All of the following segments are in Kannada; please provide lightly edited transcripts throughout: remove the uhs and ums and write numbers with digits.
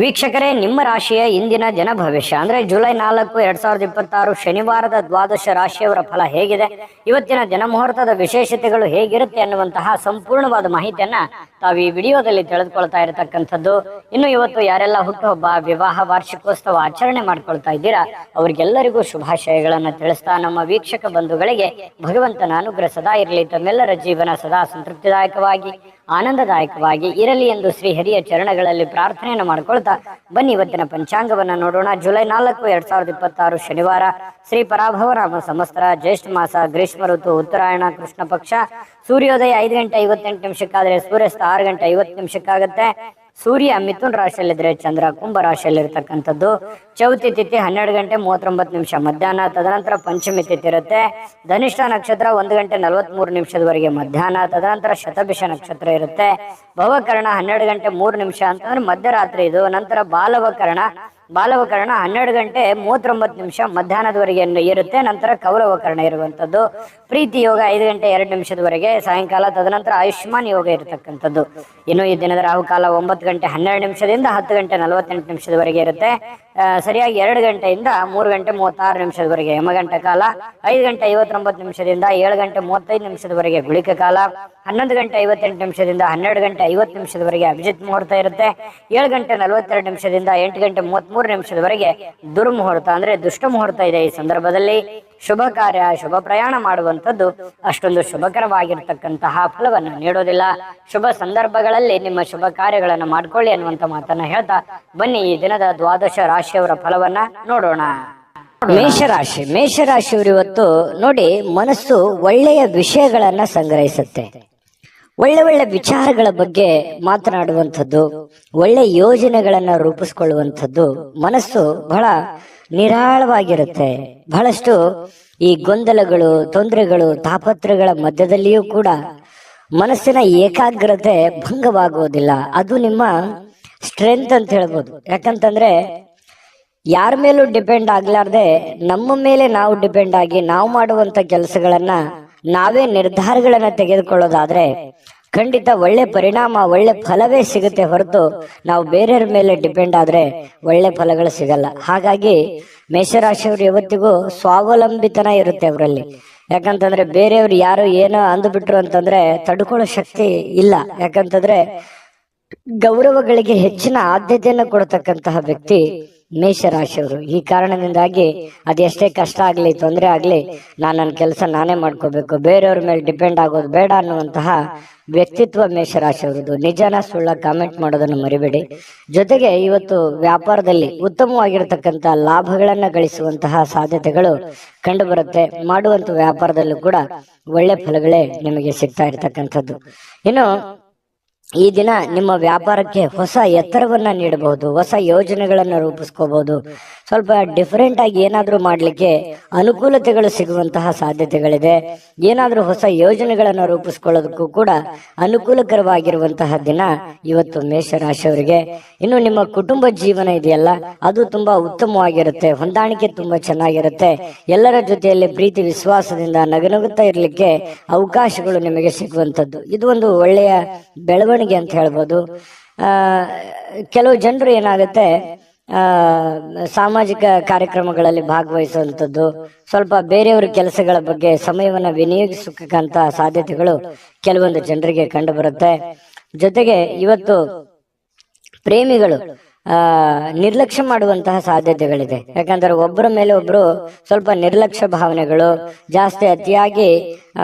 ವೀಕ್ಷಕರೇ, ನಿಮ್ಮ ರಾಶಿಯ ಇಂದಿನ ಜನ ಭವಿಷ್ಯ ಅಂದ್ರೆ ಜುಲೈ 4, 2026 ಶನಿವಾರದ ದ್ವಾದಶ ರಾಶಿಯವರ ಫಲ ಹೇಗಿದೆ, ಇವತ್ತಿನ ಜನ ಮುಹೂರ್ತದ ವಿಶೇಷತೆಗಳು ಹೇಗಿರುತ್ತೆ ಅನ್ನುವಂತಹ ಸಂಪೂರ್ಣವಾದ ಮಾಹಿತಿಯನ್ನ ತಾವು ಈ ವಿಡಿಯೋದಲ್ಲಿ ತಿಳಿದುಕೊಳ್ತಾ ಇರತಕ್ಕಂಥದ್ದು. ಇನ್ನು ಇವತ್ತು ಯಾರೆಲ್ಲ ಹುಟ್ಟುಹಬ್ಬ, ವಿವಾಹ, ವಾರ್ಷಿಕೋತ್ಸವ ಆಚರಣೆ ಮಾಡ್ಕೊಳ್ತಾ ಇದ್ದೀರಾ ಅವರಿಗೆಲ್ಲರಿಗೂ ಶುಭಾಶಯಗಳನ್ನ ತಿಳಿಸ್ತಾ ನಮ್ಮ ವೀಕ್ಷಕ ಬಂಧುಗಳಿಗೆ ಭಗವಂತನ ಅನುಗ್ರಹ ಸದಾ ಇರಲಿ, ತಮ್ಮೆಲ್ಲರ ಜೀವನ ಸದಾ ಸಂತೃಪ್ತಿದಾಯಕವಾಗಿ ಆನಂದದಾಯಕವಾಗಿ ಇರಲಿ ಎಂದು ಶ್ರೀಹರಿಯ ಚರಣಗಳಲ್ಲಿ ಪ್ರಾರ್ಥನೆಯನ್ನು ಮಾಡಿಕೊಳ್ತಾ ಬನ್ನಿ ಇವತ್ತಿನ ಪಂಚಾಂಗವನ್ನ ನೋಡೋಣ. ಜುಲೈ 4, 2026 ಶನಿವಾರ, ಶ್ರೀ ಪರಾಭವ ನಾಮ ಸಂವತ್ಸರ, ಜ್ಯೇಷ್ಠ ಮಾಸ, ಗ್ರೀಷ್ಮ ಋತು, ಉತ್ತರಾಯಣ, ಕೃಷ್ಣ ಪಕ್ಷ. ಸೂರ್ಯೋದಯ 5 ಗಂಟೆ 58 ನಿಮಿಷಕ್ಕಾದ್ರೆ ಸೂರ್ಯಾಸ್ತ 6 ಗಂಟೆ 50 ನಿಮಿಷಕ್ಕಾಗತ್ತೆ. ಸೂರ್ಯ ಮಿಥುನ್ ರಾಶಿಯಲ್ಲಿದ್ರೆ ಚಂದ್ರ ಕುಂಭ ರಾಶಿಯಲ್ಲಿರ್ತಕ್ಕಂಥದ್ದು. ಚೌತಿ ತಿಥಿ 12 ಗಂಟೆ 39 ನಿಮಿಷ ಮಧ್ಯಾಹ್ನ, ತದನಂತರ ಪಂಚಮಿ ತಿಥಿ ಇರುತ್ತೆ. ಧನಿಷ್ಠ ನಕ್ಷತ್ರ 1 ಗಂಟೆ 43 ನಿಮಿಷದವರೆಗೆ ಮಧ್ಯಾಹ್ನ, ತದನಂತರ ಶತಭಿಷ ನಕ್ಷತ್ರ ಇರುತ್ತೆ. ಭವಕರಣ 12 ಗಂಟೆ 3 ನಿಮಿಷ ಅಂತಂದ್ರೆ ಮಧ್ಯರಾತ್ರಿ ಇದು. ನಂತರ ಬಾಲವಕರಣ 12 ಗಂಟೆ 39 ನಿಮಿಷ ಮಧ್ಯಾಹ್ನದವರೆಗೆ ಇರುತ್ತೆ. ನಂತರ ಕೌರವಕರಣ ಇರುವಂತದ್ದು. ಪ್ರೀತಿ ಯೋಗ 5 ಗಂಟೆ 2 ನಿಮಿಷದವರೆಗೆ ಸಾಯಂಕಾಲ, ತದನಂತರ ಆಯುಷ್ಮಾನ್ ಯೋಗ ಇರತಕ್ಕಂಥದ್ದು. ಇನ್ನು ಈ ದಿನದ ರಾಹುಕಾಲ 9 ಗಂಟೆ 12 ನಿಮಿಷದಿಂದ 10 ಗಂಟೆ 48 ನಿಮಿಷದವರೆಗೆ ಇರುತ್ತೆ. ಸರಿಯಾಗಿ 2 ಗಂಟೆಯಿಂದ 3 ಗಂಟೆ 36 ನಿಮಿಷದವರೆಗೆ ಯಮಗಂಟ ಕಾಲ. 5 ಗಂಟೆ 59 ನಿಮಿಷದಿಂದ 7 ಗಂಟೆ 35 ನಿಮಿಷದವರೆಗೆ ಗುಳಿಕ ಕಾಲ. 11 ಗಂಟೆ 58 ನಿಮಿಷದಿಂದ 12 ಗಂಟೆ 50 ನಿಮಿಷದವರೆಗೆ ಅಭಿಜಿತ್ ಮುಹೂರ್ತ ಇರುತ್ತೆ. 7 ಗಂಟೆ 42 ನಿಮಿಷದಿಂದ 8 ಗಂಟೆ 33 ನಿಮಿಷದವರೆಗೆ ದುರ್ಮುಹೂರ್ತ ಅಂದ್ರೆ ದುಷ್ಟ ಮುಹೂರ್ತ ಇದೆ. ಈ ಸಂದರ್ಭದಲ್ಲಿ ಶುಭ ಕಾರ್ಯ, ಶುಭ ಪ್ರಯಾಣ ಮಾಡುವಂಥದ್ದು ಅಷ್ಟೊಂದು ಶುಭಕರವಾಗಿರ್ತಕ್ಕಂತಹ ಫಲವನ್ನು ನೀಡೋದಿಲ್ಲ. ಶುಭ ಸಂದರ್ಭಗಳಲ್ಲಿ ನಿಮ್ಮ ಶುಭ ಕಾರ್ಯಗಳನ್ನು ಮಾಡ್ಕೊಳ್ಳಿ ಅನ್ನುವಂಥ ಮಾತನ್ನ ಹೇಳ್ತಾ ಬನ್ನಿ ಈ ದಿನದ ದ್ವಾದಶ ರಾಶಿಯವರ ಫಲವನ್ನ ನೋಡೋಣ. ಮೇಷರಾಶಿಯವರು ಇವತ್ತು ನೋಡಿ, ಮನಸ್ಸು ಒಳ್ಳೆಯ ವಿಷಯಗಳನ್ನ ಸಂಗ್ರಹಿಸುತ್ತೆ. ಒಳ್ಳೆ ವಿಚಾರಗಳ ಬಗ್ಗೆ ಮಾತನಾಡುವಂಥದ್ದು, ಒಳ್ಳೆ ಯೋಜನೆಗಳನ್ನ ರೂಪಿಸ್ಕೊಳ್ಳುವಂಥದ್ದು. ಮನಸ್ಸು ಬಹಳ ನಿರಾಳವಾಗಿರುತ್ತೆ. ಬಹಳಷ್ಟು ಈ ಗೊಂದಲಗಳು, ತೊಂದರೆಗಳು, ತಾಪತ್ರಗಳ ಮಧ್ಯದಲ್ಲಿಯೂ ಕೂಡ ಮನಸ್ಸಿನ ಏಕಾಗ್ರತೆ ಭಂಗವಾಗುವುದಿಲ್ಲ. ಅದು ನಿಮ್ಮ ಸ್ಟ್ರೆಂತ್ ಅಂತ ಹೇಳ್ಬೋದು. ಯಾಕಂತಂದ್ರೆ ಯಾರ ಮೇಲೂ ಡಿಪೆಂಡ್ ಆಗ್ಲಾರ್ದೆ ನಮ್ಮ ಮೇಲೆ ನಾವು ಡಿಪೆಂಡ್ ಆಗಿ ನಾವು ಮಾಡುವಂತ ಕೆಲಸಗಳನ್ನ ನಾವೇ ನಿರ್ಧಾರಗಳನ್ನ ತೆಗೆದುಕೊಳ್ಳೋದಾದ್ರೆ ಖಂಡಿತ ಒಳ್ಳೆ ಪರಿಣಾಮ, ಒಳ್ಳೆ ಫಲವೇ ಸಿಗುತ್ತೆ ಹೊರತು ನಾವು ಬೇರೆಯವ್ರ ಮೇಲೆ ಡಿಪೆಂಡ್ ಆದ್ರೆ ಒಳ್ಳೆ ಫಲಗಳು ಸಿಗಲ್ಲ. ಹಾಗಾಗಿ ಮೇಷರಾಶಿಯವರು ಯಾವತ್ತಿಗೂ ಸ್ವಾವಲಂಬಿತನ ಇರುತ್ತೆ ಅವರಲ್ಲಿ. ಯಾಕಂತಂದ್ರೆ ಬೇರೆಯವ್ರು ಯಾರು ಏನೋ ಅಂದುಬಿಟ್ರು ಅಂತಂದ್ರೆ ತಡ್ಕೊಳ್ಳೋ ಶಕ್ತಿ ಇಲ್ಲ. ಯಾಕಂತಂದ್ರೆ ಗೌರವಗಳಿಗೆ ಹೆಚ್ಚಿನ ಆದ್ಯತೆಯನ್ನು ಕೊಡತಕ್ಕಂತಹ ವ್ಯಕ್ತಿ ಮೇಷರಾಶಿಯವರು. ಈ ಕಾರಣದಿಂದಾಗಿ ಅದೆಷ್ಟೇ ಕಷ್ಟ ಆಗ್ಲಿ, ತೊಂದರೆ ಆಗ್ಲಿ, ನನ್ನ ಕೆಲಸ ನಾನೇ ಮಾಡ್ಕೋಬೇಕು, ಬೇರೆಯವ್ರ ಮೇಲೆ ಡಿಪೆಂಡ್ ಆಗೋದು ಬೇಡ ಅನ್ನುವಂತಹ ವ್ಯಕ್ತಿತ್ವ ಮೇಷರಾಶಿಯವರದು. ನಿಜನ ಸುಳ್ಳ ಕಾಮೆಂಟ್ ಮಾಡೋದನ್ನು ಮರಿಬೇಡಿ. ಜೊತೆಗೆ ಇವತ್ತು ವ್ಯಾಪಾರದಲ್ಲಿ ಉತ್ತಮವಾಗಿರತಕ್ಕಂತ ಲಾಭಗಳನ್ನ ಗಳಿಸುವಂತಹ ಸಾಧ್ಯತೆಗಳು ಕಂಡು ಬರುತ್ತೆ. ಮಾಡುವಂತ ವ್ಯಾಪಾರದಲ್ಲೂ ಕೂಡ ಒಳ್ಳೆ ಫಲಗಳೇ ನಿಮಗೆ ಸಿಗ್ತಾ ಇರತಕ್ಕಂಥದ್ದು. ಇನ್ನು ಈ ದಿನ ನಿಮ್ಮ ವ್ಯಾಪಾರಕ್ಕೆ ಹೊಸ ಎತ್ತರವನ್ನ ನೀಡಬಹುದು, ಹೊಸ ಯೋಜನೆಗಳನ್ನ ರೂಪಿಸ್ಕೋಬಹುದು. ಸ್ವಲ್ಪ ಡಿಫರೆಂಟ್ ಆಗಿ ಏನಾದ್ರೂ ಮಾಡ್ಲಿಕ್ಕೆ ಅನುಕೂಲತೆಗಳು ಸಿಗುವಂತಹ ಸಾಧ್ಯತೆಗಳಿದೆ. ಏನಾದ್ರೂ ಹೊಸ ಯೋಜನೆಗಳನ್ನ ರೂಪಿಸ್ಕೊಳ್ಳೋದಕ್ಕೂ ಕೂಡ ಅನುಕೂಲಕರವಾಗಿರುವಂತಹ ದಿನ ಇವತ್ತು ಮೇಷರಾಶಿಯವರಿಗೆ. ಇನ್ನು ನಿಮ್ಮ ಕುಟುಂಬ ಜೀವನ ಇದೆಯಲ್ಲ, ಅದು ತುಂಬಾ ಉತ್ತಮವಾಗಿರುತ್ತೆ. ಹೊಂದಾಣಿಕೆ ತುಂಬಾ ಚೆನ್ನಾಗಿರುತ್ತೆ. ಎಲ್ಲರ ಜೊತೆಯಲ್ಲಿ ಪ್ರೀತಿ ವಿಶ್ವಾಸದಿಂದ ನಗುನಗುತ್ತಾ ಇರ್ಲಿಕ್ಕೆ ಅವಕಾಶಗಳು ನಿಮಗೆ ಸಿಗುವಂತದ್ದು. ಇದು ಒಂದು ಒಳ್ಳೆಯ ಬೆಳವಣಿಗೆ ಅಂತ ಹೇಳ್ಬೋದು. ಕೆಲವು ಜನರು ಏನಾಗುತ್ತೆ, ಸಾಮಾಜಿಕ ಕಾರ್ಯಕ್ರಮಗಳಲ್ಲಿ ಭಾಗವಹಿಸುವಂಥದ್ದು, ಸ್ವಲ್ಪ ಬೇರೆಯವರ ಕೆಲಸಗಳ ಬಗ್ಗೆ ಸಮಯವನ್ನ ವಿನಿಯೋಗಿಸಕ್ಕಂತ ಸಾಧ್ಯತೆಗಳು ಕೆಲವೊಂದು ಜನರಿಗೆ ಕಂಡು ಬರುತ್ತೆ. ಜೊತೆಗೆ ಇವತ್ತು ಪ್ರೇಮಿಗಳು ನಿರ್ಲಕ್ಷ್ಯ ಮಾಡುವಂತಹ ಸಾಧ್ಯತೆಗಳಿದೆ. ಯಾಕಂದ್ರೆ ಒಬ್ಬರ ಮೇಲೆ ಒಬ್ರು ಸ್ವಲ್ಪ ನಿರ್ಲಕ್ಷ್ಯ ಭಾವನೆಗಳು ಜಾಸ್ತಿ, ಅತಿಯಾಗಿ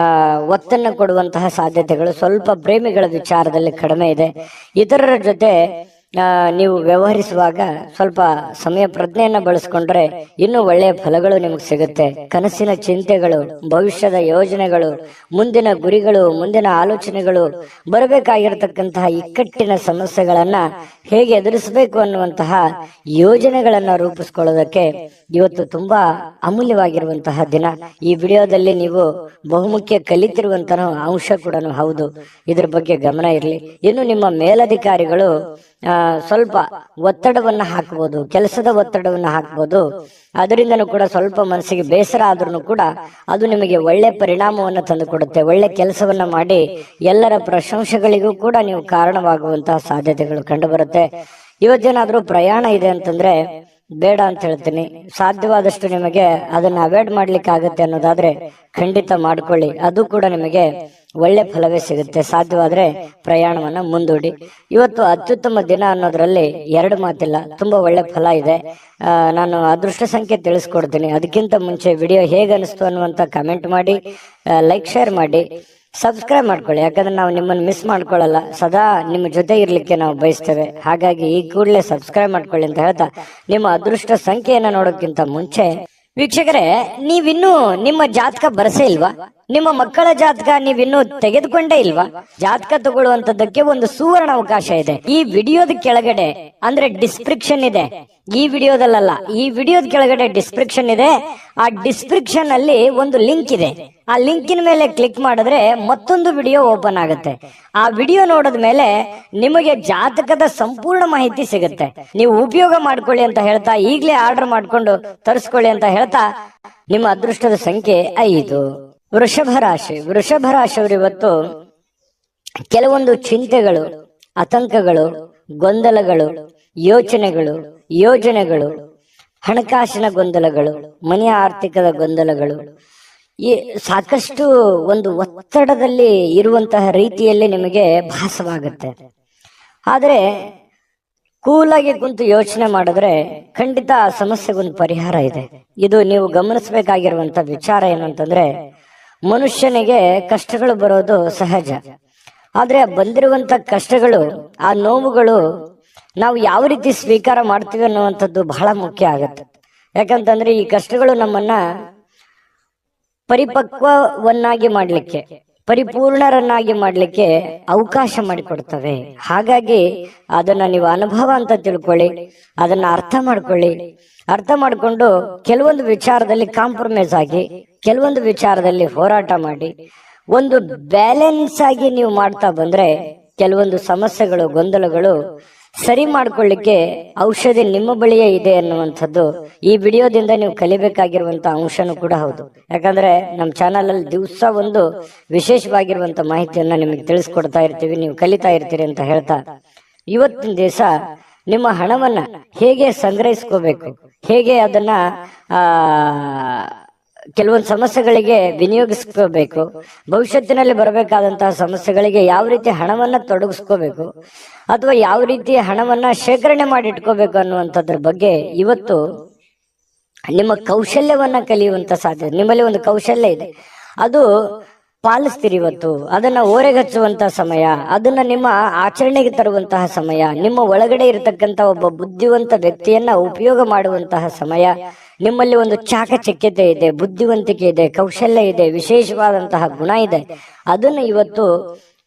ಒತ್ತನ್ನು ಕೊಡುವಂತಹ ಸಾಧ್ಯತೆಗಳು ಸ್ವಲ್ಪ ಪ್ರೇಮಿಗಳ ವಿಚಾರದಲ್ಲಿ ಕಡಿಮೆ ಇದೆ. ಇತರರ ಜೊತೆ ನೀವು ವ್ಯವಹರಿಸುವಾಗ ಸ್ವಲ್ಪ ಸಮಯ ಪ್ರಜ್ಞೆಯನ್ನ ಬಳಸ್ಕೊಂಡ್ರೆ ಇನ್ನೂ ಒಳ್ಳೆಯ ಫಲಗಳು ನಿಮಗೆ ಸಿಗುತ್ತೆ. ಕನಸಿನ ಚಿಂತೆಗಳು, ಭವಿಷ್ಯದ ಯೋಜನೆಗಳು, ಮುಂದಿನ ಗುರಿಗಳು, ಮುಂದಿನ ಆಲೋಚನೆಗಳು, ಬರಬೇಕಾಗಿರತಕ್ಕಂತಹ ಇಕ್ಕಟ್ಟಿನ ಸಮಸ್ಯೆಗಳನ್ನ ಹೇಗೆ ಎದುರಿಸಬೇಕು ಅನ್ನುವಂತಹ ಯೋಜನೆಗಳನ್ನ ರೂಪಿಸ್ಕೊಳ್ಳೋದಕ್ಕೆ ಇವತ್ತು ತುಂಬಾ ಅಮೂಲ್ಯವಾಗಿರುವಂತಹ ದಿನ. ಈ ವಿಡಿಯೋದಲ್ಲಿ ನೀವು ಬಹುಮುಖ್ಯ ಕಲಿತಿರುವಂತಹ ಅಂಶ ಕೂಡ ಹೌದು. ಇದ್ರ ಬಗ್ಗೆ ಗಮನ ಇರಲಿ. ಇನ್ನು ನಿಮ್ಮ ಮೇಲಧಿಕಾರಿಗಳು ಸ್ವಲ್ಪ ಒತ್ತಡವನ್ನ ಹಾಕಬಹುದು, ಕೆಲಸದ ಒತ್ತಡವನ್ನ ಹಾಕಬಹುದು. ಅದರಿಂದನೂ ಕೂಡ ಸ್ವಲ್ಪ ಮನಸ್ಸಿಗೆ ಬೇಸರ ಆದ್ರೂ ಕೂಡ ಅದು ನಿಮಗೆ ಒಳ್ಳೆ ಪರಿಣಾಮವನ್ನು ತಂದುಕೊಡುತ್ತೆ. ಒಳ್ಳೆ ಕೆಲಸವನ್ನ ಮಾಡಿ ಎಲ್ಲರ ಪ್ರಶಂಸೆಗಳಿಗೂ ಕೂಡ ನೀವು ಕಾರಣವಾಗುವಂತಹ ಸಾಧ್ಯತೆಗಳು ಕಂಡು ಬರುತ್ತೆ. ಇವತ್ತೇನಾದ್ರೂ ಪ್ರಯಾಣ ಇದೆ ಅಂತಂದ್ರೆ ಬೇಡ ಅಂತ ಹೇಳ್ತೀನಿ. ಸಾಧ್ಯವಾದಷ್ಟು ನಿಮಗೆ ಅದನ್ನ ಅವಾಯ್ಡ್ ಮಾಡ್ಲಿಕ್ಕೆ ಆಗುತ್ತೆ ಅನ್ನೋದಾದ್ರೆ ಖಂಡಿತ ಮಾಡ್ಕೊಳ್ಳಿ, ಅದು ಕೂಡ ನಿಮಗೆ ಒಳ್ಳೆ ಫಲವೇ ಸಿಗುತ್ತೆ. ಸಾಧ್ಯವಾದ್ರೆ ಪ್ರಯಾಣವನ್ನ ಮುಂದೂಡಿ. ಇವತ್ತು ಅತ್ಯುತ್ತಮ ದಿನ ಅನ್ನೋದ್ರಲ್ಲಿ ಎರಡು ಮಾತಿಲ್ಲ, ತುಂಬಾ ಒಳ್ಳೆ ಫಲ ಇದೆ. ನಾನು ಅದೃಷ್ಟ ಸಂಖ್ಯೆ ತಿಳಿಸ್ಕೊಡ್ತೀನಿ. ಅದಕ್ಕಿಂತ ಮುಂಚೆ ವಿಡಿಯೋ ಹೇಗೆ ಅನಿಸ್ತು ಅನ್ನುವಂತ ಕಮೆಂಟ್ ಮಾಡಿ, ಲೈಕ್ ಶೇರ್ ಮಾಡಿ, ಸಬ್ಸ್ಕ್ರೈಬ್ ಮಾಡ್ಕೊಳ್ಳಿ. ಯಾಕಂದ್ರೆ ನಾವು ನಿಮ್ಮನ್ನು ಮಿಸ್ ಮಾಡ್ಕೊಳ್ಳಲ್ಲ, ಸದಾ ನಿಮ್ಮ ಜೊತೆ ಇರ್ಲಿಕ್ಕೆ ನಾವು ಬಯಸ್ತೇವೆ. ಹಾಗಾಗಿ ಈ ಕೂಡಲೇ ಸಬ್ಸ್ಕ್ರೈಬ್ ಮಾಡ್ಕೊಳ್ಳಿ ಅಂತ ಹೇಳ್ತಾ, ನಿಮ್ಮ ಅದೃಷ್ಟ ಸಂಖ್ಯೆಯನ್ನ ನೋಡೋಕ್ಕಿಂತ ಮುಂಚೆ ವೀಕ್ಷಕರೇ, ನೀವಿನ್ನೂ ನಿಮ್ಮ ಜಾತಕ ಬರಸೇ ಇಲ್ವಾ? ನಿಮ್ಮ ಮಕ್ಕಳ ಜಾತಕ ನೀವಿನ್ನೂ ತೆಗೆದುಕೊಂಡೇ ಇಲ್ವಾ? ಜಾತಕ ತಗೊಳ್ಳುವಂತದ್ದಕ್ಕೆ ಒಂದು ಸುವರ್ಣ ಅವಕಾಶ ಇದೆ. ಈ ವಿಡಿಯೋದ ಕೆಳಗಡೆ ಅಂದ್ರೆ ಡಿಸ್ಕ್ರಿಪ್ಷನ್ ಇದೆ, ಈ ವಿಡಿಯೋದಲ್ಲ, ಈ ವಿಡಿಯೋದ ಕೆಳಗಡೆ ಡಿಸ್ಕ್ರಿಪ್ಷನ್ ಇದೆ. ಆ ಡಿಸ್ಕ್ರಿಪ್ಷನ್ ಅಲ್ಲಿ ಒಂದು ಲಿಂಕ್ ಇದೆ. ಆ ಲಿಂಕಿನ ಮೇಲೆ ಕ್ಲಿಕ್ ಮಾಡಿದ್ರೆ ಮತ್ತೊಂದು ವಿಡಿಯೋ ಓಪನ್ ಆಗುತ್ತೆ. ಆ ವಿಡಿಯೋ ನೋಡಿದ ಮೇಲೆ ನಿಮಗೆ ಜಾತಕದ ಸಂಪೂರ್ಣ ಮಾಹಿತಿ ಸಿಗುತ್ತೆ. ನೀವು ಉಪಯೋಗ ಮಾಡ್ಕೊಳ್ಳಿ ಅಂತ ಹೇಳ್ತಾ, ಈಗಲೇ ಆರ್ಡರ್ ಮಾಡ್ಕೊಂಡು ತರಿಸ್ಕೊಳ್ಳಿ ಅಂತ ಹೇಳ್ತಾ, ನಿಮ್ಮ ಅದೃಷ್ಟದ ಸಂಖ್ಯೆ 5. ವೃಷಭ ರಾಶಿ. ವೃಷಭ ರಾಶಿಯವರು ಇವತ್ತು ಕೆಲವೊಂದು ಚಿಂತೆಗಳು, ಆತಂಕಗಳು, ಗೊಂದಲಗಳು, ಯೋಜನೆಗಳು, ಹಣಕಾಸಿನ ಗೊಂದಲಗಳು, ಮನೆಯ ಆರ್ಥಿಕದ ಗೊಂದಲಗಳು, ಈ ಸಾಕಷ್ಟು ಒಂದು ಒತ್ತಡದಲ್ಲಿ ಇರುವಂತಹ ರೀತಿಯಲ್ಲಿ ನಿಮಗೆ ಭಾಸವಾಗುತ್ತೆ. ಆದರೆ ಕೂಲಾಗಿ ಕುಂತು ಯೋಚನೆ ಮಾಡಿದ್ರೆ ಖಂಡಿತ ಆ ಸಮಸ್ಯೆಗೊಂದು ಪರಿಹಾರ ಇದೆ. ಇದು ನೀವು ಗಮನಿಸಬೇಕಾಗಿರುವಂತ ವಿಚಾರ ಏನು ಅಂತಂದ್ರೆ, ಮನುಷ್ಯನಿಗೆ ಕಷ್ಟಗಳು ಬರೋದು ಸಹಜ. ಆದ್ರೆ ಬಂದಿರುವಂತ ಕಷ್ಟಗಳು, ಆ ನೋವುಗಳು ನಾವು ಯಾವ ರೀತಿ ಸ್ವೀಕಾರ ಮಾಡ್ತೀವಿ ಅನ್ನುವಂಥದ್ದು ಬಹಳ ಮುಖ್ಯ ಆಗತ್ತೆ. ಯಾಕಂತಂದ್ರೆ ಈ ಕಷ್ಟಗಳು ನಮ್ಮನ್ನ ಪರಿಪಕ್ವವನ್ನಾಗಿ ಮಾಡ್ಲಿಕ್ಕೆ, ಪರಿಪೂರ್ಣರನ್ನಾಗಿ ಮಾಡ್ಲಿಕ್ಕೆ ಅವಕಾಶ ಮಾಡಿಕೊಡ್ತವೆ. ಹಾಗಾಗಿ ಅದನ್ನ ನೀವು ಅನುಭವ ಅಂತ ತಿಳ್ಕೊಳ್ಳಿ, ಅದನ್ನ ಅರ್ಥ ಮಾಡ್ಕೊಳ್ಳಿ. ಅರ್ಥ ಮಾಡ್ಕೊಂಡು ಕೆಲವೊಂದು ವಿಚಾರದಲ್ಲಿ ಕಾಂಪ್ರಮೈಸ್ ಆಗಿ, ಕೆಲವೊಂದು ವಿಚಾರದಲ್ಲಿ ಹೋರಾಟ ಮಾಡಿ, ಒಂದು ಬ್ಯಾಲೆನ್ಸ್ ಆಗಿ ನೀವು ಮಾಡ್ತಾ ಬಂದ್ರೆ ಕೆಲವೊಂದು ಸಮಸ್ಯೆಗಳು, ಗೊಂದಲಗಳು ಸರಿ ಮಾಡ್ಕೊಳ್ಳಿಕ್ಕೆ ಔಷಧಿ ನಿಮ್ಮ ಬಳಿಯೇ ಇದೆ ಅನ್ನುವಂಥದ್ದು ಈ ವಿಡಿಯೋದಿಂದ ನೀವು ಕಲಿಬೇಕಾಗಿರುವಂತ ಅಂಶನೂ ಕೂಡ ಹೌದು. ಯಾಕಂದ್ರೆ ನಮ್ಮ ಚಾನಲ್ ಅಲ್ಲಿ ದಿವಸ ಒಂದು ವಿಶೇಷವಾಗಿರುವಂತ ಮಾಹಿತಿಯನ್ನ ನಿಮಗೆ ತಿಳಿಸ್ಕೊಡ್ತಾ ಇರ್ತೀವಿ, ನೀವು ಕಲಿತಾ ಇರ್ತೀರಿ ಅಂತ ಹೇಳ್ತಾ, ಇವತ್ತಿನ ದಿವಸ ನಿಮ್ಮ ಹಣವನ್ನ ಹೇಗೆ ಸಂಗ್ರಹಿಸ್ಕೋಬೇಕು, ಹೇಗೆ ಅದನ್ನ ಕೆಲವೊಂದು ಸಮಸ್ಯೆಗಳಿಗೆ ವಿನಿಯೋಗಿಸ್ಕೋಬೇಕು, ಭವಿಷ್ಯತ್ತಿನಲ್ಲಿ ಬರಬೇಕಾದಂತಹ ಸಮಸ್ಯೆಗಳಿಗೆ ಯಾವ ರೀತಿ ಹಣವನ್ನ ತೊಡಗಿಸ್ಕೋಬೇಕು, ಅಥವಾ ಯಾವ ರೀತಿ ಹಣವನ್ನ ಶೇಖರಣೆ ಮಾಡಿ ಇಟ್ಕೋಬೇಕು ಅನ್ನುವಂಥದ್ರ ಬಗ್ಗೆ ಇವತ್ತು ನಿಮ್ಮ ಕೌಶಲ್ಯವನ್ನ ಕಲಿಯುವಂತ ಸಾಧ್ಯತೆ. ನಿಮ್ಮಲ್ಲಿ ಒಂದು ಕೌಶಲ್ಯ ಇದೆ, ಅದು ಪಾಲಿಸ್ತೀರಿ. ಇವತ್ತು ಅದನ್ನ ಓರೆಗಚ್ಚುವಂತ ಸಮಯ, ಅದನ್ನ ನಿಮ್ಮ ಆಚರಣೆಗೆ ತರುವಂತಹ ಸಮಯ, ನಿಮ್ಮ ಒಳಗಡೆ ಇರತಕ್ಕಂತ ಒಬ್ಬ ಬುದ್ಧಿವಂತ ವ್ಯಕ್ತಿಯನ್ನ ಉಪಯೋಗ ಮಾಡುವಂತಹ ಸಮಯ. ನಿಮ್ಮಲ್ಲಿ ಒಂದು ಚಾಕಚಕ್ಯತೆ ಇದೆ, ಬುದ್ಧಿವಂತಿಕೆ ಇದೆ, ಕೌಶಲ್ಯ ಇದೆ, ವಿಶೇಷವಾದಂತಹ ಗುಣ ಇದೆ. ಅದನ್ನ ಇವತ್ತು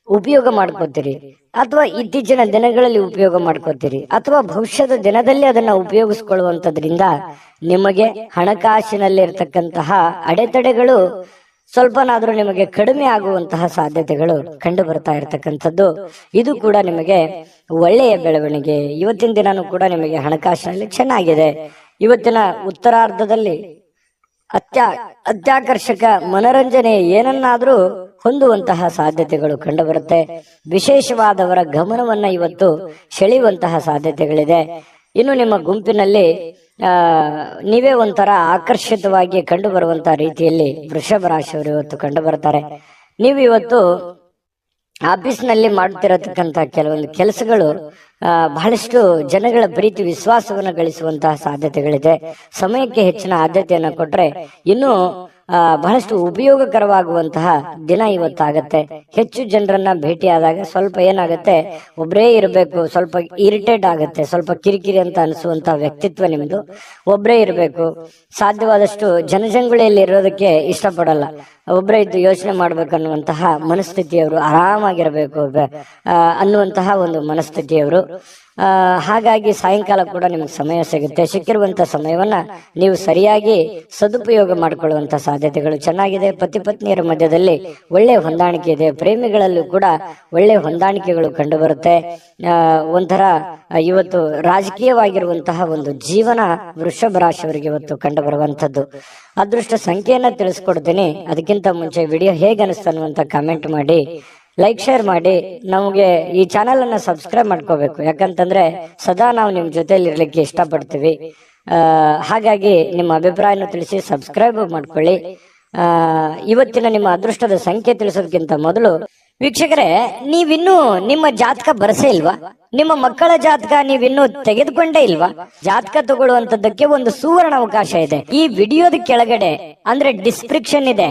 ಉಪಯೋಗ ಮಾಡ್ಕೋತೀರಿ, ಅಥವಾ ಇತ್ತೀಚಿನ ದಿನಗಳಲ್ಲಿ ಉಪಯೋಗ ಮಾಡ್ಕೋತೀರಿ, ಅಥವಾ ಭವಿಷ್ಯದ ದಿನದಲ್ಲಿ ಅದನ್ನ ಉಪಯೋಗಿಸ್ಕೊಳ್ಳುವಂತದ್ರಿಂದ ನಿಮಗೆ ಹಣಕಾಸಿನಲ್ಲಿ ಇರತಕ್ಕಂತಹ ಅಡೆತಡೆಗಳು ಸ್ವಲ್ಪನಾದ್ರೂ ನಿಮಗೆ ಕಡಿಮೆ ಆಗುವಂತಹ ಸಾಧ್ಯತೆಗಳು ಕಂಡು ಬರ್ತಾ ಇರತಕ್ಕಂಥದ್ದು. ಇದು ಕೂಡ ನಿಮಗೆ ಒಳ್ಳೆಯ ಬೆಳವಣಿಗೆ. ಇವತ್ತಿನ ದಿನನೂ ಕೂಡ ನಿಮಗೆ ಹಣಕಾಸಿನಲ್ಲಿ ಚೆನ್ನಾಗಿದೆ. ಇವತ್ತಿನ ಉತ್ತರಾರ್ಧದಲ್ಲಿ ಅತ್ಯಾಕರ್ಷಕ ಮನರಂಜನೆ ಏನನ್ನಾದ್ರೂ ಹೊಂದುವಂತಹ ಸಾಧ್ಯತೆಗಳು ಕಂಡು ಬರುತ್ತೆ. ವಿಶೇಷವಾದವರ ಗಮನವನ್ನ ಇವತ್ತು ಸೆಳೆಯುವಂತಹ ಸಾಧ್ಯತೆಗಳಿದೆ. ಇನ್ನು ನಿಮ್ಮ ಗುಂಪಿನಲ್ಲಿ ನೀವೇ ಒಂಥರ ಆಕರ್ಷಿತವಾಗಿ ಕಂಡು ಬರುವಂತಹ ರೀತಿಯಲ್ಲಿ ವೃಷಭ ರಾಶಿಯವರು ಇವತ್ತು ಕಂಡು ಬರ್ತಾರೆ. ನೀವು ಇವತ್ತು ಆಫೀಸ್ನಲ್ಲಿ ಮಾಡ್ತಿರತಕ್ಕಂತ ಕೆಲವೊಂದು ಕೆಲಸಗಳು ಬಹಳಷ್ಟು ಜನಗಳ ಪ್ರೀತಿ ವಿಶ್ವಾಸವನ್ನು ಗಳಿಸುವಂತಹ ಸಾಧ್ಯತೆಗಳಿದೆ. ಸಮಯಕ್ಕೆ ಹೆಚ್ಚಿನ ಆದ್ಯತೆಯನ್ನು ಕೊಟ್ರೆ ಇನ್ನೂ ಬಹಳಷ್ಟು ಉಪಯೋಗಕರವಾಗುವಂತಹ ದಿನ ಇವತ್ತಾಗತ್ತೆ. ಹೆಚ್ಚು ಜನರನ್ನ ಭೇಟಿಯಾದಾಗ ಸ್ವಲ್ಪ ಏನಾಗುತ್ತೆ, ಒಬ್ಬರೇ ಇರಬೇಕು, ಸ್ವಲ್ಪ ಇರಿಟೇಟ್ ಆಗುತ್ತೆ, ಸ್ವಲ್ಪ ಕಿರಿಕಿರಿ ಅಂತ ಅನಿಸುವಂತಹ ವ್ಯಕ್ತಿತ್ವ ನಿಮ್ದು. ಒಬ್ಬರೇ ಇರಬೇಕು, ಸಾಧ್ಯವಾದಷ್ಟು ಜನಜಂಗುಳಿಯಲ್ಲಿ ಇರೋದಕ್ಕೆ ಇಷ್ಟಪಡಲ್ಲ, ಒಬ್ಬರೇ ಇದ್ದು ಯೋಚನೆ ಮಾಡ್ಬೇಕನ್ನುವಂತಹ ಮನಸ್ಥಿತಿಯವರು, ಆರಾಮಾಗಿರಬೇಕು ಅನ್ನುವಂತಹ ಒಂದು ಮನಸ್ಥಿತಿಯವರು. ಹಾಗಾಗಿ ಸಾಯಂಕಾಲ ಕೂಡ ನಿಮ್ಗೆ ಸಮಯ ಸಿಗುತ್ತೆ. ಸಿಕ್ಕಿರುವಂತ ಸಮಯವನ್ನ ನೀವು ಸರಿಯಾಗಿ ಸದುಪಯೋಗ ಮಾಡಿಕೊಳ್ಳುವಂತ ಸಾಧ್ಯತೆಗಳು ಚೆನ್ನಾಗಿದೆ. ಪತಿ ಪತ್ನಿಯರ ಮಧ್ಯದಲ್ಲಿ ಒಳ್ಳೆ ಹೊಂದಾಣಿಕೆ ಇದೆ. ಪ್ರೇಮಿಗಳಲ್ಲೂ ಕೂಡ ಒಳ್ಳೆ ಹೊಂದಾಣಿಕೆಗಳು ಕಂಡು ಬರುತ್ತೆ. ಒಂಥರ ಇವತ್ತು ರಾಜಕೀಯವಾಗಿರುವಂತಹ ಒಂದು ಜೀವನ ವೃಷಭ ರಾಶಿಯವರಿಗೆ ಇವತ್ತು ಕಂಡು ಬರುವಂತದ್ದು. ಅದೃಷ್ಟ ಸಂಖ್ಯೆಯನ್ನ ತಿಳಿಸ್ಕೊಡ್ತೀನಿ. ಅದಕ್ಕಿಂತ ಮುಂಚೆ ವಿಡಿಯೋ ಹೇಗೆ ಅನಿಸ್ತು ಅನ್ನುವಂತ ಕಾಮೆಂಟ್ ಮಾಡಿ, ಲೈಕ್ ಶೇರ್ ಮಾಡಿ. ನಮಗೆ ಈ ಚಾನೆಲ್ ಅನ್ನ ಸಬ್ಸ್ಕ್ರೈಬ್ ಮಾಡ್ಕೋಬೇಕು, ಯಾಕಂತಂದ್ರೆ ಸದಾ ನಾವು ನಿಮ್ ಜೊತೆಲಿ ಇರ್ಲಿಕ್ಕೆ ಇಷ್ಟಪಡ್ತೀವಿ. ಹಾಗಾಗಿ ನಿಮ್ಮ ಅಭಿಪ್ರಾಯನ ತಿಳಿಸಿ ಸಬ್ಸ್ಕ್ರೈಬ್ ಮಾಡ್ಕೊಳ್ಳಿ. ಇವತ್ತಿನ ನಿಮ್ಮ ಅದೃಷ್ಟದ ಸಂಖ್ಯೆ ತಿಳಿಸೋದಕ್ಕಿಂತ ಮೊದಲು ವೀಕ್ಷಕರೇ, ನೀವಿನ್ನೂ ನಿಮ್ಮ ಜಾತಕ ಬರಸೇ ಇಲ್ವಾ? ನಿಮ್ಮ ಮಕ್ಕಳ ಜಾತಕ ನೀವಿನ್ನೂ ತೆಗೆದುಕೊಂಡೇ ಇಲ್ವಾ? ಜಾತಕ ತಗೊಳ್ಳುವಂತದ್ದಕ್ಕೆ ಒಂದು ಸುವರ್ಣ ಅವಕಾಶ ಇದೆ. ಈ ವಿಡಿಯೋದ ಕೆಳಗಡೆ ಅಂದ್ರೆ ಡಿಸ್ಕ್ರಿಪ್ಷನ್ ಇದೆ,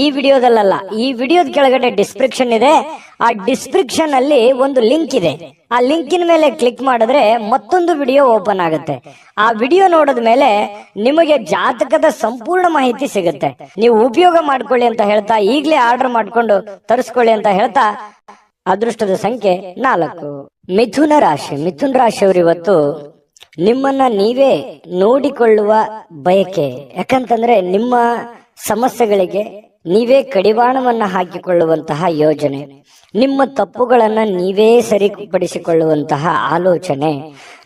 ಈ ವಿಡಿಯೋದಲ್ಲ, ಈ ವಿಡಿಯೋದ ಕೆಳಗಡೆ ಡಿಸ್ಕ್ರಿಪ್ಷನ್ ಇದೆ. ಆ ಡಿಸ್ಕ್ರಿಪ್ಷನ್ ಅಲ್ಲಿ ಒಂದು ಲಿಂಕ್ ಇದೆ. ಆ ಲಿಂಕಿನ ಮೇಲೆ ಕ್ಲಿಕ್ ಮಾಡಿದ್ರೆ ಮತ್ತೊಂದು ವಿಡಿಯೋ ಓಪನ್ ಆಗುತ್ತೆ. ಆ ವಿಡಿಯೋ ನೋಡಿದ ಮೇಲೆ ನಿಮಗೆ ಜಾತಕದ ಸಂಪೂರ್ಣ ಮಾಹಿತಿ ಸಿಗುತ್ತೆ. ನೀವು ಉಪಯೋಗ ಮಾಡ್ಕೊಳ್ಳಿ ಅಂತ ಹೇಳ್ತಾ, ಈಗಲೇ ಆರ್ಡರ್ ಮಾಡ್ಕೊಂಡು ತರಿಸ್ಕೊಳ್ಳಿ ಅಂತ ಹೇಳ್ತಾ, ಅದೃಷ್ಟದ ಸಂಖ್ಯೆ 4. ಮಿಥುನ ರಾಶಿ. ಮಿಥುನ ರಾಶಿಯವರು ಇವತ್ತು ನಿಮ್ಮನ್ನ ನೀವೇ ನೋಡಿಕೊಳ್ಳುವ ಬಯಕೆ. ಯಾಕಂತಂದ್ರೆ ನಿಮ್ಮ ಸಮಸ್ಯೆಗಳಿಗೆ ನೀವೇ ಕಡಿವಾಣವನ್ನ ಹಾಕಿಕೊಳ್ಳುವಂತಹ ಯೋಜನೆ, ನಿಮ್ಮ ತಪ್ಪುಗಳನ್ನ ನೀವೇ ಸರಿಪಡಿಸಿಕೊಳ್ಳುವಂತಹ ಆಲೋಚನೆ,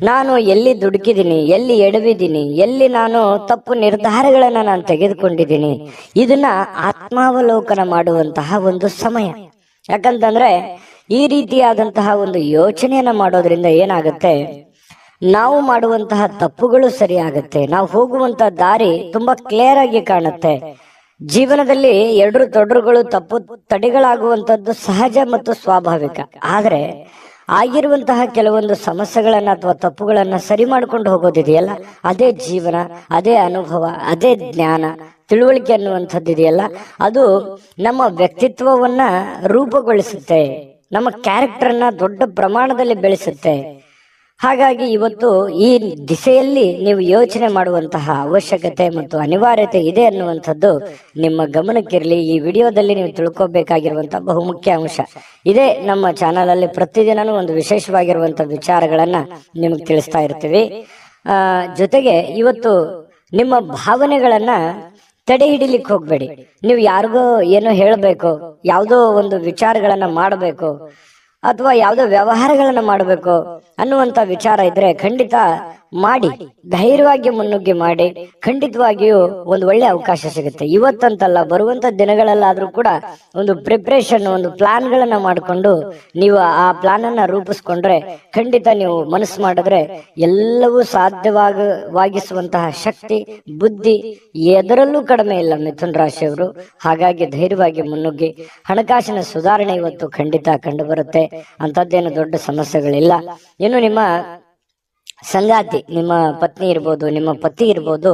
ನಾನು ಎಲ್ಲಿ ದುಡುಕಿದ್ದೀನಿ, ಎಲ್ಲಿ ಎಡವಿದ್ದೀನಿ, ಎಲ್ಲಿ ನಾನು ತಪ್ಪು ನಿರ್ಧಾರಗಳನ್ನ ನಾನು ತೆಗೆದುಕೊಂಡಿದ್ದೀನಿ, ಇದನ್ನ ಆತ್ಮಾವಲೋಕನ ಮಾಡುವಂತಹ ಒಂದು ಸಮಯ. ಯಾಕಂತಂದ್ರೆ ಈ ರೀತಿಯಾದಂತಹ ಒಂದು ಯೋಚನೆಯನ್ನ ಮಾಡೋದ್ರಿಂದ ಏನಾಗುತ್ತೆ, ನಾವು ಮಾಡುವಂತಹ ತಪ್ಪುಗಳು ಸರಿಯಾಗುತ್ತೆ, ನಾವು ಹೋಗುವಂತಹ ದಾರಿ ತುಂಬಾ ಕ್ಲಿಯರ್ ಆಗಿ ಕಾಣುತ್ತೆ. ಜೀವನದಲ್ಲಿ ಎಡರು ತೊಡರುಗಳು ತಪ್ಪು ತಡೆಗಳಾಗುವಂತದ್ದು ಸಹಜ ಮತ್ತು ಸ್ವಾಭಾವಿಕ. ಆದ್ರೆ ಆಗಿರುವಂತಹ ಕೆಲವೊಂದು ಸಮಸ್ಯೆಗಳನ್ನ ಅಥವಾ ತಪ್ಪುಗಳನ್ನ ಸರಿ ಮಾಡ್ಕೊಂಡು ಹೋಗೋದಿದೆಯಲ್ಲ, ಅದೇ ಜೀವನ, ಅದೇ ಅನುಭವ, ಅದೇ ಜ್ಞಾನ, ತಿಳುವಳಿಕೆ ಅನ್ನುವಂಥದ್ದು ಇದೆಯಲ್ಲ, ಅದು ನಮ್ಮ ವ್ಯಕ್ತಿತ್ವವನ್ನ ರೂಪುಗೊಳಿಸುತ್ತೆ, ನಮ್ಮ ಕ್ಯಾರೆಕ್ಟರ್ನ ದೊಡ್ಡ ಪ್ರಮಾಣದಲ್ಲಿ ಬೆಳೆಸುತ್ತೆ. ಹಾಗಾಗಿ ಇವತ್ತು ಈ ದಿಸೆಯಲ್ಲಿ ನೀವು ಯೋಚನೆ ಮಾಡುವಂತಹ ಅವಶ್ಯಕತೆ ಮತ್ತು ಅನಿವಾರ್ಯತೆ ಇದೆ ಅನ್ನುವಂಥದ್ದು ನಿಮ್ಮ ಗಮನಕ್ಕಿರಲಿ. ಈ ವಿಡಿಯೋದಲ್ಲಿ ನೀವು ತಿಳ್ಕೊಬೇಕಾಗಿರುವಂತಹ ಬಹುಮುಖ್ಯ ಅಂಶ ಇದೇ. ನಮ್ಮ ಚಾನಲ್ ಅಲ್ಲಿ ಪ್ರತಿದಿನನೂ ಒಂದು ವಿಶೇಷವಾಗಿರುವಂತಹ ವಿಚಾರಗಳನ್ನ ನಿಮಗೆ ತಿಳಿಸ್ತಾ ಇರ್ತೀವಿ. ಜೊತೆಗೆ ಇವತ್ತು ನಿಮ್ಮ ಭಾವನೆಗಳನ್ನ ತಡೆ ಹಿಡಿಲಿಕ್ಕೆ ಹೋಗ್ಬೇಡಿ. ನೀವು ಯಾರಿಗೋ ಏನೋ ಹೇಳಬೇಕು, ಯಾವುದೋ ಒಂದು ವಿಚಾರಗಳನ್ನ ಮಾಡಬೇಕು ಅಥವಾ ಯಾವುದೋ ವ್ಯವಹಾರಗಳನ್ನ ಮಾಡಬೇಕು ಅನ್ನುವಂತ ವಿಚಾರ ಇದ್ರೆ ಖಂಡಿತ ಮಾಡಿ, ಧೈರ್ಯವಾಗಿ ಮುನ್ನುಗ್ಗಿ ಮಾಡಿ. ಖಂಡಿತವಾಗಿಯೂ ಒಂದು ಒಳ್ಳೆ ಅವಕಾಶ ಸಿಗುತ್ತೆ. ಇವತ್ತಂತಲ್ಲ, ಬರುವಂತ ದಿನಗಳಲ್ಲಾದ್ರೂ ಕೂಡ ಒಂದು ಪ್ರಿಪ್ರೇಷನ್, ಒಂದು ಪ್ಲಾನ್ ಗಳನ್ನ ಮಾಡಿಕೊಂಡು ನೀವು ಆ ಪ್ಲಾನ್ ಅನ್ನ ರೂಪಿಸ್ಕೊಂಡ್ರೆ ಖಂಡಿತ ನೀವು ಮನಸ್ಸು ಮಾಡಿದ್ರೆ ಎಲ್ಲವೂ ಸಾಧ್ಯವಾಗಿಸುವಂತಹ ಶಕ್ತಿ, ಬುದ್ಧಿ ಎದರಲ್ಲೂ ಕಡಿಮೆ ಇಲ್ಲ ಮಿಥುನ್ ರಾಶಿಯವರು. ಹಾಗಾಗಿ ಧೈರ್ಯವಾಗಿ ಮುನ್ನುಗ್ಗಿ. ಹಣಕಾಸಿನ ಸುಧಾರಣೆ ಇವತ್ತು ಖಂಡಿತ ಕಂಡು ಬರುತ್ತೆ. ಅಂತದ್ದೇನು ದೊಡ್ಡ ಸಮಸ್ಯೆಗಳಿಲ್ಲ. ಇನ್ನು ನಿಮ್ಮ ಸಂಗಾತಿ, ನಿಮ್ಮ ಪತ್ನಿ ಇರ್ಬೋದು, ನಿಮ್ಮ ಪತಿ ಇರ್ಬೋದು,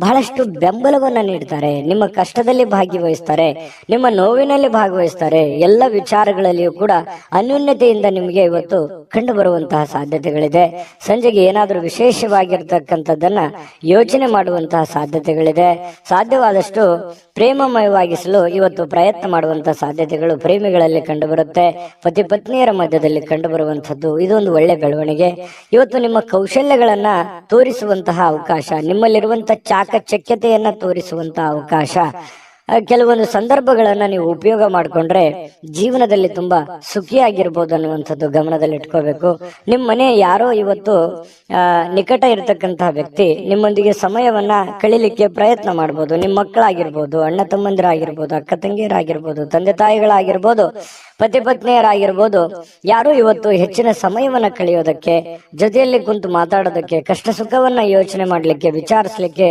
ಬಹಳಷ್ಟು ಬೆಂಬಲವನ್ನ ನೀಡ್ತಾರೆ, ನಿಮ್ಮ ಕಷ್ಟದಲ್ಲಿ ಭಾಗವಹಿಸ್ತಾರೆ, ನಿಮ್ಮ ನೋವಿನಲ್ಲಿ ಭಾಗವಹಿಸ್ತಾರೆ. ಎಲ್ಲ ವಿಚಾರಗಳಲ್ಲಿಯೂ ಕೂಡ ಅನ್ಯೋನ್ಯತೆಯಿಂದ ನಿಮಗೆ ಇವತ್ತು ಕಂಡು ಬರುವಂತಹ ಸಾಧ್ಯತೆಗಳಿದೆ. ಸಂಜೆಗೆ ಏನಾದರೂ ವಿಶೇಷವಾಗಿರ್ತಕ್ಕಂಥದ್ದನ್ನ ಯೋಚನೆ ಮಾಡುವಂತಹ ಸಾಧ್ಯತೆಗಳಿದೆ. ಸಾಧ್ಯವಾದಷ್ಟು ಪ್ರೇಮಮಯವಾಗಿಸಲು ಇವತ್ತು ಪ್ರಯತ್ನ ಮಾಡುವಂತಹ ಸಾಧ್ಯತೆಗಳು ಪ್ರೇಮಿಗಳಲ್ಲಿ ಕಂಡು ಬರುತ್ತೆ. ಪತಿ ಪತ್ನಿಯರ ಮಧ್ಯದಲ್ಲಿ ಕಂಡು ಬರುವಂತದ್ದು ಇದೊಂದು ಒಳ್ಳೆ ಬೆಳವಣಿಗೆ. ಇವತ್ತು ನಿಮ್ಮ ಕೌಶಲ್ಯಗಳನ್ನ ತೋರಿಸುವಂತಹ ಅವಕಾಶ, ನಿಮ್ಮಲ್ಲಿರುವಂತಹ ಚಾಕಚಕ್ಯತೆಯನ್ನ ತೋರಿಸುವಂತಹ ಅವಕಾಶ, ಕೆಲವೊಂದು ಸಂದರ್ಭಗಳನ್ನ ನೀವು ಉಪಯೋಗ ಮಾಡಿಕೊಂಡ್ರೆ ಜೀವನದಲ್ಲಿ ತುಂಬಾ ಸುಖಿಯಾಗಿರ್ಬೋದು ಅನ್ನುವಂಥದ್ದು ಗಮನದಲ್ಲಿ ಇಟ್ಕೋಬೇಕು. ನಿಮ್ಮ ಮನೆ ಯಾರೋ ಇವತ್ತು ನಿಕಟ ಇರತಕ್ಕಂತಹ ವ್ಯಕ್ತಿ ನಿಮ್ಮೊಂದಿಗೆ ಸಮಯವನ್ನ ಕಳೀಲಿಕ್ಕೆ ಪ್ರಯತ್ನ ಮಾಡ್ಬೋದು. ನಿಮ್ಮ ಮಕ್ಕಳಾಗಿರ್ಬೋದು, ಅಣ್ಣ ತಮ್ಮಂದಿರಾಗಿರ್ಬೋದು, ಅಕ್ಕ ತಂಗಿಯರಾಗಿರ್ಬೋದು, ತಂದೆ ತಾಯಿಗಳಾಗಿರ್ಬೋದು, ಪತಿ ಪತ್ನಿಯರಾಗಿರ್ಬೋದು, ಯಾರು ಇವತ್ತು ಹೆಚ್ಚಿನ ಸಮಯವನ್ನ ಕಳೆಯೋದಕ್ಕೆ, ಜೊತೆಯಲ್ಲಿ ಕುಂತು ಮಾತಾಡೋದಕ್ಕೆ, ಕಷ್ಟ ಸುಖವನ್ನ ಯೋಚನೆ ಮಾಡ್ಲಿಕ್ಕೆ, ವಿಚಾರಿಸ್ಲಿಕ್ಕೆ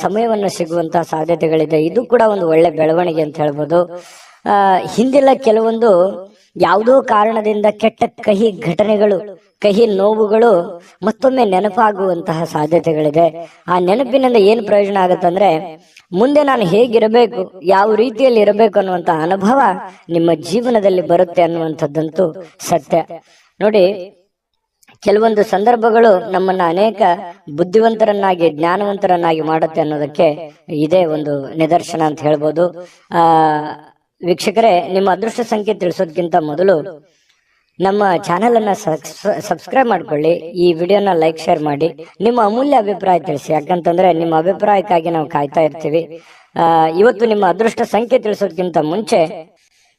ಸಮಯವನ್ನ ಸಿಗುವಂತಹ ಸಾಧ್ಯತೆಗಳಿದೆ. ಇದು ಕೂಡ ಒಂದು ಒಳ್ಳೆ ಬೆಳವಣಿಗೆ ಅಂತ ಹೇಳ್ಬೋದು. ಹಿಂದೆಲ್ಲ ಕೆಲವೊಂದು ಯಾವುದೋ ಕಾರಣದಿಂದ ಕೆಟ್ಟ ಕಹಿ ಘಟನೆಗಳು, ಕಹಿ ನೋವುಗಳು ಮತ್ತೊಮ್ಮೆ ನೆನಪಾಗುವಂತಹ ಸಾಧ್ಯತೆಗಳಿದೆ. ಆ ನೆನಪಿನಿಂದ ಏನ್ ಪ್ರಯೋಜನ ಆಗುತ್ತಂದ್ರೆ, ಮುಂದೆ ನಾನು ಹೇಗಿರಬೇಕು, ಯಾವ ರೀತಿಯಲ್ಲಿ ಇರಬೇಕು ಅನ್ನುವಂತ ಅನುಭವ ನಿಮ್ಮ ಜೀವನದಲ್ಲಿ ಬರುತ್ತೆ ಅನ್ನುವಂಥದ್ದಂತೂ ಸತ್ಯ. ನೋಡಿ, ಕೆಲವೊಂದು ಸಂದರ್ಭಗಳು ನಮ್ಮನ್ನ ಅನೇಕ ಬುದ್ಧಿವಂತರನ್ನಾಗಿ, ಜ್ಞಾನವಂತರನ್ನಾಗಿ ಮಾಡುತ್ತೆ ಅನ್ನೋದಕ್ಕೆ ಇದೇ ಒಂದು ನಿದರ್ಶನ ಅಂತ ಹೇಳ್ಬೋದು. ವೀಕ್ಷಕರೇ, ನಿಮ್ಮ ಅದೃಷ್ಟ ಸಂಖ್ಯೆ ತಿಳಿಸೋದಕ್ಕಿಂತ ಮೊದಲು ನಮ್ಮ ಚಾನೆಲ್ ಅನ್ನ ಸಬ್ಸ್ಕ್ರೈಬ್ ಮಾಡ್ಕೊಳ್ಳಿ, ಈ ವಿಡಿಯೋನ ಲೈಕ್ ಶೇರ್ ಮಾಡಿ, ನಿಮ್ಮ ಅಮೂಲ್ಯ ಅಭಿಪ್ರಾಯ ತಿಳಿಸಿ. ಯಾಕಂತಂದ್ರೆ ನಿಮ್ಮ ಅಭಿಪ್ರಾಯಕ್ಕಾಗಿ ನಾವು ಕಾಯ್ತಾ ಇರ್ತೀವಿ. ಇವತ್ತು ನಿಮ್ಮ ಅದೃಷ್ಟ ಸಂಖ್ಯೆ ತಿಳಿಸೋದಕ್ಕಿಂತ ಮುಂಚೆ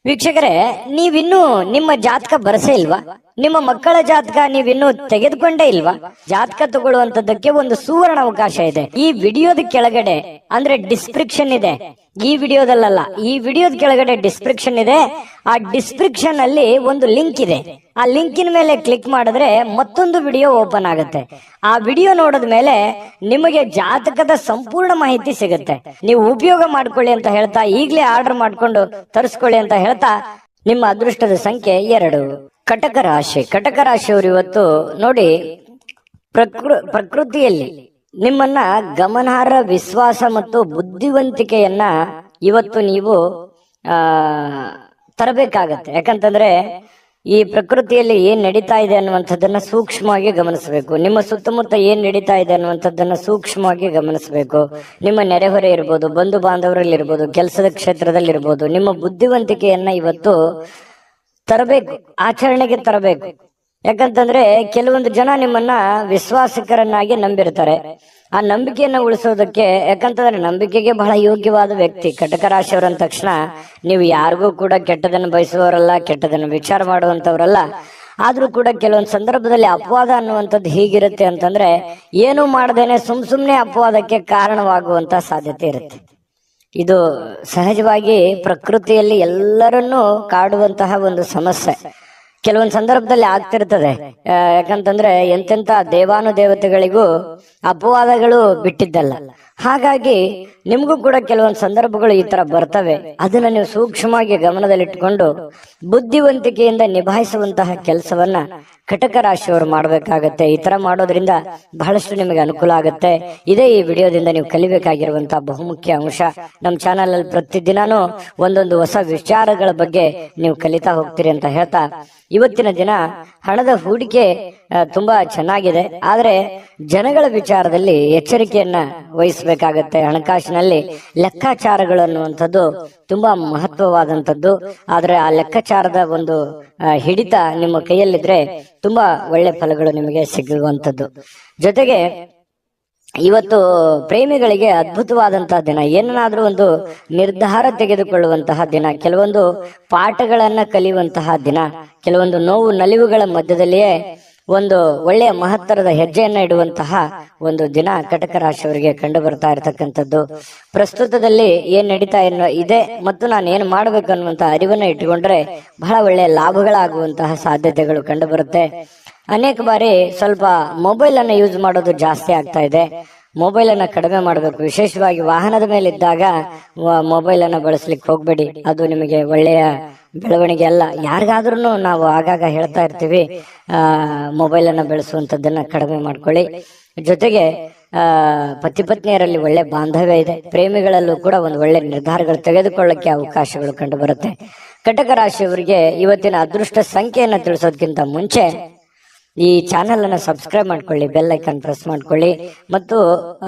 ವೀಕ್ಷಕರೇ, ನೀವಿನ್ನೂ ನಿಮ್ಮ ಜಾತಕ ಬರಸೇ ಇಲ್ವಾ? ನಿಮ್ಮ ಮಕ್ಕಳ ಜಾತಕ ನೀವಿನ್ನೂ ತೆಗೆದುಕೊಂಡೇ ಇಲ್ವಾ? ಜಾತಕ ತಗೊಳ್ಳುವಂತದ್ದಕ್ಕೆ ಒಂದು ಸುವರ್ಣ ಅವಕಾಶ ಇದೆ. ಈ ವಿಡಿಯೋದ ಕೆಳಗಡೆ ಅಂದ್ರೆ ಡಿಸ್ಕ್ರಿಪ್ಷನ್ ಇದೆ. ಈ ವಿಡಿಯೋದಲ್ಲ, ಈ ವಿಡಿಯೋದ ಕೆಳಗಡೆ ಡಿಸ್ಕ್ರಿಪ್ಷನ್ ಇದೆ. ಆ ಡಿಸ್ಕ್ರಿಪ್ಷನ್ ಅಲ್ಲಿ ಒಂದು ಲಿಂಕ್ ಇದೆ. ಆ ಲಿಂಕಿನ ಮೇಲೆ ಕ್ಲಿಕ್ ಮಾಡಿದ್ರೆ ಮತ್ತೊಂದು ವಿಡಿಯೋ ಓಪನ್ ಆಗುತ್ತೆ. ಆ ವಿಡಿಯೋ ನೋಡಿದ ಮೇಲೆ ನಿಮಗೆ ಜಾತಕದ ಸಂಪೂರ್ಣ ಮಾಹಿತಿ ಸಿಗುತ್ತೆ. ನೀವು ಉಪಯೋಗ ಮಾಡ್ಕೊಳ್ಳಿ ಅಂತ ಹೇಳ್ತಾ, ಈಗಲೇ ಆರ್ಡರ್ ಮಾಡ್ಕೊಂಡು ತರಿಸ್ಕೊಳ್ಳಿ ಅಂತ ಹೇಳ್ತಾ, ನಿಮ್ಮ ಅದೃಷ್ಟದ ಸಂಖ್ಯೆ 2. ಕಟಕ ರಾಶಿ. ಕಟಕ ರಾಶಿಯವರು ಇವತ್ತು ನೋಡಿ, ಪ್ರಕೃತಿಯಲ್ಲಿ ನಿಮ್ಮನ್ನ ಗಮನಾರ್ಹ ವಿಶ್ವಾಸ ಮತ್ತು ಬುದ್ಧಿವಂತಿಕೆಯನ್ನ ಇವತ್ತು ನೀವು ತರಬೇಕಾಗತ್ತೆ. ಯಾಕಂತಂದ್ರೆ ಈ ಪ್ರಕೃತಿಯಲ್ಲಿ ಏನ್ ನಡೀತಾ ಇದೆ ಅನ್ನುವಂಥದ್ದನ್ನ ಸೂಕ್ಷ್ಮವಾಗಿ ಗಮನಿಸಬೇಕು. ನಿಮ್ಮ ಸುತ್ತಮುತ್ತ ಏನ್ ನಡೀತಾ ಇದೆ ಅನ್ನುವಂಥದ್ದನ್ನ ಸೂಕ್ಷ್ಮವಾಗಿ ಗಮನಿಸಬೇಕು. ನಿಮ್ಮ ನೆರೆಹೊರೆ ಇರ್ಬೋದು, ಬಂಧು ಬಾಂಧವರಲ್ಲಿ ಇರ್ಬೋದು, ಕೆಲಸದ ಕ್ಷೇತ್ರದಲ್ಲಿ ಇರ್ಬೋದು, ನಿಮ್ಮ ಬುದ್ಧಿವಂತಿಕೆಯನ್ನ ಇವತ್ತು ತರಬೇಕು, ಆಚರಣೆಗೆ ತರಬೇಕು. ಯಾಕಂತಂದ್ರೆ ಕೆಲವೊಂದು ಜನ ನಿಮ್ಮನ್ನ ವಿಶ್ವಾಸಕರನ್ನಾಗಿ ನಂಬಿರ್ತಾರೆ. ಆ ನಂಬಿಕೆಯನ್ನ ಉಳಿಸೋದಕ್ಕೆ, ಯಾಕಂತಂದ್ರೆ ನಂಬಿಕೆಗೆ ಬಹಳ ಯೋಗ್ಯವಾದ ವ್ಯಕ್ತಿ ಕಟಕ ರಾಶಿಯವರು ಅಂದ ತಕ್ಷಣ ನೀವು ಯಾರಿಗೂ ಕೂಡ ಕೆಟ್ಟದನ್ನು ಬಯಸುವವರಲ್ಲ, ಕೆಟ್ಟದನ್ನು ವಿಚಾರ ಮಾಡುವಂತವ್ರಲ್ಲ. ಆದ್ರೂ ಕೂಡ ಕೆಲವೊಂದು ಸಂದರ್ಭದಲ್ಲಿ ಅಪವಾದ ಅನ್ನುವಂಥದ್ದು ಹೀಗಿರುತ್ತೆ ಅಂತಂದ್ರೆ, ಏನು ಮಾಡದೇನೆ ಸುಮ್ನೆ ಅಪವಾದಕ್ಕೆ ಕಾರಣವಾಗುವಂತ ಸಾಧ್ಯತೆ ಇರುತ್ತೆ. ಇದು ಸಹಜವಾಗಿ ಪ್ರಕೃತಿಯಲ್ಲಿ ಎಲ್ಲರನ್ನೂ ಕಾಡುವಂತಹ ಒಂದು ಸಮಸ್ಯೆ. ಕೆಲವೊಂದು ಸಂದರ್ಭದಲ್ಲಿ ಆಗ್ತಿರ್ತದೆ. ಯಾಕಂತಂದ್ರೆ ಎಂತೆಂತ ದೇವಾನುದೇವತೆಗಳಿಗೂ ಅಪವಾದಗಳು ಬಿಟ್ಟಿದ್ದಲ್ಲ. ಹಾಗಾಗಿ ನಿಮ್ಗೂ ಕೂಡ ಕೆಲವೊಂದು ಸಂದರ್ಭಗಳು ಈ ತರ ಬರ್ತವೆ. ಅದನ್ನ ನೀವು ಸೂಕ್ಷ್ಮವಾಗಿ ಗಮನದಲ್ಲಿಟ್ಟುಕೊಂಡು ಬುದ್ಧಿವಂತಿಕೆಯಿಂದ ನಿಭಾಯಿಸುವಂತಹ ಕೆಲಸವನ್ನ ಕಟಕ ರಾಶಿಯವರು ಮಾಡಬೇಕಾಗತ್ತೆ. ಈ ತರ ಮಾಡೋದ್ರಿಂದ ಬಹಳಷ್ಟು ನಿಮಗೆ ಅನುಕೂಲ ಆಗುತ್ತೆ. ಇದೇ ಈ ವಿಡಿಯೋದಿಂದ ನೀವು ಕಲಿಬೇಕಾಗಿರುವಂತಹ ಬಹುಮುಖ್ಯ ಅಂಶ. ನಮ್ಮ ಚಾನಲ್ ಅಲ್ಲಿ ಪ್ರತಿದಿನಾನು ಒಂದೊಂದು ಹೊಸ ವಿಚಾರಗಳ ಬಗ್ಗೆ ನೀವು ಕಲಿತಾ ಹೋಗ್ತೀರಿ ಅಂತ ಹೇಳ್ತಾ, ಇವತ್ತಿನ ದಿನ ಹಣದ ಹೂಡಿಕೆ ತುಂಬಾ ಚೆನ್ನಾಗಿದೆ. ಆದ್ರೆ ಜನಗಳ ವಿಚಾರದಲ್ಲಿ ಎಚ್ಚರಿಕೆಯನ್ನ ವಹಿಸಬೇಕಾಗತ್ತೆ. ಹಣಕಾಸಿನಲ್ಲಿ ಲೆಕ್ಕಾಚಾರಗಳು ಅನ್ನುವಂಥದ್ದು ತುಂಬಾ ಮಹತ್ವವಾದಂಥದ್ದು. ಆದ್ರೆ ಆ ಲೆಕ್ಕಾಚಾರದ ಒಂದು ಹಿಡಿತ ನಿಮ್ಮ ಕೈಯಲ್ಲಿದ್ರೆ ತುಂಬಾ ಒಳ್ಳೆ ಫಲಗಳು ನಿಮಗೆ ಸಿಗುವಂಥದ್ದು. ಜೊತೆಗೆ ಇವತ್ತು ಪ್ರೇಮಿಗಳಿಗೆ ಅದ್ಭುತವಾದಂತಹ ದಿನ. ಏನನ್ನಾದ್ರೂ ಒಂದು ನಿರ್ಧಾರ ತೆಗೆದುಕೊಳ್ಳುವಂತಹ ದಿನ, ಕೆಲವೊಂದು ಪಾಠಗಳನ್ನ ಕಲಿಯುವಂತಹ ದಿನ, ಕೆಲವೊಂದು ನೋವು ನಲಿವುಗಳ ಮಧ್ಯದಲ್ಲಿಯೇ ಒಂದು ಒಳ್ಳೆಯ ಮಹತ್ತರದ ಹೆಜ್ಜೆಯನ್ನ ಇಡುವಂತಹ ಒಂದು ದಿನ ಕಟಕ ರಾಶಿಯವರಿಗೆ ಕಂಡು ಬರ್ತಾ ಇರತಕ್ಕಂಥದ್ದು. ಪ್ರಸ್ತುತದಲ್ಲಿ ಏನ್ ನಡೀತಾ ಇದೆ ಮತ್ತು ನಾನು ಏನ್ ಮಾಡ್ಬೇಕು ಅನ್ನುವಂತ ಅರಿವನ್ನ ಇಟ್ಟುಕೊಂಡ್ರೆ ಬಹಳ ಒಳ್ಳೆಯ ಲಾಭಗಳಾಗುವಂತಹ ಸಾಧ್ಯತೆಗಳು ಕಂಡು ಬರುತ್ತೆ. ಅನೇಕ ಬಾರಿ ಸ್ವಲ್ಪ ಮೊಬೈಲ್ ಅನ್ನ ಯೂಸ್ ಮಾಡೋದು ಜಾಸ್ತಿ ಆಗ್ತಾ ಇದೆ. ಮೊಬೈಲ್ ಅನ್ನ ಕಡಿಮೆ ಮಾಡಬೇಕು. ವಿಶೇಷವಾಗಿ ವಾಹನದ ಮೇಲೆ ಇದ್ದಾಗ ಮೊಬೈಲ್ ಅನ್ನ ಬಳಸ್ಲಿಕ್ಕೆ ಹೋಗ್ಬೇಡಿ. ಅದು ನಿಮಗೆ ಒಳ್ಳೆಯ ಬೆಳವಣಿಗೆ ಅಲ್ಲ. ಯಾರಿಗಾದ್ರೂ ನಾವು ಆಗಾಗ ಹೇಳ್ತಾ ಇರ್ತೀವಿ, ಮೊಬೈಲ್ ಅನ್ನ ಬೆಳೆಸುವಂತದ್ದನ್ನ ಕಡಿಮೆ ಮಾಡ್ಕೊಳ್ಳಿ. ಜೊತೆಗೆ ಪತಿ ಪತ್ನಿಯರಲ್ಲಿ ಒಳ್ಳೆ ಬಾಂಧವ್ಯ ಇದೆ. ಪ್ರೇಮಿಗಳಲ್ಲೂ ಕೂಡ ಒಂದು ಒಳ್ಳೆ ನಿರ್ಧಾರಗಳು ತೆಗೆದುಕೊಳ್ಳಕ್ಕೆ ಅವಕಾಶಗಳು ಕಂಡು ಬರುತ್ತೆ. ಕಟಕ ರಾಶಿಯವರಿಗೆ ಇವತ್ತಿನ ಅದೃಷ್ಟ ಸಂಖ್ಯೆಯನ್ನ ತಿಳಿಸೋದಕ್ಕಿಂತ ಮುಂಚೆ ಈ ಚಾನೆಲ್ ಅನ್ನ ಸಬ್ಸ್ಕ್ರೈಬ್ ಮಾಡ್ಕೊಳ್ಳಿ, ಬೆಲ್ ಐಕಾನ್ ಪ್ರೆಸ್ ಮಾಡ್ಕೊಳ್ಳಿ ಮತ್ತು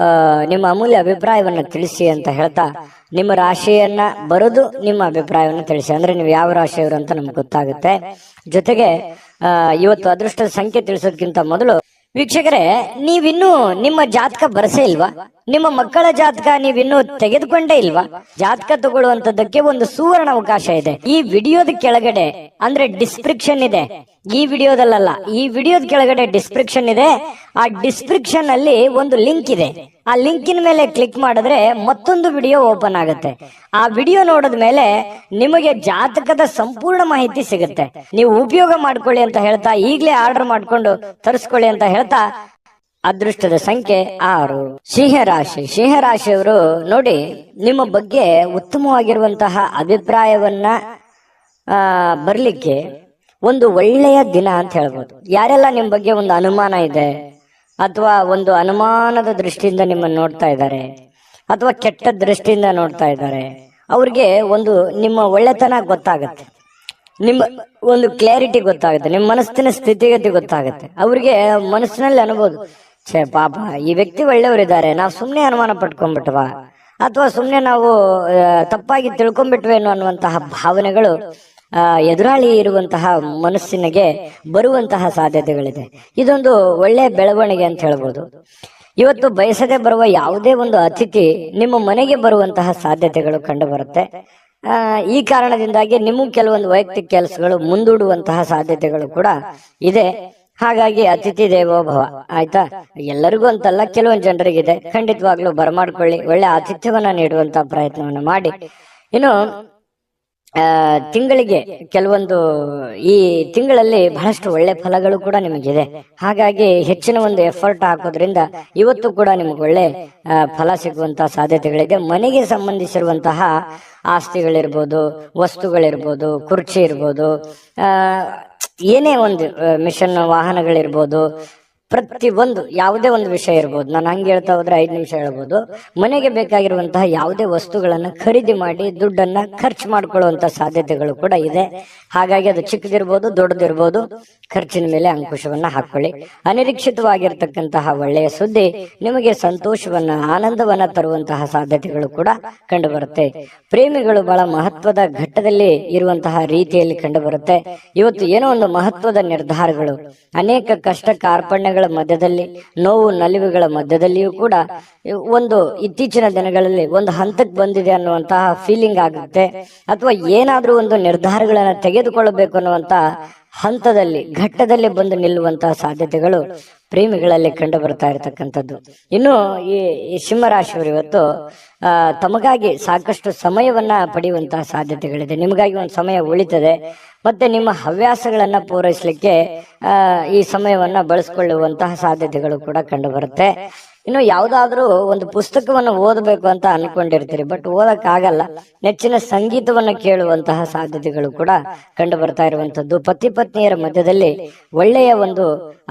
ನಿಮ್ಮ ಅಮೂಲ್ಯ ಅಭಿಪ್ರಾಯವನ್ನ ತಿಳಿಸಿ ಅಂತ ಹೇಳ್ತಾ, ನಿಮ್ಮ ರಾಶಿಯನ್ನ ಬರೆದು ನಿಮ್ಮ ಅಭಿಪ್ರಾಯವನ್ನ ತಿಳಿಸಿ. ಅಂದ್ರೆ ನೀವು ಯಾವ ರಾಶಿಯವರು ಅಂತ ನಮ್ಗೆ ಗೊತ್ತಾಗುತ್ತೆ. ಜೊತೆಗೆ ಇವತ್ತು ಅದೃಷ್ಟದ ಸಂಖ್ಯೆ ತಿಳಿಸೋದಕ್ಕಿಂತ ಮೊದಲು ವೀಕ್ಷಕರೇ, ನೀವಿನ್ನೂ ನಿಮ್ಮ ಜಾತಕ ಬರಸೇ ಇಲ್ವಾ? ನಿಮ್ಮ ಮಕ್ಕಳ ಜಾತಕ ನೀವಿನ್ನೂ ತೆಗೆದುಕೊಂಡೇ ಇಲ್ವಾ? ಜಾತಕ ತಗೊಳ್ಳುವಂತದ್ದಕ್ಕೆ ಒಂದು ಸುವರ್ಣ ಅವಕಾಶ ಇದೆ. ಈ ವಿಡಿಯೋದ ಕೆಳಗಡೆ ಅಂದ್ರೆ ಡಿಸ್ಕ್ರಿಪ್ಷನ್ ಇದೆ. ಈ ವಿಡಿಯೋದಲ್ಲ, ಈ ವಿಡಿಯೋದ ಕೆಳಗಡೆ ಡಿಸ್ಕ್ರಿಪ್ಷನ್ ಇದೆ. ಆ ಡಿಸ್ಕ್ರಿಪ್ಷನ್ ಅಲ್ಲಿ ಒಂದು ಲಿಂಕ್ ಇದೆ. ಆ ಲಿಂಕಿನ ಮೇಲೆ ಕ್ಲಿಕ್ ಮಾಡಿದ್ರೆ ಮತ್ತೊಂದು ವಿಡಿಯೋ ಓಪನ್ ಆಗುತ್ತೆ. ಆ ವಿಡಿಯೋ ನೋಡಿದ ಮೇಲೆ ನಿಮಗೆ ಜಾತಕದ ಸಂಪೂರ್ಣ ಮಾಹಿತಿ ಸಿಗುತ್ತೆ. ನೀವು ಉಪಯೋಗ ಮಾಡ್ಕೊಳ್ಳಿ ಅಂತ ಹೇಳ್ತಾ, ಈಗಲೇ ಆರ್ಡರ್ ಮಾಡ್ಕೊಂಡು ತರಿಸ್ಕೊಳ್ಳಿ ಅಂತ ಹೇಳ್ತಾ, ಅದೃಷ್ಟದ ಸಂಖ್ಯೆ 6. ಸಿಂಹರಾಶಿ. ಸಿಂಹರಾಶಿಯವರು ನೋಡಿ, ನಿಮ್ಮ ಬಗ್ಗೆ ಉತ್ತಮವಾಗಿರುವಂತಹ ಅಭಿಪ್ರಾಯವನ್ನ ಬರ್ಲಿಕ್ಕೆ ಒಂದು ಒಳ್ಳೆಯ ದಿನ ಅಂತ ಹೇಳ್ಬೋದು. ಯಾರೆಲ್ಲ ನಿಮ್ ಬಗ್ಗೆ ಒಂದು ಅನುಮಾನ ಇದೆ ಅಥವಾ ಒಂದು ಅನುಮಾನದ ದೃಷ್ಟಿಯಿಂದ ನಿಮ್ಮನ್ನು ನೋಡ್ತಾ ಇದ್ದಾರೆ ಅಥವಾ ಕೆಟ್ಟ ದೃಷ್ಟಿಯಿಂದ ನೋಡ್ತಾ ಇದ್ದಾರೆ, ಅವ್ರಿಗೆ ಒಂದು ನಿಮ್ಮ ಒಳ್ಳೆತನ ಗೊತ್ತಾಗುತ್ತೆ, ನಿಮ್ಮ ಒಂದು ಕ್ಲಾರಿಟಿ ಗೊತ್ತಾಗುತ್ತೆ, ನಿಮ್ಮ ಮನಸ್ಸಿನ ಸ್ಥಿತಿಗತಿ ಗೊತ್ತಾಗುತ್ತೆ. ಅವ್ರಿಗೆ ಮನಸ್ಸಿನಲ್ಲಿ ಅನ್ಬೋದು, ಛೇ ಪಾಪ ಈ ವ್ಯಕ್ತಿ ಒಳ್ಳೆಯವರಿದ್ದಾರೆ, ನಾವು ಸುಮ್ಮನೆ ಅನುಮಾನ ಪಟ್ಕೊಂಡ್ಬಿಟ್ವಾ ಅಥವಾ ಸುಮ್ಮನೆ ನಾವು ತಪ್ಪಾಗಿ ತಿಳ್ಕೊಂಡ್ಬಿಟ್ವೇನೋ ಅನ್ನುವಂತಹ ಭಾವನೆಗಳು ಎದುರಾಳಿ ಇರುವಂತಹ ಮನಸ್ಸಿನಿಗೆ ಬರುವಂತಹ ಸಾಧ್ಯತೆಗಳಿದೆ. ಇದೊಂದು ಒಳ್ಳೆಯ ಬೆಳವಣಿಗೆ ಅಂತ ಹೇಳ್ಬೋದು. ಇವತ್ತು ಬಯಸದೆ ಬರುವ ಯಾವುದೇ ಒಂದು ಅತಿಥಿ ನಿಮ್ಮ ಮನೆಗೆ ಬರುವಂತಹ ಸಾಧ್ಯತೆಗಳು ಕಂಡು ಬರುತ್ತೆ. ಈ ಕಾರಣದಿಂದಾಗಿ ನಿಮಗೂ ಕೆಲವೊಂದು ವೈಯಕ್ತಿಕ ಕೆಲಸಗಳು ಮುಂದೂಡುವಂತಹ ಸಾಧ್ಯತೆಗಳು ಕೂಡ ಇದೆ. ಹಾಗಾಗಿ ಅತಿಥಿ ದೇವೋ ಭವ, ಆಯ್ತಾ? ಎಲ್ಲರಿಗೂ ಅಂತಲ್ಲ, ಕೆಲವೊಂದು ಜನರಿಗಿದೆ. ಖಂಡಿತವಾಗ್ಲೂ ಬರಮಾಡ್ಕೊಳ್ಳಿ, ಒಳ್ಳೆ ಆತಿಥ್ಯವನ್ನ ನೀಡುವಂತಹ ಪ್ರಯತ್ನವನ್ನ ಮಾಡಿ. ಇನ್ನು ತಿಂಗಳಿಗೆ ಕೆಲವೊಂದು ಈ ತಿಂಗಳಲ್ಲಿ ಬಹಳಷ್ಟು ಒಳ್ಳೆ ಫಲಗಳು ಕೂಡ ನಿಮಗಿದೆ. ಹಾಗಾಗಿ ಹೆಚ್ಚಿನ ಒಂದು ಎಫರ್ಟ್ ಹಾಕೋದ್ರಿಂದ ಇವತ್ತು ಕೂಡ ನಿಮ್ಗೆ ಒಳ್ಳೆ ಫಲ ಸಿಗುವಂತಹ ಸಾಧ್ಯತೆಗಳಿದೆ. ಮನೆಗೆ ಸಂಬಂಧಿಸಿರುವಂತಹ ಆಸ್ತಿಗಳಿರ್ಬೋದು, ವಸ್ತುಗಳಿರ್ಬೋದು, ಕುರ್ಚಿ ಇರ್ಬೋದು, ಏನೇ ಒಂದು ಮಿಷನ್ ವಾಹನಗಳಿರ್ಬೋದು, ಪ್ರತಿ ಒಂದು ಯಾವುದೇ ಒಂದು ವಿಷಯ ಇರ್ಬೋದು. ನಾನು ಹಂಗೆ ಹೇಳ್ತಾ ಹೋದ್ರೆ 5 ನಿಮಿಷ ಹೇಳ್ಬೋದು. ಮನೆಗೆ ಬೇಕಾಗಿರುವಂತಹ ಯಾವುದೇ ವಸ್ತುಗಳನ್ನ ಖರೀದಿ ಮಾಡಿ ದುಡ್ಡನ್ನ ಖರ್ಚು ಮಾಡ್ಕೊಳ್ಳುವಂತ ಸಾಧ್ಯತೆಗಳು ಕೂಡ ಇದೆ. ಹಾಗಾಗಿ ಅದು ಚಿಕ್ಕದಿರ್ಬೋದು, ದೊಡ್ಡದಿರ್ಬೋದು, ಖರ್ಚಿನ ಮೇಲೆ ಅಂಕುಶವನ್ನ ಹಾಕೊಳ್ಳಿ. ಅನಿರೀಕ್ಷಿತವಾಗಿರ್ತಕ್ಕಂತಹ ಒಳ್ಳೆಯ ಸುದ್ದಿ ನಿಮಗೆ ಸಂತೋಷವನ್ನ, ಆನಂದವನ್ನ ತರುವಂತಹ ಸಾಧ್ಯತೆಗಳು ಕೂಡ ಕಂಡು ಬರುತ್ತೆ. ಪ್ರೇಮಿಗಳು ಬಹಳ ಮಹತ್ವದ ಘಟ್ಟದಲ್ಲಿ ಇರುವಂತಹ ರೀತಿಯಲ್ಲಿ ಕಂಡು ಬರುತ್ತೆ. ಇವತ್ತು ಏನೋ ಒಂದು ಮಹತ್ವದ ನಿರ್ಧಾರಗಳು, ಅನೇಕ ಕಷ್ಟ ಕಾರ್ಪಣ್ಯಗಳ ಮಧ್ಯದಲ್ಲಿ, ನೋವು ನಲಿವುಗಳ ಮಧ್ಯದಲ್ಲಿಯೂ ಕೂಡ ಒಂದು ಇತ್ತೀಚಿನ ದಿನಗಳಲ್ಲಿ ಒಂದು ಹಂತಕ್ಕೆ ಬಂದಿದೆ ಅನ್ನುವಂತಹ ಫೀಲಿಂಗ್ ಆಗುತ್ತೆ. ಅಥವಾ ಏನಾದ್ರೂ ಒಂದು ನಿರ್ಧಾರಗಳನ್ನ ತೆಗೆದುಕೊಳ್ಳಬೇಕು ಅನ್ನುವಂತ ಹಂತದಲ್ಲಿ, ಘಟ್ಟದಲ್ಲಿ ಬಂದು ನಿಲ್ಲುವಂತಹ ಸಾಧ್ಯತೆಗಳು ಪ್ರೇಮಿಗಳಲ್ಲಿ ಕಂಡು ಬರ್ತಾ ಇರತಕ್ಕಂಥದ್ದು. ಇನ್ನು ಈ ಸಿಂಹರಾಶಿಯವರು ಇವತ್ತು ತಮಗಾಗಿ ಸಾಕಷ್ಟು ಸಮಯವನ್ನ ಪಡೆಯುವಂತಹ ಸಾಧ್ಯತೆಗಳಿದೆ. ನಿಮಗಾಗಿ ಒಂದು ಸಮಯ ಉಳಿತದೆ. ಮತ್ತೆ ನಿಮ್ಮ ಹವ್ಯಾಸಗಳನ್ನ ಪೂರೈಸಲಿಕ್ಕೆ ಈ ಸಮಯವನ್ನ ಬಳಸಿಕೊಳ್ಳುವಂತಹ ಸಾಧ್ಯತೆಗಳು ಕೂಡ ಕಂಡು ಬರುತ್ತೆ. ಇನ್ನು ಯಾವ್ದಾದ್ರೂ ಒಂದು ಪುಸ್ತಕವನ್ನು ಓದಬೇಕು ಅಂತ ಅನ್ಕೊಂಡಿರ್ತೀರಿ, ಬಟ್ ಓದಕ್ ಆಗಲ್ಲ. ನೆಚ್ಚಿನ ಸಂಗೀತವನ್ನ ಕೇಳುವಂತಹ ಸಾಧ್ಯತೆಗಳು ಕೂಡ ಕಂಡು ಬರ್ತಾ ಇರುವಂತದ್ದು. ಪತಿ ಪತ್ನಿಯರ ಮಧ್ಯದಲ್ಲಿ ಒಳ್ಳೆಯ ಒಂದು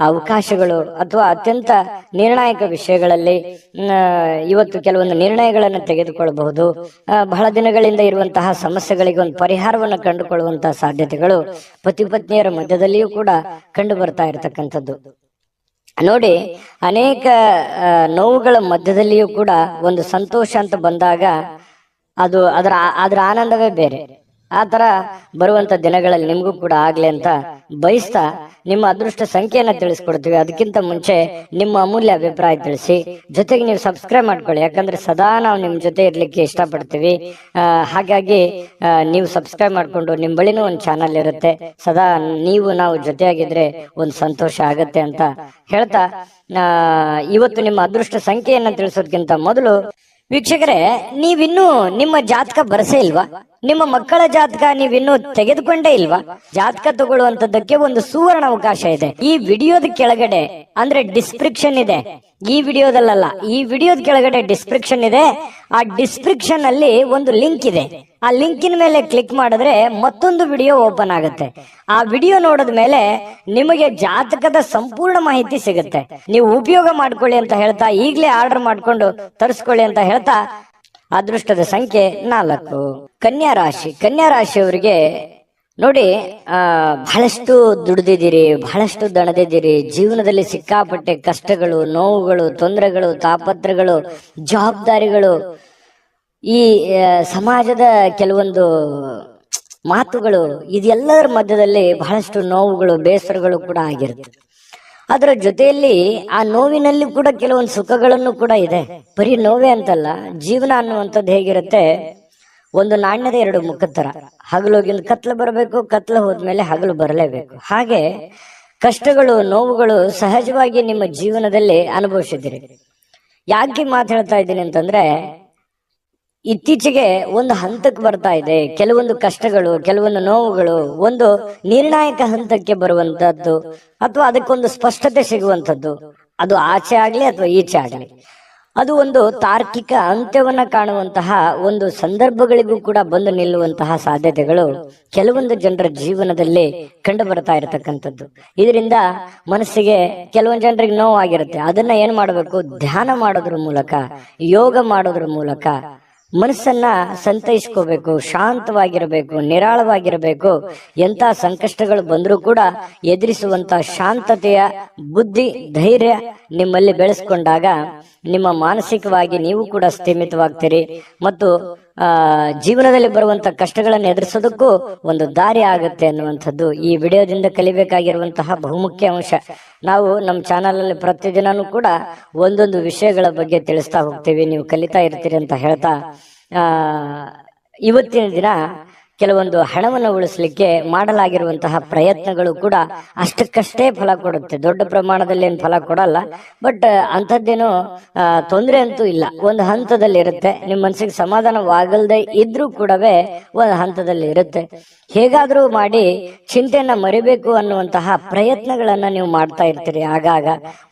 ಅವಕಾಶಗಳು ಅಥವಾ ಅತ್ಯಂತ ನಿರ್ಣಾಯಕ ವಿಷಯಗಳಲ್ಲಿ ಇವತ್ತು ಕೆಲವೊಂದು ನಿರ್ಣಯಗಳನ್ನು ತೆಗೆದುಕೊಳ್ಳಬಹುದು. ಬಹಳ ದಿನಗಳಿಂದ ಇರುವಂತಹ ಸಮಸ್ಯೆಗಳಿಗೆ ಒಂದು ಪರಿಹಾರವನ್ನು ಕಂಡುಕೊಳ್ಳುವಂತಹ ಸಾಧ್ಯತೆಗಳು ಪತಿ ಪತ್ನಿಯರ ಮಧ್ಯದಲ್ಲಿಯೂ ಕೂಡ ಕಂಡು ಬರ್ತಾ ಇರತಕ್ಕಂಥದ್ದು. ನೋಡಿ, ಅನೇಕ ನೋವುಗಳ ಮಧ್ಯದಲ್ಲಿಯೂ ಕೂಡ ಒಂದು ಸಂತೋಷ ಅಂತ ಬಂದಾಗ ಅದು ಅದರ ಆನಂದವೇ ಬೇರೆ. ಆ ತರ ಬರುವಂತ ದಿನಗಳಲ್ಲಿ ನಿಮಗೂ ಕೂಡ ಆಗ್ಲಿ ಅಂತ ಬಯಸ್ತಾ ನಿಮ್ಮ ಅದೃಷ್ಟ ಸಂಖ್ಯೆಯನ್ನ ತಿಳಿಸ್ಕೊಡ್ತೀವಿ. ಅದಕ್ಕಿಂತ ಮುಂಚೆ ನಿಮ್ಮ ಅಮೂಲ್ಯ ಅಭಿಪ್ರಾಯ ತಿಳಿಸಿ, ಜೊತೆಗೆ ನೀವು ಸಬ್ಸ್ಕ್ರೈಬ್ ಮಾಡ್ಕೊಳ್ಳಿ. ಯಾಕಂದ್ರೆ ಸದಾ ನಾವು ನಿಮ್ ಜೊತೆ ಇರ್ಲಿಕ್ಕೆ ಇಷ್ಟಪಡ್ತೀವಿ. ಹಾಗಾಗಿ ನೀವು ಸಬ್ಸ್ಕ್ರೈಬ್ ಮಾಡ್ಕೊಂಡು ನಿಮ್ ಬಳಿನೂ ಒಂದು ಚಾನಲ್ ಇರುತ್ತೆ. ಸದಾ ನಾವು ಜೊತೆಯಾಗಿದ್ರೆ ಒಂದು ಸಂತೋಷ ಆಗತ್ತೆ ಅಂತ ಹೇಳ್ತಾ, ಇವತ್ತು ನಿಮ್ಮ ಅದೃಷ್ಟ ಸಂಖ್ಯೆಯನ್ನ ತಿಳಿಸೋದಕ್ಕಿಂತ ಮೊದಲು ವೀಕ್ಷಕರೇ, ನೀವಿನ್ನೂ ನಿಮ್ಮ ಜಾತಕ ಬರಸೇ ಇಲ್ವಾ? ನಿಮ್ಮ ಮಕ್ಕಳ ಜಾತಕ ನೀವಿನ್ನೂ ತೆಗೆದುಕೊಂಡೇ ಇಲ್ವಾ? ಜಾತಕ ತಗೊಳ್ಳುವಂತದ್ದಕ್ಕೆ ಒಂದು ಸುವರ್ಣ ಅವಕಾಶ ಇದೆ. ಈ ವಿಡಿಯೋದ ಕೆಳಗಡೆ ಅಂದ್ರೆ ಡಿಸ್ಕ್ರಿಪ್ಷನ್ ಇದೆ. ಈ ವಿಡಿಯೋದಲ್ಲ, ಈ ವಿಡಿಯೋದ ಕೆಳಗಡೆ ಡಿಸ್ಕ್ರಿಪ್ಷನ್ ಇದೆ. ಆ ಡಿಸ್ಕ್ರಿಪ್ಷನ್ ಅಲ್ಲಿ ಒಂದು ಲಿಂಕ್ ಇದೆ. ಆ ಲಿಂಕಿನ ಮೇಲೆ ಕ್ಲಿಕ್ ಮಾಡಿದ್ರೆ ಮತ್ತೊಂದು ವಿಡಿಯೋ ಓಪನ್ ಆಗುತ್ತೆ. ಆ ವಿಡಿಯೋ ನೋಡಿದ ಮೇಲೆ ನಿಮಗೆ ಜಾತಕದ ಸಂಪೂರ್ಣ ಮಾಹಿತಿ ಸಿಗುತ್ತೆ. ನೀವು ಉಪಯೋಗ ಮಾಡ್ಕೊಳ್ಳಿ ಅಂತ ಹೇಳ್ತಾ, ಈಗಲೇ ಆರ್ಡರ್ ಮಾಡ್ಕೊಂಡು ತರಿಸ್ಕೊಳ್ಳಿ ಅಂತ ಹೇಳ್ತಾ, ಅದೃಷ್ಟದ ಸಂಖ್ಯೆ 4. ಕನ್ಯಾ ರಾಶಿ. ಕನ್ಯಾ ರಾಶಿಯವರಿಗೆ ನೋಡಿ, ಬಹಳಷ್ಟು ದುಡಿದಿದ್ದೀರಿ, ಬಹಳಷ್ಟು ದಣದಿದ್ದೀರಿ. ಜೀವನದಲ್ಲಿ ಸಿಕ್ಕಾಪಟ್ಟೆ ಕಷ್ಟಗಳು, ನೋವುಗಳು, ತೊಂದರೆಗಳು, ತಾಪತ್ರಗಳು, ಜವಾಬ್ದಾರಿಗಳು, ಈ ಸಮಾಜದ ಕೆಲವೊಂದು ಮಾತುಗಳು, ಇದೆಲ್ಲದರ ಮಧ್ಯದಲ್ಲಿ ಬಹಳಷ್ಟು ನೋವುಗಳು, ಬೇಸರಗಳು ಕೂಡ ಆಗಿರುತ್ತೆ. ಅದರ ಜೊತೆಯಲ್ಲಿ ಆ ನೋವಿನಲ್ಲಿ ಕೂಡ ಕೆಲವೊಂದು ಸುಖಗಳನ್ನು ಕೂಡ ಇದೆ. ಬರೀ ನೋವೇ ಅಂತಲ್ಲ, ಜೀವನ ಅನ್ನುವಂಥದ್ದು ಹೇಗಿರುತ್ತೆ, ಒಂದು ನಾಣ್ಯದ 2 ಮುಖದ ತರ. ಹಗಲೋಗಿಂದ ಕತ್ಲು ಬರಬೇಕು, ಕತ್ಲು ಹೋದ್ಮೇಲೆ ಹಗಲು ಬರಲೇಬೇಕು. ಹಾಗೆ ಕಷ್ಟಗಳು, ನೋವುಗಳು ಸಹಜವಾಗಿ ನಿಮ್ಮ ಜೀವನದಲ್ಲಿ ಅನುಭವಿಸಿದಿರಿ. ಯಾಕೆ ಮಾತು ಹೇಳ್ತಾ ಇದ್ದೀನಿ ಅಂತಂದ್ರೆ, ಇತ್ತೀಚೆಗೆ ಒಂದು ಹಂತಕ್ಕೆ ಬರ್ತಾ ಇದೆ. ಕೆಲವೊಂದು ಕಷ್ಟಗಳು, ಕೆಲವೊಂದು ನೋವುಗಳು ಒಂದು ನಿರ್ಣಾಯಕ ಹಂತಕ್ಕೆ ಬರುವಂತದ್ದು, ಅಥವಾ ಅದಕ್ಕೊಂದು ಸ್ಪಷ್ಟತೆ ಸಿಗುವಂತದ್ದು. ಅದು ಆಚೆ ಆಗ್ಲಿ ಅಥವಾ ಈಚೆ ಆಗ್ಲಿ, ಅದು ಒಂದು ತಾರ್ಕಿಕ ಅಂತ್ಯವನ್ನ ಕಾಣುವಂತಹ ಒಂದು ಸಂದರ್ಭಗಳಿಗೂ ಕೂಡ ಬಂದು ನಿಲ್ಲುವಂತಹ ಸಾಧ್ಯತೆಗಳು ಕೆಲವೊಂದು ಜನರ ಜೀವನದಲ್ಲಿ ಕಂಡು ಬರ್ತಾ ಇರತಕ್ಕಂಥದ್ದು. ಇದರಿಂದ ಮನಸ್ಸಿಗೆ ಕೆಲವೊಂದು ಜನರಿಗೆ ನೋವಾಗಿರುತ್ತೆ. ಅದನ್ನ ಏನ್ ಮಾಡಬೇಕು, ಧ್ಯಾನ ಮಾಡೋದ್ರ ಮೂಲಕ, ಯೋಗ ಮಾಡೋದ್ರ ಮೂಲಕ ಮನಸ್ಸನ್ನ ಸಂತೈಸ್ಕೋಬೇಕು, ಶಾಂತವಾಗಿರಬೇಕು, ನಿರಾಳವಾಗಿರಬೇಕು. ಎಂತ ಸಂಕಷ್ಟಗಳು ಬಂದರೂ ಕೂಡ ಎದುರಿಸುವಂತ ಶಾಂತತೆಯ ಬುದ್ಧಿ, ಧೈರ್ಯ ನಿಮ್ಮಲ್ಲಿ ಬೆಳೆಸ್ಕೊಂಡಾಗ ನಿಮ್ಮ ಮಾನಸಿಕವಾಗಿ ನೀವು ಕೂಡ ಸ್ಥಿಮಿತವಾಗ್ತೀರಿ. ಮತ್ತು ಜೀವನದಲ್ಲಿ ಬರುವಂತ ಕಷ್ಟಗಳನ್ನು ಎದುರಿಸೋದಕ್ಕೂ ಒಂದು ದಾರಿ ಆಗುತ್ತೆ ಅನ್ನುವಂಥದ್ದು ಈ ವಿಡಿಯೋದಿಂದ ಕಲಿಬೇಕಾಗಿರುವಂತಹ ಬಹುಮುಖ್ಯ ಅಂಶ. ನಾವು ನಮ್ಮ ಚಾನಲ್ ಅಲ್ಲಿ ಪ್ರತಿದಿನನೂ ಕೂಡ ಒಂದೊಂದು ವಿಷಯಗಳ ಬಗ್ಗೆ ತಿಳಿಸ್ತಾ ಹೋಗ್ತೀವಿ. ನೀವು ಕಲಿತಾ ಇರ್ತೀರಿ ಅಂತ ಹೇಳ್ತಾ, ಇವತ್ತಿನ ದಿನ ಕೆಲವೊಂದು ಹಣವನ್ನು ಉಳಿಸಲಿಕ್ಕೆ ಮಾಡಲಾಗಿರುವಂತಹ ಪ್ರಯತ್ನಗಳು ಕೂಡ ಅಷ್ಟಕ್ಕಷ್ಟೇ ಫಲ ಕೊಡುತ್ತೆ. ದೊಡ್ಡ ಪ್ರಮಾಣದಲ್ಲಿ ಏನು ಫಲ ಕೊಡಲ್ಲ, ಬಟ್ ಅಂಥದ್ದೇನು ತೊಂದರೆ ಅಂತೂ ಇಲ್ಲ. ಒಂದು ಹಂತದಲ್ಲಿ ಇರುತ್ತೆ. ನಿಮ್ಮ ಮನಸ್ಸಿಗೆ ಸಮಾಧಾನವಾಗಲ್ದೆ ಇದ್ರೂ ಕೂಡವೇ ಒಂದು ಹಂತದಲ್ಲಿ ಇರುತ್ತೆ. ಹೇಗಾದ್ರೂ ಮಾಡಿ ಚಿಂತೆಯನ್ನ ಮರಿಬೇಕು ಅನ್ನುವಂತಹ ಪ್ರಯತ್ನಗಳನ್ನ ನೀವು ಮಾಡ್ತಾ ಇರ್ತೀರಿ. ಆಗಾಗ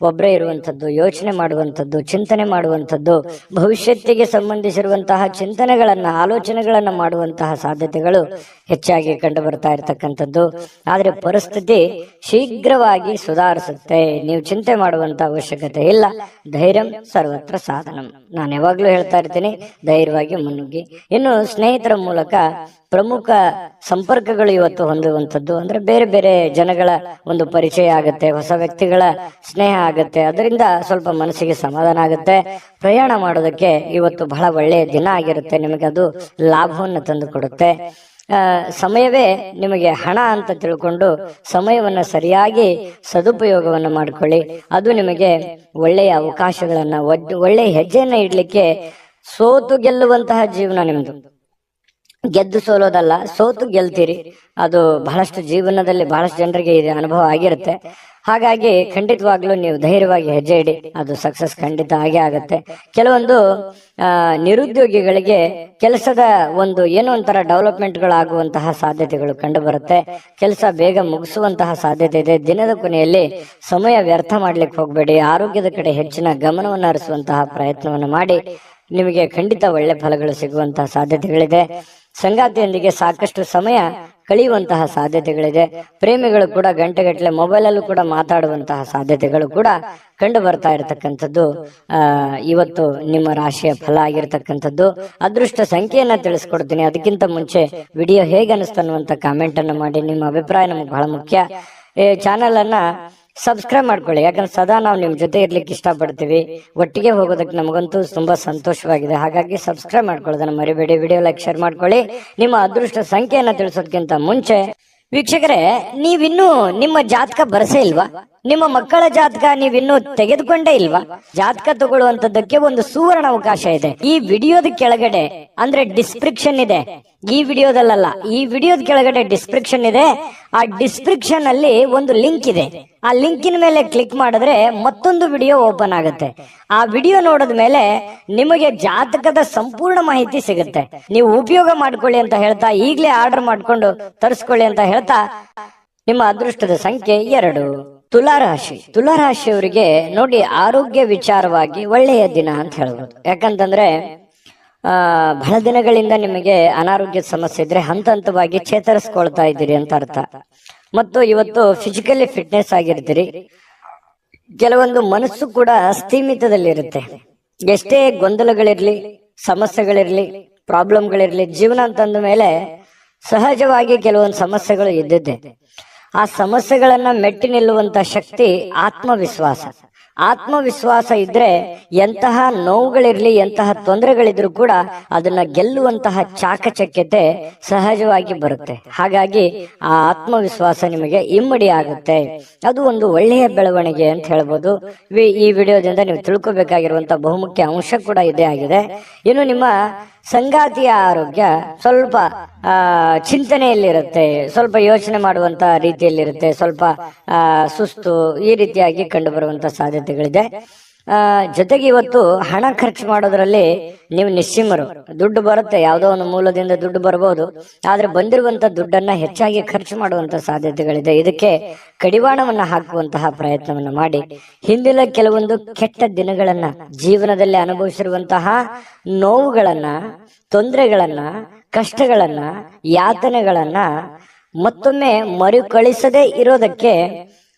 ಒಬ್ಬರೇ ಇರುವಂಥದ್ದು, ಯೋಚನೆ ಮಾಡುವಂಥದ್ದು, ಚಿಂತನೆ ಮಾಡುವಂಥದ್ದು, ಭವಿಷ್ಯತ್ತಿಗೆ ಸಂಬಂಧಿಸಿರುವಂತಹ ಚಿಂತನೆಗಳನ್ನ, ಆಲೋಚನೆಗಳನ್ನ ಮಾಡುವಂತಹ ಸಾಧ್ಯತೆಗಳು ಹೆಚ್ಚಾಗಿ ಕಂಡು ಬರ್ತಾ ಇರತಕ್ಕಂಥದ್ದು. ಆದ್ರೆ ಪರಿಸ್ಥಿತಿ ಶೀಘ್ರವಾಗಿ ಸುಧಾರಿಸುತ್ತೆ. ನೀವು ಚಿಂತೆ ಮಾಡುವಂತ ಅವಶ್ಯಕತೆ ಇಲ್ಲ. ಧೈರ್ಯಂ ಸರ್ವತ್ರ ಸಾಧನಂ. ನಾನು ಯಾವಾಗ್ಲೂ ಹೇಳ್ತಾ ಇರ್ತೀನಿ, ಧೈರ್ಯವಾಗಿ ಮುನ್ನುಗ್ಗಿ. ಇನ್ನು ಸ್ನೇಹಿತರ ಮೂಲಕ ಪ್ರಮುಖ ಸಂಪರ್ಕಗಳು ಇವತ್ತು ಹೊಂದುವಂಥದ್ದು ಅಂದ್ರೆ ಬೇರೆ ಬೇರೆ ಜನಗಳ ಒಂದು ಪರಿಚಯ ಆಗುತ್ತೆ, ಹೊಸ ವ್ಯಕ್ತಿಗಳ ಸ್ನೇಹ ಆಗುತ್ತೆ. ಅದರಿಂದ ಸ್ವಲ್ಪ ಮನಸ್ಸಿಗೆ ಸಮಾಧಾನ ಆಗುತ್ತೆ. ಪ್ರಯಾಣ ಮಾಡೋದಕ್ಕೆ ಇವತ್ತು ಬಹಳ ಒಳ್ಳೆಯ ದಿನ ಆಗಿರುತ್ತೆ. ನಿಮಗೆ ಅದು ಲಾಭವನ್ನು ತಂದು ಕೊಡುತ್ತೆ. ಸಮಯವೇ ನಿಮಗೆ ಹಣ ಅಂತ ತಿಳ್ಕೊಂಡು ಸಮಯವನ್ನ ಸರಿಯಾಗಿ ಸದುಪಯೋಗವನ್ನ ಮಾಡ್ಕೊಳ್ಳಿ. ಅದು ನಿಮಗೆ ಒಳ್ಳೆಯ ಅವಕಾಶಗಳನ್ನ, ಒಳ್ಳೆಯ ಹೆಜ್ಜೆಯನ್ನ ಇಡ್ಲಿಕ್ಕೆ, ಸೋತು ಗೆಲ್ಲುವಂತಹ ಜೀವನ ನಿಮ್ದು. ಗೆದ್ದು ಸೋಲೋದಲ್ಲ, ಸೋತು ಗೆಲ್ತೀರಿ. ಅದು ಬಹಳಷ್ಟು ಜೀವನದಲ್ಲಿ ಬಹಳಷ್ಟು ಜನರಿಗೆ ಇದು ಅನುಭವ ಆಗಿರುತ್ತೆ. ಹಾಗಾಗಿ ಖಂಡಿತವಾಗ್ಲೂ ನೀವು ಧೈರ್ಯವಾಗಿ ಹೆಜ್ಜೆ ಇಡಿ, ಅದು ಸಕ್ಸಸ್ ಖಂಡಿತ ಆಗೇ ಆಗುತ್ತೆ. ಕೆಲವೊಂದು ನಿರುದ್ಯೋಗಿಗಳಿಗೆ ಕೆಲಸದ ಒಂದು ಏನೋ ಒಂಥರ ಡೆವಲಪ್ಮೆಂಟ್ಗಳಾಗುವಂತಹ ಸಾಧ್ಯತೆಗಳು ಕಂಡು ಬರುತ್ತೆ. ಕೆಲಸ ಬೇಗ ಮುಗಿಸುವಂತಹ ಸಾಧ್ಯತೆ ಇದೆ. ದಿನದ ಕೊನೆಯಲ್ಲಿ ಸಮಯ ವ್ಯರ್ಥ ಮಾಡ್ಲಿಕ್ಕೆ ಹೋಗ್ಬೇಡಿ. ಆರೋಗ್ಯದ ಕಡೆ ಹೆಚ್ಚಿನ ಗಮನವನ್ನು ಹರಿಸುವಂತಹ ಪ್ರಯತ್ನವನ್ನು ಮಾಡಿ. ನಿಮಗೆ ಖಂಡಿತ ಒಳ್ಳೆ ಫಲಗಳು ಸಿಗುವಂತಹ ಸಾಧ್ಯತೆಗಳಿದೆ. ಸಂಗಾತಿಯೊಂದಿಗೆ ಸಾಕಷ್ಟು ಸಮಯ ಕಳೆಯುವಂತಹ ಸಾಧ್ಯತೆಗಳಿದೆ. ಪ್ರೇಮಿಗಳು ಕೂಡ ಗಂಟೆಗಟ್ಟಲೆ ಮೊಬೈಲಲ್ಲೂ ಕೂಡ ಮಾತಾಡುವಂತಹ ಸಾಧ್ಯತೆಗಳು ಕೂಡ ಕಂಡು ಬರ್ತಾ ಇರತಕ್ಕಂಥದ್ದು ಇವತ್ತು ನಿಮ್ಮ ರಾಶಿಯ ಫಲ ಆಗಿರ್ತಕ್ಕಂಥದ್ದು. ಅದೃಷ್ಟ ಸಂಖ್ಯೆಯನ್ನ ತಿಳಿಸ್ಕೊಡ್ತೀನಿ. ಅದಕ್ಕಿಂತ ಮುಂಚೆ ವಿಡಿಯೋ ಹೇಗೆ ಅನಿಸ್ತು ಅನ್ನುವಂತ ಕಾಮೆಂಟ್ ಅನ್ನು ಮಾಡಿ. ನಿಮ್ಮ ಅಭಿಪ್ರಾಯ ನಮ್ಗೆ ಬಹಳ ಮುಖ್ಯ. ಈ ಚಾನೆಲ್ ಅನ್ನ ಸಬ್ಸ್ಕ್ರೈಬ್ ಮಾಡ್ಕೊಳ್ಳಿ, ಯಾಕಂದ್ರೆ ಸದಾ ನಾವು ನಿಮ್ ಜೊತೆ ಇರ್ಲಿಕ್ಕೆ ಇಷ್ಟಪಡ್ತೀವಿ. ಒಟ್ಟಿಗೆ ಹೋಗೋದಕ್ಕೆ ನಮಗಂತೂ ತುಂಬಾ ಸಂತೋಷವಾಗಿದೆ. ಹಾಗಾಗಿ ಸಬ್ಸ್ಕ್ರೈಬ್ ಮಾಡ್ಕೊಳ್ಳೋದನ್ನ ಮರಿಬೇಡಿ. ವಿಡಿಯೋ ಲೈಕ್, ಶೇರ್ ಮಾಡ್ಕೊಳ್ಳಿ. ನಿಮ್ಮ ಅದೃಷ್ಟ ಸಂಖ್ಯೆಯನ್ನ ತಿಳಿಸೋದಕ್ಕಿಂತ ಮುಂಚೆ ವೀಕ್ಷಕರೇ, ನೀವಿನ್ನೂ ನಿಮ್ಮ ಜಾತಕ ಬರಸೇ ಇಲ್ವಾ? ನಿಮ್ಮ ಮಕ್ಕಳ ಜಾತಕ ನೀವಿನ್ನೂ ತೆಗೆದುಕೊಂಡೇ ಇಲ್ವಾ? ಜಾತಕ ತಗೊಳ್ಳುವಂತದ್ದಕ್ಕೆ ಒಂದು ಸುವರ್ಣ ಅವಕಾಶ ಇದೆ. ಈ ವಿಡಿಯೋದ ಕೆಳಗಡೆ ಅಂದ್ರೆ ಡಿಸ್ಕ್ರಿಪ್ಷನ್ ಇದೆ. ಈ ವಿಡಿಯೋದಲ್ಲ, ಈ ವಿಡಿಯೋದ ಕೆಳಗಡೆ ಡಿಸ್ಕ್ರಿಪ್ಷನ್ ಇದೆ. ಆ ಡಿಸ್ಕ್ರಿಪ್ಷನ್ ಅಲ್ಲಿ ಒಂದು ಲಿಂಕ್ ಇದೆ. ಆ ಲಿಂಕಿನ ಮೇಲೆ ಕ್ಲಿಕ್ ಮಾಡಿದ್ರೆ ಮತ್ತೊಂದು ವಿಡಿಯೋ ಓಪನ್ ಆಗುತ್ತೆ. ಆ ವಿಡಿಯೋ ನೋಡಿದ ಮೇಲೆ ನಿಮಗೆ ಜಾತಕದ ಸಂಪೂರ್ಣ ಮಾಹಿತಿ ಸಿಗುತ್ತೆ. ನೀವು ಉಪಯೋಗ ಮಾಡ್ಕೊಳ್ಳಿ ಅಂತ ಹೇಳ್ತಾ, ಈಗಲೇ ಆರ್ಡರ್ ಮಾಡ್ಕೊಂಡು ತರಿಸ್ಕೊಳ್ಳಿ ಅಂತ ಹೇಳ್ತಾ, ನಿಮ್ಮ ಅದೃಷ್ಟದ ಸಂಖ್ಯೆ 2. ತುಲಾರಾಶಿ. ತುಲಾರಾಶಿಯವರಿಗೆ ನೋಡಿ, ಆರೋಗ್ಯ ವಿಚಾರವಾಗಿ ಒಳ್ಳೆಯ ದಿನ ಅಂತ ಹೇಳ್ಬೋದು. ಯಾಕಂತಂದ್ರೆ ಬಹಳ ದಿನಗಳಿಂದ ನಿಮಗೆ ಅನಾರೋಗ್ಯದ ಸಮಸ್ಯೆ ಇದ್ರೆ ಹಂತ ಹಂತವಾಗಿ ಚೇತರಿಸ್ಕೊಳ್ತಾ ಇದ್ದೀರಿ ಅಂತ ಅರ್ಥ. ಮತ್ತು ಇವತ್ತು ಫಿಸಿಕಲಿ ಫಿಟ್ನೆಸ್ ಆಗಿರ್ತೀರಿ. ಕೆಲವೊಂದು ಮನಸ್ಸು ಕೂಡ ಸ್ಥೀಮಿತದಲ್ಲಿರುತ್ತೆ. ಎಷ್ಟೇ ಗೊಂದಲಗಳಿರ್ಲಿ, ಸಮಸ್ಯೆಗಳಿರ್ಲಿ, ಪ್ರಾಬ್ಲಮ್ಗಳಿರ್ಲಿ, ಜೀವನ ಅಂತಂದ ಮೇಲೆ ಸಹಜವಾಗಿ ಕೆಲವೊಂದು ಸಮಸ್ಯೆಗಳು ಇದ್ದಿದ್ದೆ. ಆ ಸಮಸ್ಯೆಗಳನ್ನ ಮೆಟ್ಟಿ ನಿಲ್ಲುವಂತ ಶಕ್ತಿ ಆತ್ಮವಿಶ್ವಾಸ. ಆತ್ಮವಿಶ್ವಾಸ ಇದ್ರೆ ಎಂತಹ ನೋವುಗಳಿರ್ಲಿ, ಎಂತಹ ತೊಂದರೆಗಳಿದ್ರು ಕೂಡ ಅದನ್ನ ಗೆಲ್ಲುವಂತಹ ಚಾಕಚಕ್ಯತೆ ಸಹಜವಾಗಿ ಬರುತ್ತೆ. ಹಾಗಾಗಿ ಆ ಆತ್ಮವಿಶ್ವಾಸ ನಿಮಗೆ ಇಮ್ಮಡಿ ಆಗುತ್ತೆ. ಅದು ಒಂದು ಒಳ್ಳೆಯ ಬೆಳವಣಿಗೆ ಅಂತ ಹೇಳ್ಬೋದು. ಈ ವಿಡಿಯೋದಿಂದ ನೀವು ತಿಳ್ಕೊಬೇಕಾಗಿರುವಂತಹ ಬಹುಮುಖ್ಯ ಅಂಶ ಕೂಡ ಇದೇ ಆಗಿದೆ. ಇನ್ನು ನಿಮ್ಮ ಸಂಗಾತಿಯ ಆರೋಗ್ಯ ಸ್ವಲ್ಪ ಚಿಂತನೆಯಲ್ಲಿರುತ್ತೆ, ಸ್ವಲ್ಪ ಯೋಚನೆ ಮಾಡುವಂತ ರೀತಿಯಲ್ಲಿರುತ್ತೆ, ಸ್ವಲ್ಪ ಸುಸ್ತು ಈ ರೀತಿಯಾಗಿ ಕಂಡು ಬರುವಂತ ಸಾಧ್ಯತೆಗಳಿದೆ. ಜೊತೆಗೆ ಇವತ್ತು ಹಣ ಖರ್ಚು ಮಾಡೋದ್ರಲ್ಲಿ ನೀವು ನಿಶ್ಚಿಮರು. ದುಡ್ಡು ಬರುತ್ತೆ, ಯಾವುದೋ ಒಂದು ಮೂಲದಿಂದ ದುಡ್ಡು ಬರಬಹುದು, ಆದ್ರೆ ಬಂದಿರುವಂತ ದುಡ್ಡನ್ನ ಹೆಚ್ಚಾಗಿ ಖರ್ಚು ಮಾಡುವಂತ ಸಾಧ್ಯತೆಗಳಿದೆ. ಇದಕ್ಕೆ ಕಡಿವಾಣವನ್ನ ಹಾಕುವಂತಹ ಪ್ರಯತ್ನವನ್ನ ಮಾಡಿ. ಹಿಂದಿನ ಕೆಲವೊಂದು ಕೆಟ್ಟ ದಿನಗಳನ್ನ, ಜೀವನದಲ್ಲಿ ಅನುಭವಿಸಿರುವಂತಹ ನೋವುಗಳನ್ನ, ತೊಂದರೆಗಳನ್ನ, ಕಷ್ಟಗಳನ್ನ, ಯಾತನೆಗಳನ್ನ ಮತ್ತೊಮ್ಮೆ ಮರುಕಳಿಸದೇ ಇರೋದಕ್ಕೆ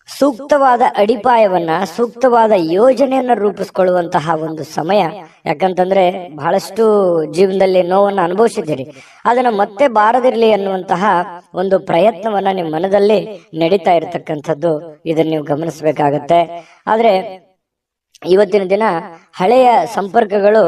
ಸೂಕ್ತವಾದ ಅಡಿಪಾಯವನ್ನ, ಸೂಕ್ತವಾದ ಯೋಜನೆಯನ್ನ ರೂಪಿಸ್ಕೊಳ್ಳುವಂತಹ ಒಂದು ಸಮಯ. ಯಾಕಂತಂದ್ರೆ ಬಹಳಷ್ಟು ಜೀವನದಲ್ಲಿ ನೋವನ್ನ ಅನುಭವಿಸಿದ್ದೀರಿ. ಅದನ್ನ ಮತ್ತೆ ಬಾರದಿರ್ಲಿ ಅನ್ನುವಂತಹ ಒಂದು ಪ್ರಯತ್ನವನ್ನ ನಿಮ್ಮ ಮನದಲ್ಲಿ ನಡೀತಾ ಇರತಕ್ಕಂಥದ್ದು. ಇದನ್ನ ನೀವು ಗಮನಿಸಬೇಕಾಗತ್ತೆ. ಆದ್ರೆ ಇವತ್ತಿನ ದಿನ ಹಳೆಯ ಸಂಪರ್ಕಗಳು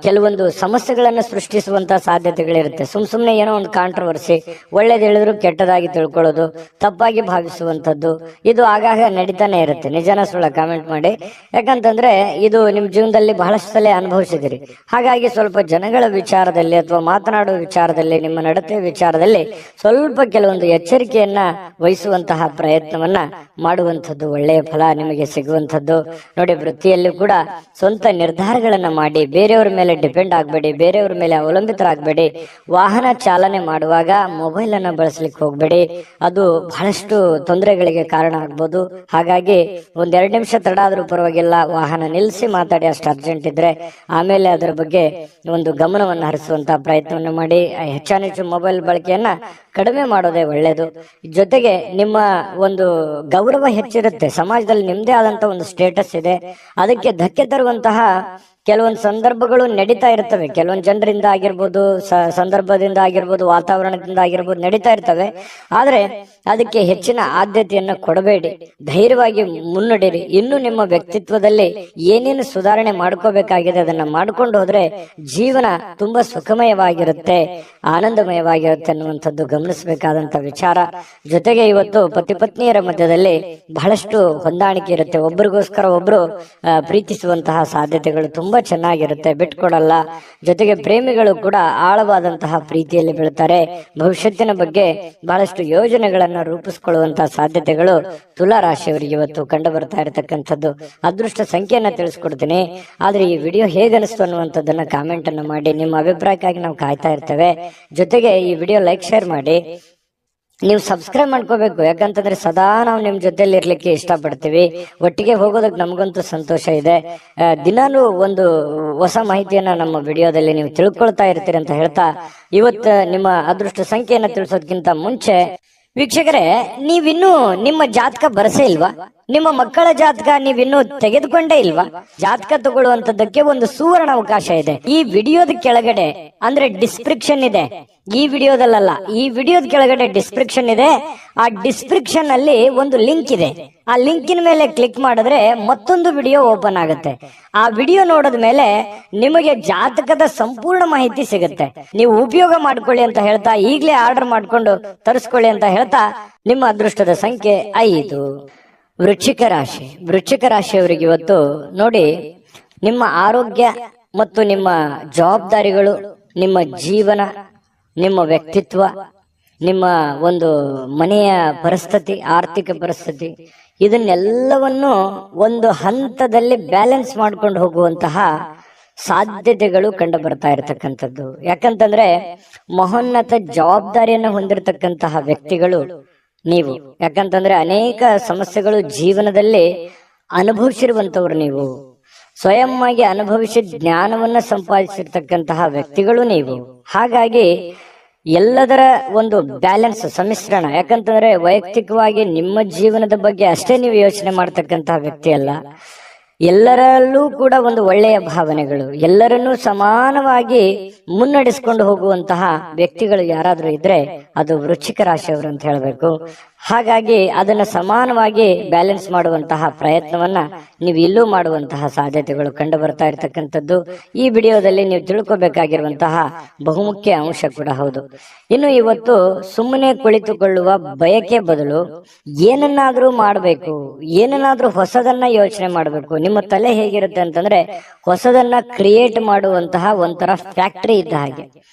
ಕೆಲವೊಂದು ಸಮಸ್ಯೆಗಳನ್ನು ಸೃಷ್ಟಿಸುವಂತಹ ಸಾಧ್ಯತೆಗಳಿರುತ್ತೆ. ಸುಮ್ನೆ ಏನೋ ಒಂದು ಕಾಂಟ್ರವರ್ಸಿ, ಒಳ್ಳೇದು ಹೇಳಿದ್ರು ಕೆಟ್ಟದಾಗಿ ತಿಳ್ಕೊಳ್ಳೋದು, ತಪ್ಪಾಗಿ ಭಾವಿಸುವಂತದ್ದು, ಇದು ಆಗಾಗ ನಡೀತಾನೆ ಇರುತ್ತೆ. ನಿಜನ ಸುಳ್ಳ ಕಾಮೆಂಟ್ ಮಾಡಿ. ಯಾಕಂತಂದ್ರೆ ಇದು ನಿಮ್ ಜೀವನದಲ್ಲಿ ಬಹಳಷ್ಟು ಸಲ ಅನುಭವಿಸಿದಿರಿ. ಹಾಗಾಗಿ ಸ್ವಲ್ಪ ಜನಗಳ ವಿಚಾರದಲ್ಲಿ ಅಥವಾ ಮಾತನಾಡುವ ವಿಚಾರದಲ್ಲಿ, ನಿಮ್ಮ ನಡತೆ ವಿಚಾರದಲ್ಲಿ ಸ್ವಲ್ಪ ಕೆಲವೊಂದು ಎಚ್ಚರಿಕೆಯನ್ನ ವಹಿಸುವಂತಹ ಪ್ರಯತ್ನವನ್ನ ಮಾಡುವಂಥದ್ದು ಒಳ್ಳೆಯ ಫಲ ನಿಮಗೆ ಸಿಗುವಂಥದ್ದು. ನೋಡಿ, ವೃತ್ತಿಯಲ್ಲೂ ಕೂಡ ಸ್ವಂತ ನಿರ್ಧಾರಗಳನ್ನ ಮಾಡಿ ಬೇರೆಯವರ ಮೇಲೆ ಡಿಪೆಂಡ್ ಆಗಬೇಡಿ, ಬೇರೆಯವರ ಮೇಲೆ ಅವಲಂಬಿತರಾಗಬೇಡಿ. ವಾಹನ ಚಾಲನೆ ಮಾಡುವಾಗ ಮೊಬೈಲ್ ಅನ್ನ ಬಳಸಲಿಕ್ಕೆ ಹೋಗ್ಬೇಡಿ, ಅದು ಬಹಳಷ್ಟು ತೊಂದರೆಗಳಿಗೆ ಕಾರಣ ಆಗ್ಬೋದು. ಹಾಗಾಗಿ 1-2 ನಿಮಿಷ ತಡ ಆದ್ರೂ ಪರವಾಗಿಲ್ಲ, ವಾಹನ ನಿಲ್ಲಿಸಿ ಮಾತಾಡಿ, ಅಷ್ಟು ಅರ್ಜೆಂಟ್ ಇದ್ರೆ. ಆಮೇಲೆ ಅದರ ಬಗ್ಗೆ ಒಂದು ಗಮನವನ್ನು ಹರಿಸುವಂತಹ ಪ್ರಯತ್ನವನ್ನು ಮಾಡಿ. ಹೆಚ್ಚಾನೆಚ್ಚು ಮೊಬೈಲ್ ಬಳಕೆಯನ್ನ ಕಡಿಮೆ ಮಾಡೋದೇ ಒಳ್ಳೆಯದು. ಜೊತೆಗೆ ನಿಮ್ಮ ಒಂದು ಗೌರವ ಹೆಚ್ಚಿರುತ್ತೆ, ಸಮಾಜದಲ್ಲಿ ನಿಮ್ದೇ ಆದಂತ ಒಂದು ಸ್ಟೇಟಸ್ ಇದೆ, ಅದಕ್ಕೆ ಧಕ್ಕೆ ತರುವಂತಹ ಕೆಲವೊಂದು ಸಂದರ್ಭಗಳು ನಡೀತಾ ಇರ್ತವೆ. ಕೆಲವೊಂದು ಜನರಿಂದ ಆಗಿರ್ಬೋದು, ಸಂದರ್ಭದಿಂದ ಆಗಿರ್ಬೋದು, ವಾತಾವರಣದಿಂದ ಆಗಿರ್ಬೋದು, ನಡೀತಾ ಇರ್ತವೆ. ಆದ್ರೆ ಅದಕ್ಕೆ ಹೆಚ್ಚಿನ ಆದ್ಯತೆಯನ್ನು ಕೊಡಬೇಡಿ, ಧೈರ್ಯವಾಗಿ ಮುನ್ನಡೆಯಿರಿ. ಇನ್ನು ನಿಮ್ಮ ವ್ಯಕ್ತಿತ್ವದಲ್ಲಿ ಏನೇನು ಸುಧಾರಣೆ ಮಾಡ್ಕೋಬೇಕಾಗಿದೆ ಅದನ್ನ ಮಾಡ್ಕೊಂಡು ಹೋದ್ರೆ ಜೀವನ ತುಂಬಾ ಸುಖಮಯವಾಗಿರುತ್ತೆ, ಆನಂದಮಯವಾಗಿರುತ್ತೆ ಅನ್ನುವಂಥದ್ದು ಗಮನಿಸಬೇಕಾದಂತ ವಿಚಾರ. ಜೊತೆಗೆ ಇವತ್ತು ಪತಿ ಪತ್ನಿಯರ ಮಧ್ಯದಲ್ಲಿ ಬಹಳಷ್ಟು ಹೊಂದಾಣಿಕೆ ಇರುತ್ತೆ, ಒಬ್ಬರಿಗೋಸ್ಕರ ಒಬ್ರು ಪ್ರೀತಿಸುವಂತಹ ಸಾಧ್ಯತೆಗಳು ತುಂಬಾ ಚೆನ್ನಾಗಿರುತ್ತೆ, ಬಿಟ್ಕೊಡಲ್ಲ. ಜೊತೆಗೆ ಪ್ರೇಮಿಗಳು ಕೂಡ ಆಳವಾದಂತಹ ಪ್ರೀತಿಯಲ್ಲಿ ಬೀಳ್ತಾರೆ. ಭವಿಷ್ಯತ್ತಿನ ಬಗ್ಗೆ ಬಹಳಷ್ಟು ಯೋಜನೆಗಳನ್ನ ರೂಪಿಸಿಕೊಳ್ಳುವಂತಹ ಸಾಧ್ಯತೆಗಳು ತುಲಾ ರಾಶಿಯವರಿಗೆ ಇವತ್ತು ಕಂಡು ಬರ್ತಾ ಇರತಕ್ಕಂಥದ್ದು. ಅದೃಷ್ಟ ಸಂಖ್ಯೆಯನ್ನ ತಿಳಿಸ್ಕೊಡ್ತೀನಿ. ಆದ್ರೆ ಈ ವಿಡಿಯೋ ಹೇಗನಿಸ್ತು ಅನ್ನುವಂಥದ್ದನ್ನ ಕಾಮೆಂಟ್ ಅನ್ನು ಮಾಡಿ. ನಿಮ್ಮ ಅಭಿಪ್ರಾಯಕ್ಕಾಗಿ ನಾವು ಕಾಯ್ತಾ ಇರ್ತೇವೆ. ಜೊತೆಗೆ ಈ ವಿಡಿಯೋ ಲೈಕ್, ಶೇರ್ ಮಾಡಿ. ನೀವು ಸಬ್ಸ್ಕ್ರೈಬ್ ಮಾಡ್ಕೋಬೇಕು, ಯಾಕಂತಂದ್ರೆ ಸದಾ ನಾವು ನಿಮ್ ಜೊತೆಲಿ ಇರ್ಲಿಕ್ಕೆ ಇಷ್ಟಪಡ್ತೀವಿ. ಒಟ್ಟಿಗೆ ಹೋಗೋದಕ್ಕೆ ನಮಗಂತೂ ಸಂತೋಷ ಇದೆ. ದಿನಾನು ಒಂದು ಹೊಸ ಮಾಹಿತಿಯನ್ನ ನಮ್ಮ ವಿಡಿಯೋದಲ್ಲಿ ನೀವು ತಿಳ್ಕೊಳ್ತಾ ಇರ್ತೀರಿ ಅಂತ ಹೇಳ್ತಾ, ಇವತ್ತು ನಿಮ್ಮ ಅದೃಷ್ಟ ಸಂಖ್ಯೆಯನ್ನ ತಿಳಿಸೋದಕ್ಕಿಂತ ಮುಂಚೆ ವೀಕ್ಷಕರೇ, ನೀವಿನ್ನೂ ನಿಮ್ಮ ಜಾತಕ ಬರಸೇ ಇಲ್ವಾ? ನಿಮ್ಮ ಮಕ್ಕಳ ಜಾತಕ ನೀವಿನ್ನೂ ತೆಗೆದುಕೊಂಡೇ ಇಲ್ವಾ? ಜಾತಕ ತಗೊಳ್ಳುವಂತದ್ದಕ್ಕೆ ಒಂದು ಸುವರ್ಣ ಅವಕಾಶ ಇದೆ. ಈ ವಿಡಿಯೋದ ಕೆಳಗಡೆ ಅಂದ್ರೆ ಡಿಸ್ಕ್ರಿಪ್ಷನ್ ಇದೆ, ಈ ವಿಡಿಯೋದಲ್ಲ, ಈ ವಿಡಿಯೋದ ಕೆಳಗಡೆ ಡಿಸ್ಕ್ರಿಪ್ಷನ್ ಇದೆ. ಆ ಡಿಸ್ಕ್ರಿಪ್ಷನ್ ಅಲ್ಲಿ ಒಂದು ಲಿಂಕ್ ಇದೆ. ಆ ಲಿಂಕಿನ ಮೇಲೆ ಕ್ಲಿಕ್ ಮಾಡಿದ್ರೆ ಮತ್ತೊಂದು ವಿಡಿಯೋ ಓಪನ್ ಆಗುತ್ತೆ. ಆ ವಿಡಿಯೋ ನೋಡಿದ ಮೇಲೆ ನಿಮಗೆ ಜಾತಕದ ಸಂಪೂರ್ಣ ಮಾಹಿತಿ ಸಿಗುತ್ತೆ. ನೀವು ಉಪಯೋಗ ಮಾಡ್ಕೊಳ್ಳಿ ಅಂತ ಹೇಳ್ತಾ, ಈಗಲೇ ಆರ್ಡರ್ ಮಾಡ್ಕೊಂಡು ತರಿಸ್ಕೊಳ್ಳಿ ಅಂತ ಹೇಳ್ತಾ, ನಿಮ್ಮ ಅದೃಷ್ಟದ ಸಂಖ್ಯೆ 5. ವೃಶ್ಚಿಕ ರಾಶಿ. ವೃಶ್ಚಿಕ ರಾಶಿಯವರಿಗೆ ಇವತ್ತು ನೋಡಿ, ನಿಮ್ಮ ಆರೋಗ್ಯ ಮತ್ತು ನಿಮ್ಮ ಜವಾಬ್ದಾರಿಗಳು, ನಿಮ್ಮ ಜೀವನ, ನಿಮ್ಮ ವ್ಯಕ್ತಿತ್ವ, ನಿಮ್ಮ ಒಂದು ಮನೆಯ ಪರಿಸ್ಥಿತಿ, ಆರ್ಥಿಕ ಪರಿಸ್ಥಿತಿ, ಇದನ್ನೆಲ್ಲವನ್ನು ಒಂದು ಹಂತದಲ್ಲಿ ಬ್ಯಾಲೆನ್ಸ್ ಮಾಡ್ಕೊಂಡು ಹೋಗುವಂತಹ ಸಾಧ್ಯತೆಗಳು ಕಂಡು ಬರ್ತಾ ಇರತಕ್ಕಂಥದ್ದು. ಯಾಕಂತಂದ್ರೆ ಮಹೋನ್ನತ ಜವಾಬ್ದಾರಿಯನ್ನು ಹೊಂದಿರತಕ್ಕಂತಹ ವ್ಯಕ್ತಿಗಳು ನೀವು. ಯಾಕಂತಂದ್ರೆ ಅನೇಕ ಸಮಸ್ಯೆಗಳು ಜೀವನದಲ್ಲಿ ಅನುಭವಿಸಿರುವಂತವ್ರು ನೀವು. ಸ್ವಯಂ ಆಗಿ ಅನುಭವಿಸಿ ಜ್ಞಾನವನ್ನ ಸಂಪಾದಿಸಿರ್ತಕ್ಕಂತಹ ವ್ಯಕ್ತಿಗಳು ನೀವು. ಹಾಗಾಗಿ ಎಲ್ಲದರ ಒಂದು ಬ್ಯಾಲೆನ್ಸ್, ಸಮ್ಮಿಶ್ರಣ. ಯಾಕಂತಂದ್ರೆ ವೈಯಕ್ತಿಕವಾಗಿ ನಿಮ್ಮ ಜೀವನದ ಬಗ್ಗೆ ಅಷ್ಟೇ ನೀವು ಯೋಚನೆ ಮಾಡ್ತಕ್ಕಂತಹ ವ್ಯಕ್ತಿ ಅಲ್ಲ, ಎಲ್ಲರಲ್ಲೂ ಕೂಡ ಒಂದು ಒಳ್ಳೆಯ ಭಾವನೆಗಳು, ಎಲ್ಲರನ್ನೂ ಸಮಾನವಾಗಿ ಮುನ್ನಡೆಸ್ಕೊಂಡು ಹೋಗುವಂತಹ ವ್ಯಕ್ತಿಗಳು ಯಾರಾದ್ರೂ ಇದ್ರೆ ಅದು ವೃಶ್ಚಿಕ ರಾಶಿಯವರು ಅಂತ ಹೇಳಬೇಕು. ಹಾಗಾಗಿ ಅದನ್ನ ಸಮಾನವಾಗಿ ಬ್ಯಾಲೆನ್ಸ್ ಮಾಡುವಂತಹ ಪ್ರಯತ್ನವನ್ನ ನೀವು ಇಲ್ಲೂ ಮಾಡುವಂತಹ ಸಾಧ್ಯತೆಗಳು ಕಂಡು ಬರ್ತಾ ಇರತಕ್ಕಂಥದ್ದು ಈ ವಿಡಿಯೋದಲ್ಲಿ ನೀವು ತಿಳ್ಕೊಬೇಕಾಗಿರುವಂತಹ ಬಹುಮುಖ್ಯ ಅಂಶ ಕೂಡ ಹೌದು. ಇನ್ನು ಇವತ್ತು ಸುಮ್ಮನೆ ಕುಳಿತುಕೊಳ್ಳುವ ಬಯಕೆ ಬದಲು ಏನನ್ನಾದ್ರೂ ಮಾಡಬೇಕು, ಏನನ್ನಾದ್ರೂ ಹೊಸದನ್ನ ಯೋಚನೆ ಮಾಡಬೇಕು. ನಿಮ್ಮ ತಲೆ ಹೇಗಿರುತ್ತೆ ಅಂತಂದ್ರೆ ಹೊಸದನ್ನ ಕ್ರಿಯೇಟ್ ಮಾಡುವಂತಹ ಒಂಥರ ಫ್ಯಾಕ್ಟರಿ ಇದ್ದ ಹಾಗೆ.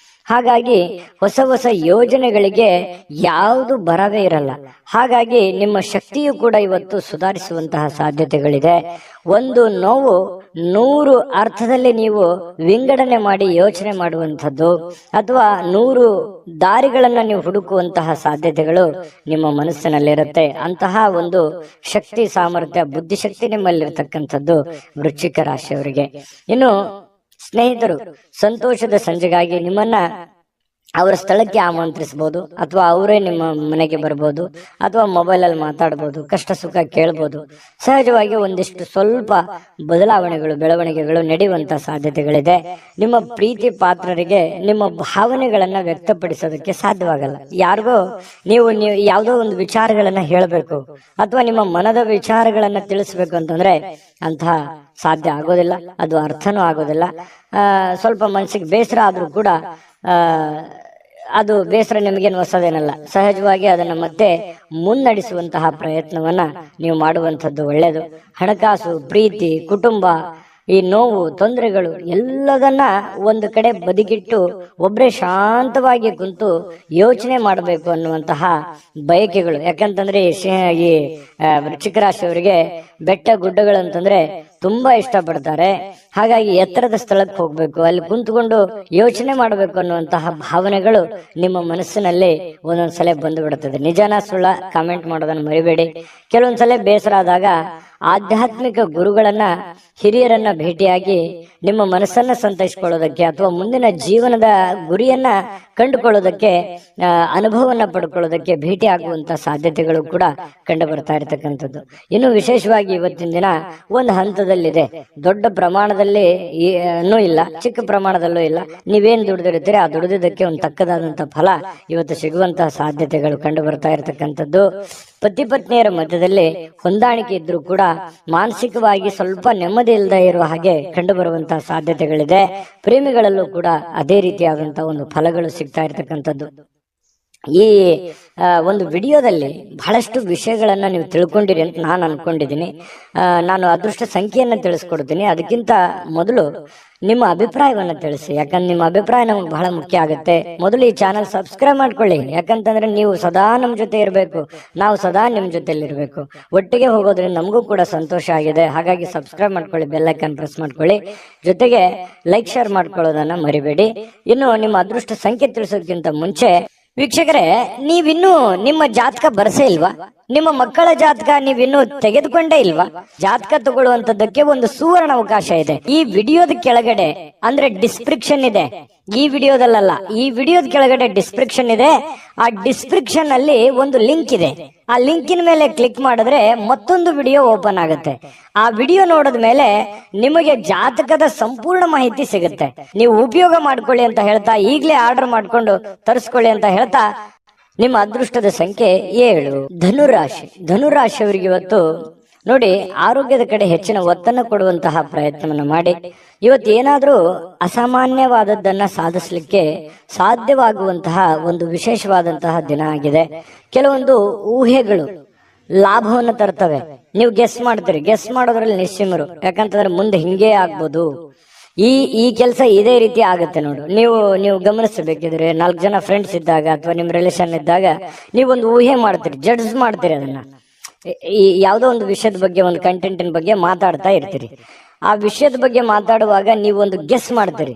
ಹಾಗಾಗಿ ಹೊಸ ಹೊಸ ಯೋಜನೆಗಳಿಗೆ ಯಾವುದು ಬರವೇ ಇರಲ್ಲ. ಹಾಗಾಗಿ ನಿಮ್ಮ ಶಕ್ತಿಯು ಕೂಡ ಇವತ್ತು ಸುಧಾರಿಸುವಂತಹ ಸಾಧ್ಯತೆಗಳಿದೆ. ಒಂದು ನೋವು 100 ಅರ್ಥದಲ್ಲಿ ನೀವು ವಿಂಗಡಣೆ ಮಾಡಿ ಯೋಚನೆ ಮಾಡುವಂಥದ್ದು ಅಥವಾ 100 ದಾರಿಗಳನ್ನ ನೀವು ಹುಡುಕುವಂತಹ ಸಾಧ್ಯತೆಗಳು ನಿಮ್ಮ ಮನಸ್ಸಿನಲ್ಲಿರುತ್ತೆ. ಅಂತಹ ಒಂದು ಶಕ್ತಿ, ಸಾಮರ್ಥ್ಯ, ಬುದ್ಧಿಶಕ್ತಿ ನಿಮ್ಮಲ್ಲಿರ್ತಕ್ಕಂಥದ್ದು ವೃಶ್ಚಿಕ ರಾಶಿಯವರಿಗೆ. ಇನ್ನು ಸ್ನೇಹಿತರು, ಸಂತೋಷದ ಸಂಜೆಗಾಗಿ ನಿಮ್ಮನ್ನ ಅವರ ಸ್ಥಳಕ್ಕೆ ಆಮಂತ್ರಿಸಬಹುದು, ಅಥವಾ ಅವರೇ ನಿಮ್ಮ ಮನೆಗೆ ಬರ್ಬೋದು, ಅಥವಾ ಮೊಬೈಲಲ್ಲಿ ಮಾತಾಡ್ಬೋದು, ಕಷ್ಟ ಸುಖ ಕೇಳ್ಬೋದು. ಸಹಜವಾಗಿ ಒಂದಿಷ್ಟು ಸ್ವಲ್ಪ ಬೆಳವಣಿಗೆಗಳು ನಡೆಯುವಂತ ಸಾಧ್ಯತೆಗಳಿದೆ. ನಿಮ್ಮ ಪ್ರೀತಿ ಪಾತ್ರರಿಗೆ ನಿಮ್ಮ ಭಾವನೆಗಳನ್ನ ವ್ಯಕ್ತಪಡಿಸೋದಕ್ಕೆ ಸಾಧ್ಯವಾಗಲ್ಲ. ಯಾರಿಗೋ ನೀವು ಯಾವುದೋ ಒಂದು ವಿಚಾರಗಳನ್ನ ಹೇಳಬೇಕು ಅಥವಾ ನಿಮ್ಮ ಮನದ ವಿಚಾರಗಳನ್ನ ತಿಳಿಸ್ಬೇಕು ಅಂತಂದ್ರೆ ಅಂತಹ ಸಾಧ್ಯ ಆಗೋದಿಲ್ಲ, ಅದು ಅರ್ಥನೂ ಆಗೋದಿಲ್ಲ. ಸ್ವಲ್ಪ ಮನಸ್ಸಿಗೆ ಬೇಸರ ಆದ್ರೂ ಕೂಡ ಅದು ಬೇಸರ ನಿಮಗೇನು ಹೊಸದೇನಲ್ಲ. ಸಹಜವಾಗಿ ಅದನ್ನ ಮತ್ತೆ ಮುನ್ನಡೆಸುವಂತಹ ಪ್ರಯತ್ನವನ್ನ ನೀವು ಮಾಡುವಂಥದ್ದು ಒಳ್ಳೆಯದು. ಹಣಕಾಸು, ಪ್ರೀತಿ, ಕುಟುಂಬ, ಈ ನೋವು, ತೊಂದರೆಗಳು ಎಲ್ಲದನ್ನ ಒಂದು ಕಡೆ ಬದಿಗಿಟ್ಟು ಒಬ್ಬರೇ ಶಾಂತವಾಗಿ ಕುಂತು ಯೋಚನೆ ಮಾಡಬೇಕು ಅನ್ನುವಂತಹ ಬಯಕೆಗಳು. ಯಾಕಂತಂದ್ರೆ ಈ ವೃಶ್ಚಿಕ ರಾಶಿಯವರಿಗೆ ಬೆಟ್ಟ ಗುಡ್ಡಗಳು ಅಂತಂದ್ರೆ ತುಂಬಾ ಇಷ್ಟಪಡ್ತಾರೆ. ಹಾಗಾಗಿ ಎತ್ತರದ ಸ್ಥಳಕ್ಕೆ ಹೋಗ್ಬೇಕು, ಅಲ್ಲಿ ಕುಂತ್ಕೊಂಡು ಯೋಚನೆ ಮಾಡಬೇಕು ಅನ್ನುವಂತಹ ಭಾವನೆಗಳು ನಿಮ್ಮ ಮನಸ್ಸಿನಲ್ಲಿ ಒಂದೊಂದ್ಸಲ ಬಂದು ಬಿಡುತ್ತದೆ. ನಿಜಾನ ಸುಳ್ಳ ಕಾಮೆಂಟ್ ಮಾಡೋದನ್ನ ಮರಿಬೇಡಿ. ಕೆಲವೊಂದ್ಸಲ ಬೇಸರ ಆದಾಗ ಆಧ್ಯಾತ್ಮಿಕ ಗುರುಗಳನ್ನ, ಹಿರಿಯರನ್ನ ಭೇಟಿಯಾಗಿ ನಿಮ್ಮ ಮನಸ್ಸನ್ನ ಸಂತೈಸಿಕೊಳ್ಳೋದಕ್ಕೆ ಅಥವಾ ಮುಂದಿನ ಜೀವನದ ಗುರಿಯನ್ನ ಕಂಡುಕೊಳ್ಳೋದಕ್ಕೆ, ಅನುಭವವನ್ನ ಪಡ್ಕೊಳ್ಳೋದಕ್ಕೆ ಭೇಟಿ ಆಗುವಂತ ಸಾಧ್ಯತೆಗಳು ಕೂಡ ಕಂಡು ಬರ್ತಾ ಇರತಕ್ಕಂಥದ್ದು. ಇನ್ನು ವಿಶೇಷವಾಗಿ ಇವತ್ತಿನ ದಿನ ಒಂದು ಹಂತದಲ್ಲಿದೆ. ದೊಡ್ಡ ಪ್ರಮಾಣದಲ್ಲಿ ಇಲ್ಲ, ಚಿಕ್ಕ ಪ್ರಮಾಣದಲ್ಲೂ ಇಲ್ಲ. ನೀವೇನ್ ದುಡಿದಿರ್ತೀರಿ ಆ ದುಡಿದಕ್ಕೆ ಒಂದು ತಕ್ಕದಾದಂತ ಫಲ ಇವತ್ತು ಸಿಗುವಂತಹ ಸಾಧ್ಯತೆಗಳು ಕಂಡು ಬರ್ತಾ ಇರತಕ್ಕಂಥದ್ದು. ಪತಿ ಪತ್ನಿಯರ ಮಧ್ಯದಲ್ಲಿ ಹೊಂದಾಣಿಕೆ ಇದ್ರೂ ಕೂಡ ಮಾನಸಿಕವಾಗಿ ಸ್ವಲ್ಪ ನೆಮ್ಮದಿ ಇಲ್ಲದೆ ಇರುವ ಹಾಗೆ ಕಂಡು ಬರುವಂತಹ ಸಾಧ್ಯತೆಗಳಿದೆ. ಪ್ರೇಮಿಗಳಲ್ಲೂ ಕೂಡ ಅದೇ ರೀತಿಯಾದಂತಹ ಒಂದು ಫಲಗಳು ಸಿಗ್ತಾ ಇರತಕ್ಕಂಥದ್ದು. ಈ ಒಂದು ವಿಡಿಯೋದಲ್ಲಿ ಬಹಳಷ್ಟು ವಿಷಯಗಳನ್ನ ನೀವು ತಿಳ್ಕೊಂಡಿರಿ ಅಂತ ನಾನು ಅನ್ಕೊಂಡಿದ್ದೀನಿ. ನಾನು ಅದೃಷ್ಟ ಸಂಖ್ಯೆಯನ್ನ ತಿಳಿಸ್ಕೊಡ್ತೀನಿ. ಅದಕ್ಕಿಂತ ಮೊದಲು ನಿಮ್ಮ ಅಭಿಪ್ರಾಯವನ್ನ ತಿಳಿಸಿ, ಯಾಕಂದ್ರೆ ನಿಮ್ಮ ಅಭಿಪ್ರಾಯ ನಮ್ಗೆ ಬಹಳ ಮುಖ್ಯ ಆಗುತ್ತೆ. ಮೊದಲು ಈ ಚಾನಲ್ ಸಬ್ಸ್ಕ್ರೈಬ್ ಮಾಡ್ಕೊಳ್ಳಿ, ಯಾಕಂತಂದ್ರೆ ನೀವು ಸದಾ ನಮ್ಮ ಜೊತೆ ಇರಬೇಕು, ನಾವು ಸದಾ ನಿಮ್ಮ ಜೊತೆಲಿ ಇರಬೇಕು. ಒಟ್ಟಿಗೆ ಹೋಗೋದ್ರಿಂದ ನಮಗೂ ಕೂಡ ಸಂತೋಷ ಆಗಿದೆ. ಹಾಗಾಗಿ ಸಬ್ಸ್ಕ್ರೈಬ್ ಮಾಡ್ಕೊಳ್ಳಿ, ಬೆಲ್ ಐಕಾನ್ ಪ್ರೆಸ್ ಮಾಡ್ಕೊಳ್ಳಿ, ಜೊತೆಗೆ ಲೈಕ್ ಶೇರ್ ಮಾಡ್ಕೊಳ್ಳೋದನ್ನ ಮರಿಬೇಡಿ. ಇನ್ನು ನಿಮ್ಮ ಅದೃಷ್ಟ ಸಂಖ್ಯೆ ತಿಳಿಸೋದಕ್ಕಿಂತ ಮುಂಚೆ ವೀಕ್ಷಕರೇ, ನೀವಿನ್ನೂ ನಿಮ್ಮ ಜಾತಕ ಬರಸೇ ಇಲ್ವಾ? ನಿಮ್ಮ ಮಕ್ಕಳ ಜಾತಕ ನೀವಿನ್ನೂ ತೆಗೆದುಕೊಂಡೇ ಇಲ್ವಾ? ಜಾತಕ ತಗೊಳ್ಳುವಂತದ್ದಕ್ಕೆ ಒಂದು ಸುವರ್ಣ ಅವಕಾಶ ಇದೆ. ಈ ವಿಡಿಯೋದ ಕೆಳಗಡೆ ಅಂದ್ರೆ ಡಿಸ್ಕ್ರಿಪ್ಷನ್ ಇದೆ, ಈ ವಿಡಿಯೋದಲ್ಲ, ಈ ವಿಡಿಯೋದ ಕೆಳಗಡೆ ಡಿಸ್ಕ್ರಿಪ್ಷನ್ ಇದೆ. ಆ ಡಿಸ್ಕ್ರಿಪ್ಷನ್ ಅಲ್ಲಿ ಒಂದು ಲಿಂಕ್ ಇದೆ. ಆ ಲಿಂಕಿನ ಮೇಲೆ ಕ್ಲಿಕ್ ಮಾಡಿದ್ರೆ ಮತ್ತೊಂದು ವಿಡಿಯೋ ಓಪನ್ ಆಗುತ್ತೆ. ಆ ವಿಡಿಯೋ ನೋಡಿದ ಮೇಲೆ ನಿಮಗೆ ಜಾತಕದ ಸಂಪೂರ್ಣ ಮಾಹಿತಿ ಸಿಗುತ್ತೆ. ನೀವು ಉಪಯೋಗ ಮಾಡ್ಕೊಳ್ಳಿ ಅಂತ ಹೇಳ್ತಾ, ಈಗಲೇ ಆರ್ಡರ್ ಮಾಡ್ಕೊಂಡು ತರಿಸ್ಕೊಳ್ಳಿ ಅಂತ ಹೇಳ್ತಾ, ನಿಮ್ಮ ಅದೃಷ್ಟದ ಸಂಖ್ಯೆ 7. ಧನುರಾಶಿಯವರಿಗೆ ಇವತ್ತು ನೋಡಿ, ಆರೋಗ್ಯದ ಕಡೆ ಹೆಚ್ಚಿನ ಒತ್ತನ್ನು ಕೊಡುವಂತಹ ಪ್ರಯತ್ನವನ್ನು ಮಾಡಿ. ಇವತ್ತು ಏನಾದ್ರೂ ಅಸಾಮಾನ್ಯವಾದದ್ದನ್ನ ಸಾಧಿಸಲಿಕ್ಕೆ ಸಾಧ್ಯವಾಗುವಂತಹ ಒಂದು ವಿಶೇಷವಾದಂತಹ ದಿನ ಆಗಿದೆ. ಕೆಲವೊಂದು ಊಹೆಗಳು ಲಾಭವನ್ನು ತರ್ತವೆ. ನೀವು ಗೆಸ್ ಮಾಡ್ತೀರಿ, ಗೆಸ್ ಮಾಡೋದ್ರಲ್ಲಿ ನಿಶ್ಚಿಮರು. ಯಾಕಂತಂದ್ರೆ ಮುಂದೆ ಹಿಂಗೆ ಆಗ್ಬೋದು, ಈ ಕೆಲಸ ಇದೇ ರೀತಿ ಆಗುತ್ತೆ ನೋಡು. ನೀವು ಗಮನಿಸಬೇಕಿದ್ರೆ 4 ಜನ ಫ್ರೆಂಡ್ಸ್ ಇದ್ದಾಗ ಅಥವಾ ನಿಮ್ ರಿಲೇಷನ್ ಇದ್ದಾಗ ನೀವೊಂದು ಊಹೆ ಮಾಡ್ತೀರಿ, ಜಡ್ಜ್ ಮಾಡ್ತೀರಿ. ಅದನ್ನ ಈ ಯಾವುದೋ ಒಂದು ವಿಷಯದ ಬಗ್ಗೆ, ಒಂದು ಕಂಟೆಂಟಿನ ಬಗ್ಗೆ ಮಾತಾಡ್ತಾ ಇರ್ತೀರಿ. ಆ ವಿಷಯದ ಬಗ್ಗೆ ಮಾತಾಡುವಾಗ ನೀವೊಂದು ಗೆಸ್ ಮಾಡ್ತೀರಿ.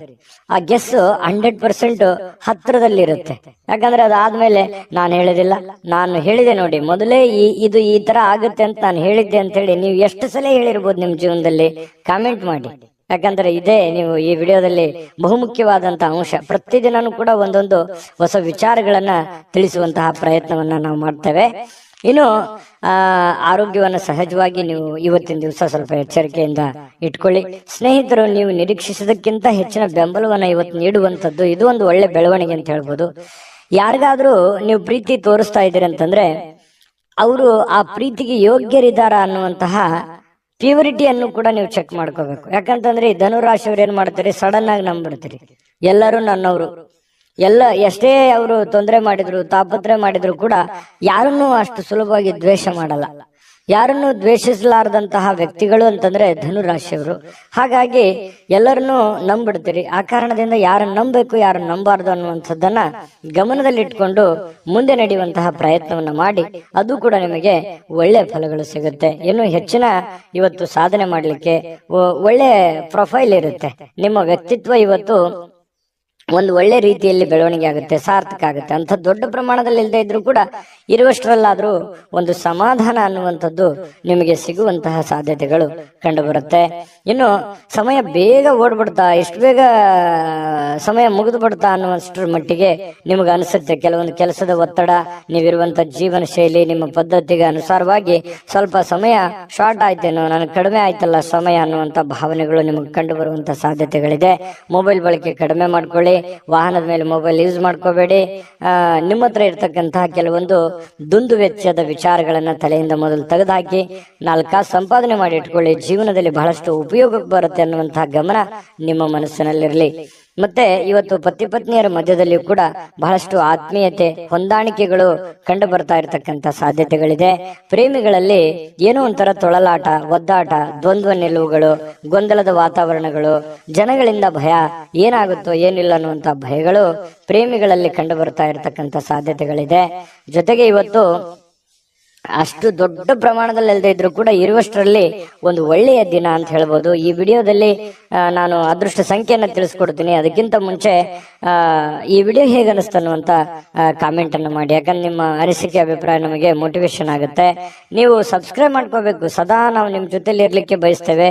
ಆ ಗೆಸ್ 100% ಹತ್ರದಲ್ಲಿರುತ್ತೆ. ಯಾಕಂದ್ರೆ ಅದಾದ್ಮೇಲೆ ನಾನು ಹೇಳಿದೆ ನೋಡಿ, ಮೊದಲೇ ಇದು ಈ ತರ ಆಗುತ್ತೆ ಅಂತ ನಾನು ಹೇಳಿದ್ದೆ ಅಂತ ಹೇಳಿ ನೀವು ಎಷ್ಟು ಸಲ ಹೇಳಿರ್ಬೋದು ನಿಮ್ ಜೀವನದಲ್ಲಿ? ಕಾಮೆಂಟ್ ಮಾಡಿ. ಯಾಕಂದ್ರೆ ಇದೇ ನೀವು ಈ ವಿಡಿಯೋದಲ್ಲಿ ಬಹುಮುಖ್ಯವಾದಂತಹ ಅಂಶ. ಪ್ರತಿದಿನನೂ ಕೂಡ ಒಂದೊಂದು ಹೊಸ ವಿಚಾರಗಳನ್ನ ತಿಳಿಸುವಂತಹ ಪ್ರಯತ್ನವನ್ನ ನಾವು ಮಾಡ್ತೇವೆ. ಇನ್ನು ಆರೋಗ್ಯವನ್ನ ಸಹಜವಾಗಿ ನೀವು ಇವತ್ತಿನ ದಿವಸ ಸ್ವಲ್ಪ ಎಚ್ಚರಿಕೆಯಿಂದ ಇಟ್ಕೊಳ್ಳಿ. ಸ್ನೇಹಿತರು ನೀವು ನಿರೀಕ್ಷಿಸಿದಕ್ಕಿಂತ ಹೆಚ್ಚಿನ ಬೆಂಬಲವನ್ನ ಇವತ್ತು ನೀಡುವಂಥದ್ದು ಇದು ಒಂದು ಒಳ್ಳೆ ಬೆಳವಣಿಗೆ ಅಂತ ಹೇಳ್ಬೋದು. ಯಾರಿಗಾದ್ರೂ ನೀವು ಪ್ರೀತಿ ತೋರಿಸ್ತಾ ಇದ್ದೀರಿ ಅಂತಂದ್ರೆ ಅವರು ಆ ಪ್ರೀತಿಗೆ ಯೋಗ್ಯರಿದ್ದಾರ ಅನ್ನುವಂತಹ ಪ್ಯೂರಿಟಿಯನ್ನು ಕೂಡ ನೀವು ಚೆಕ್ ಮಾಡ್ಕೋಬೇಕು. ಯಾಕಂತಂದ್ರೆ ಈ ಧನುರಾಶಿಯವ್ರು ಏನ್ ಮಾಡ್ತಾರೆ, ಸಡನ್ ಆಗಿ ನಂಬಿಡ್ತೀರಿ. ಎಲ್ಲರೂ ನನ್ನವರು, ಎಷ್ಟೇ ಅವರು ತೊಂದರೆ ಮಾಡಿದ್ರು, ತಾಪತ್ರೆ ಮಾಡಿದ್ರು ಕೂಡ ಯಾರನ್ನೂ ಅಷ್ಟು ಸುಲಭವಾಗಿ ದ್ವೇಷ ಮಾಡಲ್ಲ. ಯಾರನ್ನು ದ್ವೇಷಿಸಲಾರದಂತಹ ವ್ಯಕ್ತಿಗಳು ಅಂತಂದ್ರೆ ಧನುರಾಶಿಯವರು. ಹಾಗಾಗಿ ಎಲ್ಲರನ್ನೂ ನಂಬಿಡ್ತೀರಿ. ಆ ಕಾರಣದಿಂದ ಯಾರನ್ನು ನಂಬಬೇಕು, ಯಾರನ್ನು ನಂಬಾರ್ದು ಅನ್ನುವಂಥದ್ದನ್ನ ಗಮನದಲ್ಲಿಟ್ಕೊಂಡು ಮುಂದೆ ನಡೆಯುವಂತಹ ಪ್ರಯತ್ನವನ್ನ ಮಾಡಿ. ಅದು ಕೂಡ ನಿಮಗೆ ಒಳ್ಳೆ ಫಲಗಳು ಸಿಗುತ್ತೆ. ಇನ್ನು ಹೆಚ್ಚಿನ ಇವತ್ತು ಸಾಧನೆ ಮಾಡ್ಲಿಕ್ಕೆ ಒಳ್ಳೆ ಪ್ರೊಫೈಲ್ ಇರುತ್ತೆ. ನಿಮ್ಮ ವ್ಯಕ್ತಿತ್ವ ಇವತ್ತು ಒಂದು ಒಳ್ಳೆ ರೀತಿಯಲ್ಲಿ ಬೆಳವಣಿಗೆ ಆಗುತ್ತೆ, ಸಾರ್ಥಕ ಆಗುತ್ತೆ. ಅಂತ ದೊಡ್ಡ ಪ್ರಮಾಣದಲ್ಲಿ ಇಲ್ಲದೆ ಇದ್ರೂ ಕೂಡ ಇರುವಷ್ಟರಲ್ಲಾದ್ರೂ ಒಂದು ಸಮಾಧಾನ ಅನ್ನುವಂಥದ್ದು ನಿಮಗೆ ಸಿಗುವಂತಹ ಸಾಧ್ಯತೆಗಳು ಕಂಡು ಬರುತ್ತೆ. ಇನ್ನು ಸಮಯ ಬೇಗ ಓಡ್ಬಿಡ್ತಾ, ಎಷ್ಟು ಬೇಗ ಸಮಯ ಮುಗಿದು ಬಿಡ್ತಾ ಅನ್ನುವಷ್ಟರ ಮಟ್ಟಿಗೆ ನಿಮಗೆ ಅನಿಸುತ್ತೆ. ಕೆಲವೊಂದು ಕೆಲಸದ ಒತ್ತಡ, ನೀವಿರುವಂತ ಜೀವನ ಶೈಲಿ, ನಿಮ್ಮ ಪದ್ಧತಿಗೆ ಅನುಸಾರವಾಗಿ ಸ್ವಲ್ಪ ಸಮಯ ಶಾರ್ಟ್ ಆಯ್ತೇನೋ, ನನಗೆ ಕಡಿಮೆ ಆಯ್ತಲ್ಲ ಸಮಯ ಅನ್ನುವಂತ ಭಾವನೆಗಳು ನಿಮಗೆ ಕಂಡು ಬರುವಂತ ಸಾಧ್ಯತೆಗಳಿದೆ. ಮೊಬೈಲ್ ಬಳಕೆ ಕಡಿಮೆ ಮಾಡ್ಕೊಳ್ಳಿ, ವಾಹನದ ಮೇಲೆ ಮೊಬೈಲ್ ಯೂಸ್ ಮಾಡ್ಕೋಬೇಡಿ. ನಿಮ್ಮ ಹತ್ರ ಇರ್ತಕ್ಕಂತಹ ಕೆಲವೊಂದು ದುಂದು ವೆಚ್ಚದ ವಿಚಾರಗಳನ್ನ ತಲೆಯಿಂದ ಮೊದಲು ತೆಗೆದುಹಾಕಿ 4 ಕಾಸು ಸಂಪಾದನೆ ಮಾಡಿ ಇಟ್ಕೊಳ್ಳಿ. ಜೀವನದಲ್ಲಿ ಬಹಳಷ್ಟು ಉಪಯೋಗಕ್ಕೆ ಬರುತ್ತೆ ಅನ್ನುವಂತಹ ಗಮನ ನಿಮ್ಮ ಮನಸ್ಸಿನಲ್ಲಿರಲಿ. ಮತ್ತೆ ಇವತ್ತು ಪತಿ ಪತ್ನಿಯರ ಮಧ್ಯದಲ್ಲಿ ಕೂಡ ಬಹಳಷ್ಟು ಆತ್ಮೀಯತೆ, ಹೊಂದಾಣಿಕೆಗಳು ಕಂಡು ಬರ್ತಾ ಇರತಕ್ಕಂತ ಸಾಧ್ಯತೆಗಳಿದೆ. ಪ್ರೇಮಿಗಳಲ್ಲಿ ಏನೋ ಒಂಥರ ತೊಳಲಾಟ, ಒದ್ದಾಟ, ದ್ವಂದ್ವ ನಿಲುವುಗಳು, ಗೊಂದಲದ ವಾತಾವರಣಗಳು, ಜನಗಳಿಂದ ಭಯ, ಏನಾಗುತ್ತೋ ಏನಿಲ್ಲ ಅನ್ನುವಂತ ಭಯಗಳು ಪ್ರೇಮಿಗಳಲ್ಲಿ ಕಂಡು ಬರ್ತಾ ಇರತಕ್ಕಂತ ಸಾಧ್ಯತೆಗಳಿದೆ. ಜೊತೆಗೆ ಇವತ್ತು ಅಷ್ಟು ದೊಡ್ಡ ಪ್ರಮಾಣದಲ್ಲಿ ಅಲ್ಲದೆ ಇದ್ರು ಕೂಡ ಇರುವಷ್ಟರಲ್ಲಿ ಒಂದು ಒಳ್ಳೆಯ ದಿನ ಅಂತ ಹೇಳ್ಬೋದು. ಈ ವಿಡಿಯೋದಲ್ಲಿ ನಾನು ಅದೃಷ್ಟ ಸಂಖ್ಯೆಯನ್ನ ತಿಳಿಸ್ಕೊಡ್ತೀನಿ. ಅದಕ್ಕಿಂತ ಮುಂಚೆ ಈ ವಿಡಿಯೋ ಹೇಗೆ ಅನಿಸ್ತು ಅನ್ನುವಂತ ಕಾಮೆಂಟ್ ಅನ್ನು ಮಾಡಿ. ಯಾಕಂದ್ರೆ ನಿಮ್ಮ ಅನಿಸಿಕೆ, ಅಭಿಪ್ರಾಯ ನಮಗೆ ಮೋಟಿವೇಶನ್ ಆಗುತ್ತೆ. ನೀವು ಸಬ್ಸ್ಕ್ರೈಬ್ ಮಾಡ್ಕೋಬೇಕು. ಸದಾ ನಾವು ನಿಮ್ಮ ಜೊತೆಲಿ ಇರ್ಲಿಕ್ಕೆ ಬಯಸ್ತೇವೆ.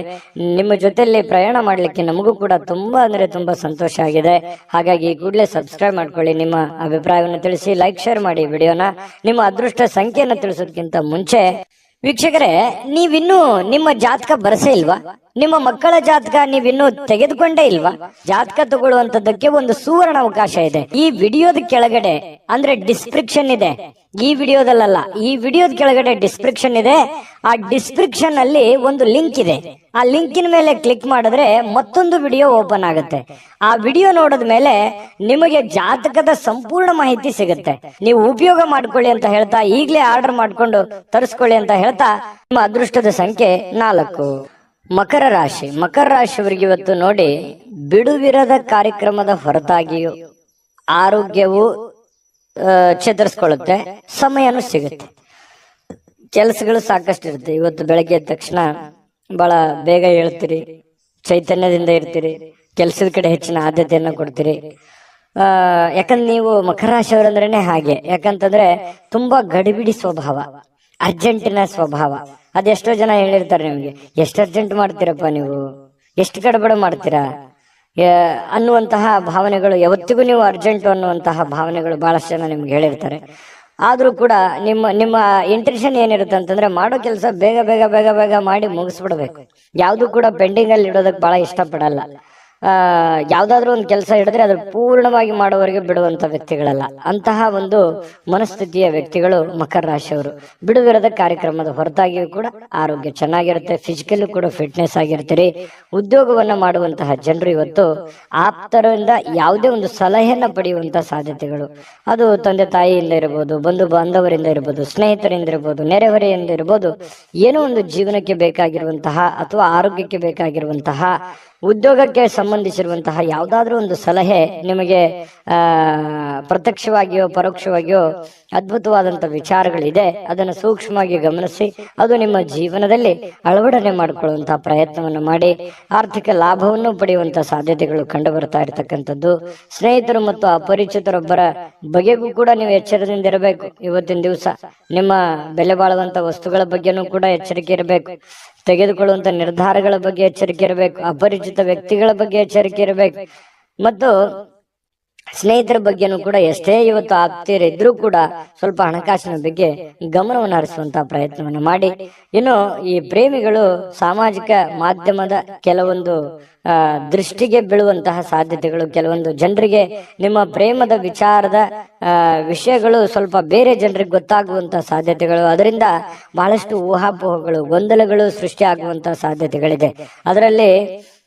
ನಿಮ್ಮ ಜೊತೆಲಿ ಪ್ರಯಾಣ ಮಾಡ್ಲಿಕ್ಕೆ ನಮಗೂ ಕೂಡ ತುಂಬಾ ಅಂದ್ರೆ ತುಂಬಾ ಸಂತೋಷ ಆಗಿದೆ. ಹಾಗಾಗಿ ಕೂಡಲೇ ಸಬ್ಸ್ಕ್ರೈಬ್ ಮಾಡ್ಕೊಳ್ಳಿ. ನಿಮ್ಮ ಅಭಿಪ್ರಾಯವನ್ನು ತಿಳಿಸಿ, ಲೈಕ್, ಶೇರ್ ಮಾಡಿ ವಿಡಿಯೋನ. ನಿಮ್ಮ ಅದೃಷ್ಟ ಸಂಖ್ಯೆಯನ್ನು ತಿಳಿಸೋದಕ್ಕಿಂತ ಮುಂಚೆ ವೀಕ್ಷಕರೇ, ನೀವಿನ್ನೂ ನಿಮ್ಮ ಜಾತಕ ಬರಸೇ ಇಲ್ವಾ? ನಿಮ್ಮ ಮಕ್ಕಳ ಜಾತಕ ನೀವಿನ್ನೂ ತೆಗೆದುಕೊಂಡೇ ಇಲ್ವಾ? ಜಾತಕ ತಗೊಳ್ಳುವಂತದ್ದಕ್ಕೆ ಒಂದು ಸುವರ್ಣ ಅವಕಾಶ ಇದೆ. ಈ ವಿಡಿಯೋದ ಕೆಳಗಡೆ ಅಂದ್ರೆ ಡಿಸ್ಕ್ರಿಪ್ಷನ್ ಇದೆ. ಈ ವಿಡಿಯೋದಲ್ಲ, ಈ ವಿಡಿಯೋದ ಕೆಳಗಡೆ ಡಿಸ್ಕ್ರಿಪ್ಷನ್ ಇದೆ. ಆ ಡಿಸ್ಕ್ರಿಪ್ಷನ್ ಅಲ್ಲಿ ಒಂದು ಲಿಂಕ್ ಇದೆ. ಆ ಲಿಂಕಿನ ಮೇಲೆ ಕ್ಲಿಕ್ ಮಾಡಿದ್ರೆ ಮತ್ತೊಂದು ವಿಡಿಯೋ ಓಪನ್ ಆಗುತ್ತೆ. ಆ ವಿಡಿಯೋ ನೋಡಿದ ಮೇಲೆ ನಿಮಗೆ ಜಾತಕದ ಸಂಪೂರ್ಣ ಮಾಹಿತಿ ಸಿಗುತ್ತೆ. ನೀವು ಉಪಯೋಗ ಮಾಡ್ಕೊಳ್ಳಿ ಅಂತ ಹೇಳ್ತಾ, ಈಗಲೇ ಆರ್ಡರ್ ಮಾಡ್ಕೊಂಡು ತರಿಸ್ಕೊಳ್ಳಿ ಅಂತ ಹೇಳ್ತಾ, ನಿಮ್ಮ ಅದೃಷ್ಟದ ಸಂಖ್ಯೆ 4. ಮಕರ ರಾಶಿ. ಮಕರ ರಾಶಿಯವರಿಗೆ ಇವತ್ತು ನೋಡಿ, ಬಿಡುವಿರದ ಕಾರ್ಯಕ್ರಮದ ಹೊರತಾಗಿಯೂ ಆರೋಗ್ಯವು ಚೇತರಿಸ್ಕೊಳ್ಳುತ್ತೆ, ಸಮಯನೂ ಸಿಗುತ್ತೆ. ಕೆಲಸಗಳು ಸಾಕಷ್ಟು ಇರುತ್ತೆ. ಇವತ್ತು ಬೆಳಗ್ಗೆ ಎದ್ದ ತಕ್ಷಣ ಬಹಳ ಬೇಗ ಹೇಳ್ತೀರಿ, ಚೈತನ್ಯದಿಂದ ಇರ್ತೀರಿ, ಕೆಲಸದ ಕಡೆ ಹೆಚ್ಚಿನ ಆದ್ಯತೆಯನ್ನು ಕೊಡ್ತೀರಿ. ಯಾಕಂದ್ರೆ ನೀವು ಮಕರ ರಾಶಿಯವರಂದ್ರೇನೆ ಹಾಗೆ. ಯಾಕಂತಂದ್ರೆ ತುಂಬಾ ಗಡಿಬಿಡಿ ಸ್ವಭಾವ, ಅರ್ಜೆಂಟಿನ ಸ್ವಭಾವ. ಅದೆಷ್ಟೋ ಜನ ಹೇಳಿರ್ತಾರೆ ನಿಮ್ಗೆ, ಎಷ್ಟು ಅರ್ಜೆಂಟ್ ಮಾಡ್ತೀರಪ್ಪ ನೀವು, ಎಷ್ಟು ಗಡಬಡ ಮಾಡ್ತೀರಾ ಅನ್ನುವಂತಹ ಭಾವನೆಗಳು. ಯಾವತ್ತಿಗೂ ನೀವು ಅರ್ಜೆಂಟ್ ಅನ್ನುವಂತಹ ಭಾವನೆಗಳು ಬಹಳಷ್ಟು ಜನ ನಿಮ್ಗೆ ಹೇಳಿರ್ತಾರೆ. ಆದ್ರೂ ಕೂಡ ನಿಮ್ಮ ಇಂಟೆನ್ಷನ್ ಏನಿರುತ್ತೆ ಅಂತಂದ್ರೆ, ಮಾಡೋ ಕೆಲಸ ಬೇಗ ಬೇಗ ಬೇಗ ಬೇಗ ಮಾಡಿ ಮುಗಿಸ್ಬಿಡ್ಬೇಕು. ಯಾವ್ದು ಕೂಡ ಪೆಂಡಿಂಗ್ ಅಲ್ಲಿ ಇಡೋದಕ್ಕೆ ಬಹಳ ಇಷ್ಟಪಡಲ್ಲ. ಯಾವ್ದಾದ್ರು ಒಂದು ಕೆಲಸ ಹಿಡಿದ್ರೆ ಅದ್ರ ಪೂರ್ಣವಾಗಿ ಮಾಡೋವರೆಗೆ ಬಿಡುವಂತ ವ್ಯಕ್ತಿಗಳಲ್ಲ. ಅಂತಹ ಒಂದು ಮನಸ್ಥಿತಿಯ ವ್ಯಕ್ತಿಗಳು ಮಕರ ರಾಶಿಯವರು. ಬಿಡುವಿರದ ಕಾರ್ಯಕ್ರಮದ ಹೊರತಾಗಿಯೂ ಕೂಡ ಆರೋಗ್ಯ ಚೆನ್ನಾಗಿರುತ್ತೆ, ಫಿಸಿಕಲ್ ಕೂಡ ಫಿಟ್ನೆಸ್ ಆಗಿರ್ತೀರಿ. ಉದ್ಯೋಗವನ್ನ ಮಾಡುವಂತಹ ಜನರು ಇವತ್ತು ಆಪ್ತರಿಂದ ಯಾವುದೇ ಒಂದು ಸಲಹೆಯನ್ನ ಪಡೆಯುವಂತಹ ಸಾಧ್ಯತೆಗಳು, ಅದು ತಂದೆ ತಾಯಿಯಿಂದ ಇರಬಹುದು, ಬಂಧು ಬಾಂಧವರಿಂದ ಇರಬಹುದು, ಸ್ನೇಹಿತರಿಂದ ಇರಬಹುದು, ನೆರೆಹೊರೆಯಿಂದ ಇರಬಹುದು. ಏನೋ ಒಂದು ಜೀವನಕ್ಕೆ ಬೇಕಾಗಿರುವಂತಹ ಅಥವಾ ಆರೋಗ್ಯಕ್ಕೆ ಬೇಕಾಗಿರುವಂತಹ, ಉದ್ಯೋಗಕ್ಕೆ ಸಂಬಂಧಿಸಿರುವಂತಹ ಯಾವುದಾದ್ರೂ ಒಂದು ಸಲಹೆ ನಿಮಗೆ ಪ್ರತ್ಯಕ್ಷವಾಗಿಯೋ ಪರೋಕ್ಷವಾಗಿಯೋ ಅದ್ಭುತವಾದಂತಹ ವಿಚಾರಗಳಿದೆ. ಅದನ್ನು ಸೂಕ್ಷ್ಮವಾಗಿ ಗಮನಿಸಿ ಅದು ನಿಮ್ಮ ಜೀವನದಲ್ಲಿ ಅಳವಡನೆ ಮಾಡಿಕೊಳ್ಳುವಂತಹ ಪ್ರಯತ್ನವನ್ನು ಮಾಡಿ ಆರ್ಥಿಕ ಲಾಭವನ್ನು ಪಡೆಯುವಂತಹ ಸಾಧ್ಯತೆಗಳು ಕಂಡು ಬರ್ತಾ ಇರತಕ್ಕಂಥದ್ದು. ಸ್ನೇಹಿತರು ಮತ್ತು ಅಪರಿಚಿತರೊಬ್ಬರ ಬಗೆಗೂ ಕೂಡ ನೀವು ಎಚ್ಚರದಿಂದ ಇರಬೇಕು. ಇವತ್ತಿನ ದಿವಸ ನಿಮ್ಮ ಬೆಲೆ ಬಾಳುವಂತ ವಸ್ತುಗಳ ಬಗ್ಗೆನೂ ಕೂಡ ಎಚ್ಚರಿಕೆ ಇರಬೇಕು. ತೆಗೆದುಕೊಳ್ಳುವಂತ ನಿರ್ಧಾರಗಳ ಬಗ್ಗೆ ಎಚ್ಚರಿಕೆ ಇರಬೇಕು. ಅಪರಿಚಿತ ವ್ಯಕ್ತಿಗಳ ಬಗ್ಗೆ ಎಚ್ಚರಿಕೆ ಇರಬೇಕು. ಮತ್ತು ಸ್ನೇಹಿತರ ಬಗ್ಗೆನೂ ಕೂಡ ಎಷ್ಟೇ ಇವತ್ತು ಆಗ್ತಿರಿದ್ರೂ ಕೂಡ ಸ್ವಲ್ಪ ಹಣಕಾಸಿನ ಬಗ್ಗೆ ಗಮನವನ್ನು ಹರಿಸುವಂತಹ ಪ್ರಯತ್ನವನ್ನು ಮಾಡಿ. ಇನ್ನು ಈ ಪ್ರೇಮಿಗಳು ಸಾಮಾಜಿಕ ಮಾಧ್ಯಮದ ಕೆಲವೊಂದು ದೃಷ್ಟಿಗೆ ಬೀಳುವಂತಹ ಸಾಧ್ಯತೆಗಳು, ಕೆಲವೊಂದು ಜನರಿಗೆ ನಿಮ್ಮ ಪ್ರೇಮದ ವಿಚಾರದ ವಿಷಯಗಳು ಸ್ವಲ್ಪ ಬೇರೆ ಜನರಿಗೆ ಗೊತ್ತಾಗುವಂತಹ ಸಾಧ್ಯತೆಗಳು, ಅದರಿಂದ ಬಹಳಷ್ಟು ಊಹಾಪೋಹಗಳು, ಗೊಂದಲಗಳು ಸೃಷ್ಟಿ ಆಗುವಂತಹ ಸಾಧ್ಯತೆಗಳಿದೆ. ಅದರಲ್ಲಿ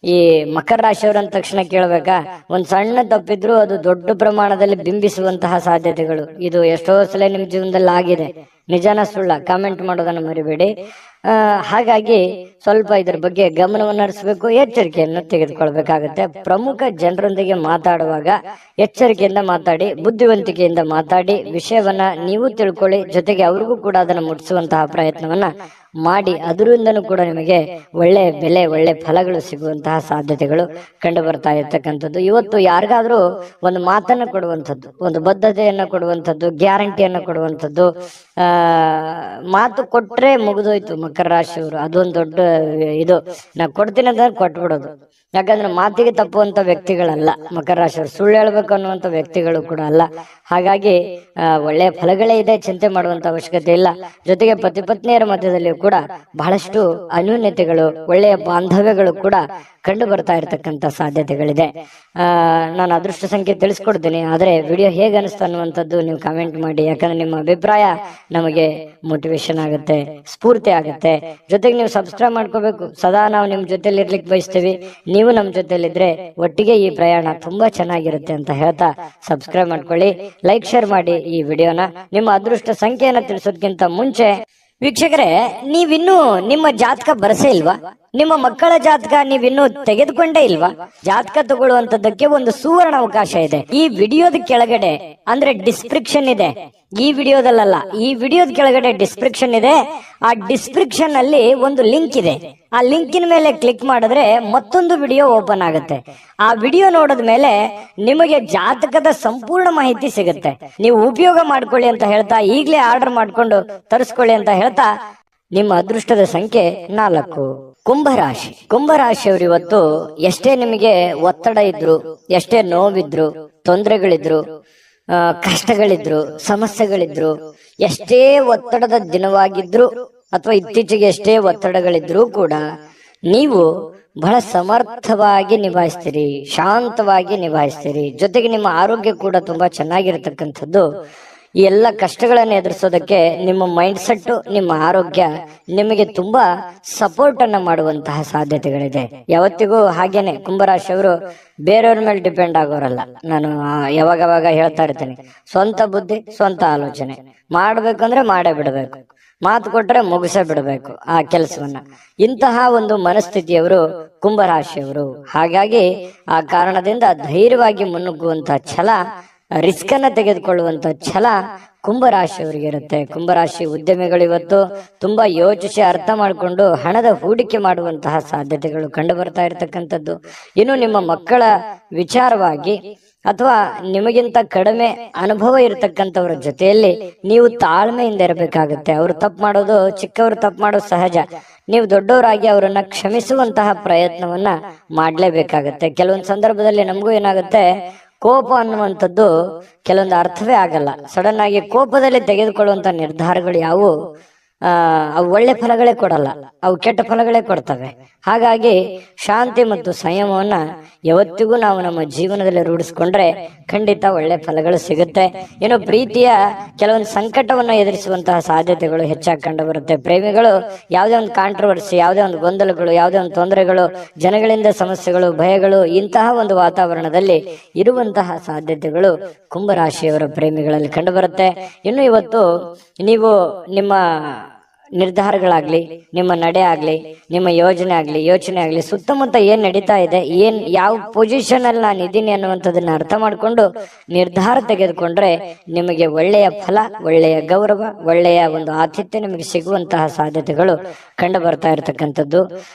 ಈ ಮಕರ ರಾಶಿಯವರು ಅಂದ ತಕ್ಷಣ ಕೇಳಬೇಕಾ, ಒಂದ್ ಸಣ್ಣ ತಪ್ಪಿದ್ರು ಅದು ದೊಡ್ಡ ಪ್ರಮಾಣದಲ್ಲಿ ಬಿಂಬಿಸುವಂತಹ ಸಾಧ್ಯತೆಗಳು. ಇದು ಎಷ್ಟೋ ಸಲ ನಿಮ್ ಜೀವನದಲ್ಲಿ ಆಗಿದೆ. ನಿಜಾನ ಸುಳ್ಳ ಕಾಮೆಂಟ್ ಮಾಡೋದನ್ನ ಮರಿಬೇಡಿ. ಹಾಗಾಗಿ ಸ್ವಲ್ಪ ಇದ್ರ ಬಗ್ಗೆ ಗಮನವನ್ನು ಹರಿಸಬೇಕು, ಎಚ್ಚರಿಕೆಯನ್ನು ತೆಗೆದುಕೊಳ್ಬೇಕಾಗತ್ತೆ. ಪ್ರಮುಖ ಜನರೊಂದಿಗೆ ಮಾತಾಡುವಾಗ ಎಚ್ಚರಿಕೆಯಿಂದ ಮಾತಾಡಿ, ಬುದ್ಧಿವಂತಿಕೆಯಿಂದ ಮಾತಾಡಿ, ವಿಷಯವನ್ನ ನೀವು ತಿಳ್ಕೊಳ್ಳಿ, ಜೊತೆಗೆ ಅವ್ರಿಗೂ ಕೂಡ ಅದನ್ನು ಮುಟ್ಟಿಸುವಂತಹ ಪ್ರಯತ್ನವನ್ನ ಮಾಡಿ ಅದರಿಂದನೂ ಕೂಡ ನಿಮಗೆ ಒಳ್ಳೆ ಬೆಲೆ ಒಳ್ಳೆ ಫಲಗಳು ಸಿಗುವಂತಹ ಸಾಧ್ಯತೆಗಳು ಕಂಡು ಬರ್ತಾ ಇರ್ತಕ್ಕಂಥದ್ದು. ಇವತ್ತು ಯಾರಿಗಾದ್ರೂ ಒಂದು ಮಾತನ್ನು ಕೊಡುವಂಥದ್ದು, ಒಂದು ಬದ್ಧತೆಯನ್ನು ಕೊಡುವಂಥದ್ದು, ಗ್ಯಾರಂಟಿಯನ್ನು ಕೊಡುವಂಥದ್ದು, ಮಾತು ಕೊಟ್ರೆ ಮುಗಿದೋಯ್ತು ಮಕರ ರಾಶಿಯವರು. ಅದೊಂದು ದೊಡ್ಡ ಇದು, ನಾ ಕೊಡ್ತೀನಿ ಅಂತ ಕೊಟ್ಬಿಡೋದು. ಯಾಕಂದ್ರೆ ಮಾತಿಗೆ ತಪ್ಪುವಂತ ವ್ಯಕ್ತಿಗಳಲ್ಲ ಮಕರ ರಾಶಿಯವರು, ಸುಳ್ಳು ಹೇಳ್ಬೇಕು ಅನ್ನುವಂಥ ವ್ಯಕ್ತಿಗಳು ಕೂಡ ಅಲ್ಲ. ಹಾಗಾಗಿ ಒಳ್ಳೆಯ ಫಲಗಳೇ ಇದೆ, ಚಿಂತೆ ಮಾಡುವಂತ ಅವಶ್ಯಕತೆ ಇಲ್ಲ. ಜೊತೆಗೆ ಪತಿ ಪತ್ನಿಯರ ಮಧ್ಯದಲ್ಲಿಯೂ ಕೂಡ ಬಹಳಷ್ಟು ಅನ್ಯೂನ್ಯತೆಗಳು, ಒಳ್ಳೆಯ ಬಾಂಧವ್ಯಗಳು ಕೂಡ ಕಂಡು ಬರ್ತಾ ಇರತಕ್ಕಂತ ಸಾಧ್ಯತೆಗಳಿದೆ. ನಾನು ಅದೃಷ್ಟ ಸಂಖ್ಯೆ ತಿಳಿಸ್ಕೊಡ್ತೀನಿ, ಆದ್ರೆ ವಿಡಿಯೋ ಹೇಗೆ ಅನಿಸ್ತು ಅನ್ನುವಂಥದ್ದು ನೀವು ಕಾಮೆಂಟ್ ಮಾಡಿ. ಯಾಕಂದ್ರೆ ನಿಮ್ಮ ಅಭಿಪ್ರಾಯ ನಮಗೆ ಮೋಟಿವೇಶನ್ ಆಗುತ್ತೆ, ಸ್ಫೂರ್ತಿ ಆಗುತ್ತೆ. ಜೊತೆಗೆ ನೀವು ಸಬ್ಸ್ಕ್ರೈಬ್ ಮಾಡ್ಕೋಬೇಕು. ಸದಾ ನಾವು ನಿಮ್ ಜೊತೆಲಿ ಇರ್ಲಿಕ್ಕೆ ಬಯಸ್ತೀವಿ, ನೀವು ನಮ್ಮ ಜೊತೆಲಿದ್ರೆ ಒಟ್ಟಿಗೆ ಈ ಪ್ರಯಾಣ ತುಂಬಾ ಚೆನ್ನಾಗಿರುತ್ತೆ ಅಂತ ಹೇಳ್ತಾ ಸಬ್ಸ್ಕ್ರೈಬ್ ಮಾಡ್ಕೊಳ್ಳಿ, ಲೈಕ್ ಶೇರ್ ಮಾಡಿ ಈ ವಿಡಿಯೋನ. ನಿಮ್ಮ ಅದೃಷ್ಟ ಸಂಖ್ಯೆಯನ್ನ ತಿಳಿಸೋದಕ್ಕಿಂತ ಮುಂಚೆ ವೀಕ್ಷಕರೇ, ನೀವಿನ್ನೂ ನಿಮ್ಮ ಜಾತಕ ಬರಸೇ ಇಲ್ವಾ? ನಿಮ್ಮ ಮಕ್ಕಳ ಜಾತಕ ನೀವಿನ್ನೂ ತೆಗೆದುಕೊಂಡೇ ಇಲ್ವಾ? ಜಾತಕ ತಗೊಳ್ಳುವಂತದ್ದಕ್ಕೆ ಒಂದು ಸುವರ್ಣ ಅವಕಾಶ ಇದೆ. ಈ ವಿಡಿಯೋದ ಕೆಳಗಡೆ ಅಂದ್ರೆ ಡಿಸ್ಕ್ರಿಪ್ಷನ್ ಇದೆ, ಈ ವಿಡಿಯೋದಲ್ಲ, ಈ ವಿಡಿಯೋದ ಕೆಳಗಡೆ ಡಿಸ್ಕ್ರಿಪ್ಷನ್ ಇದೆ. ಆ ಡಿಸ್ಕ್ರಿಪ್ಷನ್ ಅಲ್ಲಿ ಒಂದು ಲಿಂಕ್ ಇದೆ. ಆ ಲಿಂಕಿನ ಮೇಲೆ ಕ್ಲಿಕ್ ಮಾಡಿದ್ರೆ ಮತ್ತೊಂದು ವಿಡಿಯೋ ಓಪನ್ ಆಗುತ್ತೆ. ಆ ವಿಡಿಯೋ ನೋಡಿದ ಮೇಲೆ ನಿಮಗೆ ಜಾತಕದ ಸಂಪೂರ್ಣ ಮಾಹಿತಿ ಸಿಗುತ್ತೆ. ನೀವು ಉಪಯೋಗ ಮಾಡ್ಕೊಳ್ಳಿ ಅಂತ ಹೇಳ್ತಾ, ಈಗಲೇ ಆರ್ಡರ್ ಮಾಡ್ಕೊಂಡು ತರಿಸ್ಕೊಳ್ಳಿ ಅಂತ ಹೇಳ್ತಾ, ನಿಮ್ಮ ಅದೃಷ್ಟದ ಸಂಖ್ಯೆ 4. ಕುಂಭರಾಶಿ. ಕುಂಭರಾಶಿಯವರು ಇವತ್ತು ಎಷ್ಟೇ ನಿಮಗೆ ಒತ್ತಡ ಇದ್ರು, ಎಷ್ಟೇ ನೋವಿದ್ರು, ತೊಂದರೆಗಳಿದ್ರು, ಕಷ್ಟಗಳಿದ್ರು, ಸಮಸ್ಯೆಗಳಿದ್ರು, ಎಷ್ಟೇ ಒತ್ತಡದ ದಿನವಾಗಿದ್ರು ಅಥವಾ ಇತ್ತೀಚೆಗೆ ಎಷ್ಟೇ ಒತ್ತಡಗಳಿದ್ರೂ ಕೂಡ ನೀವು ಬಹಳ ಸಮರ್ಥವಾಗಿ ನಿಭಾಯಿಸ್ತೀರಿ, ಶಾಂತವಾಗಿ ನಿಭಾಯಿಸ್ತೀರಿ. ಜೊತೆಗೆ ನಿಮ್ಮ ಆರೋಗ್ಯ ಕೂಡ ತುಂಬಾ ಚೆನ್ನಾಗಿರ್ತಕ್ಕಂಥದ್ದು. ಈ ಎಲ್ಲ ಕಷ್ಟಗಳನ್ನು ಎದುರಿಸೋದಕ್ಕೆ ನಿಮ್ಮ ಮೈಂಡ್ ಸೆಟ್, ನಿಮ್ಮ ಆರೋಗ್ಯ ನಿಮಗೆ ತುಂಬಾ ಸಪೋರ್ಟ್ ಅನ್ನ ಮಾಡುವಂತಹ ಸಾಧ್ಯತೆಗಳಿದೆ. ಯಾವತ್ತಿಗೂ ಹಾಗೇನೆ ಕುಂಭರಾಶಿಯವರು ಬೇರೆಯವ್ರ ಮೇಲೆ ಡಿಪೆಂಡ್ ಆಗೋರಲ್ಲ. ನಾನು ಯಾವಾಗವಾಗ ಹೇಳ್ತಾ ಇರ್ತೇನೆ, ಸ್ವಂತ ಬುದ್ಧಿ, ಸ್ವಂತ ಆಲೋಚನೆ, ಮಾಡ್ಬೇಕಂದ್ರೆ ಮಾಡೇ ಬಿಡಬೇಕು, ಮಾತು ಕೊಟ್ರೆ ಮುಗಿಸೇ ಬಿಡಬೇಕು ಆ ಕೆಲಸವನ್ನ. ಇಂತಹ ಒಂದು ಮನಸ್ಥಿತಿಯವರು ಕುಂಭರಾಶಿಯವರು. ಹಾಗಾಗಿ ಆ ಕಾರಣದಿಂದ ಧೈರ್ಯವಾಗಿ ಮುನ್ನುಗ್ಗುವಂತ ಛಲ, ರಿಸ್ಕ್ ಅನ್ನ ತೆಗೆದುಕೊಳ್ಳುವಂತ ಛಲ ಕುಂಭರಾಶಿಯವರಿಗೆ ಇರುತ್ತೆ. ಕುಂಭರಾಶಿ ಉದ್ಯಮಿಗಳು ಇವತ್ತು ತುಂಬಾ ಯೋಚಿಸಿ ಅರ್ಥ ಮಾಡಿಕೊಂಡು ಹಣದ ಹೂಡಿಕೆ ಮಾಡುವಂತಹ ಸಾಧ್ಯತೆಗಳು ಕಂಡು ಬರ್ತಾ ಇರತಕ್ಕಂಥದ್ದು. ಇನ್ನು ನಿಮ್ಮ ಮಕ್ಕಳ ವಿಚಾರವಾಗಿ ಅಥವಾ ನಿಮಗಿಂತ ಕಡಿಮೆ ಅನುಭವ ಇರತಕ್ಕಂಥವ್ರ ಜೊತೆಯಲ್ಲಿ ನೀವು ತಾಳ್ಮೆಯಿಂದ ಇರಬೇಕಾಗುತ್ತೆ. ಅವರು ತಪ್ಪು ಮಾಡೋದು, ಚಿಕ್ಕವರು ತಪ್ಪು ಮಾಡೋದು ಸಹಜ. ನೀವು ದೊಡ್ಡವರಾಗಿ ಅವರನ್ನ ಕ್ಷಮಿಸುವಂತಹ ಪ್ರಯತ್ನವನ್ನ ಮಾಡ್ಲೇಬೇಕಾಗತ್ತೆ. ಕೆಲವೊಂದು ಸಂದರ್ಭದಲ್ಲಿ ನಮಗೂ ಏನಾಗುತ್ತೆ, ಕೋಪ ಅನ್ನುವಂಥದ್ದು ಕೆಲವೊಂದು ಅರ್ಥವೇ ಆಗಲ್ಲ. ಸಡನ್ ಆಗಿ ಕೋಪದಲ್ಲಿ ತೆಗೆದುಕೊಳ್ಳುವಂತ ನಿರ್ಧಾರಗಳು ಯಾವುವು ಅವು ಒಳ್ಳೆ ಫಲಗಳೇ ಕೊಡಲ್ಲ, ಅವು ಕೆಟ್ಟ ಫಲಗಳೇ ಕೊಡ್ತವೆ. ಹಾಗಾಗಿ ಶಾಂತಿ ಮತ್ತು ಸಂಯಮವನ್ನ ಯಾವತ್ತಿಗೂ ನಾವು ನಮ್ಮ ಜೀವನದಲ್ಲಿ ರೂಢಿಸ್ಕೊಂಡ್ರೆ ಖಂಡಿತ ಒಳ್ಳೆ ಫಲಗಳು ಸಿಗುತ್ತೆ. ಇನ್ನು ಪ್ರೀತಿಯ ಕೆಲವೊಂದು ಸಂಕಟವನ್ನ ಎದುರಿಸುವಂತಹ ಸಾಧ್ಯತೆಗಳು ಹೆಚ್ಚಾಗಿ ಕಂಡು ಬರುತ್ತೆ. ಪ್ರೇಮಿಗಳು ಯಾವುದೇ ಒಂದು ಕಾಂಟ್ರವರ್ಸಿ, ಯಾವುದೇ ಒಂದು ಗೊಂದಲಗಳು, ಯಾವುದೇ ಒಂದು ತೊಂದರೆಗಳು, ಜನಗಳಿಂದ ಸಮಸ್ಯೆಗಳು, ಭಯಗಳು, ಇಂತಹ ಒಂದು ವಾತಾವರಣದಲ್ಲಿ ಇರುವಂತಹ ಸಾಧ್ಯತೆಗಳು ಕುಂಭರಾಶಿಯವರ ಪ್ರೇಮಿಗಳಲ್ಲಿ ಕಂಡು ಬರುತ್ತೆ. ಇನ್ನು ಇವತ್ತು ನೀವು ನಿಮ್ಮ ನಿರ್ಧಾರಗಳಾಗ್ಲಿ, ನಿಮ್ಮ ನಡೆ ಆಗ್ಲಿ, ನಿಮ್ಮ ಯೋಚನೆ ಆಗ್ಲಿ, ಸುತ್ತಮುತ್ತ ಏನ್ ನಡೀತಾ ಇದೆ, ಯಾವ ಪೊಸಿಷನ್ ಅಲ್ಲಿ ನಾನು ಇದ್ದೀನಿ ಅನ್ನುವಂಥದ್ದನ್ನ ಅರ್ಥ ಮಾಡ್ಕೊಂಡು ನಿರ್ಧಾರ ತೆಗೆದುಕೊಂಡ್ರೆ ನಿಮಗೆ ಒಳ್ಳೆಯ ಫಲ, ಒಳ್ಳೆಯ ಗೌರವ, ಒಳ್ಳೆಯ ಒಂದು ಆತಿಥ್ಯ ನಿಮಗೆ ಸಿಗುವಂತಹ ಸಾಧ್ಯತೆಗಳು ಕಂಡು ಬರ್ತಾ ಇರತಕ್ಕಂಥದ್ದು.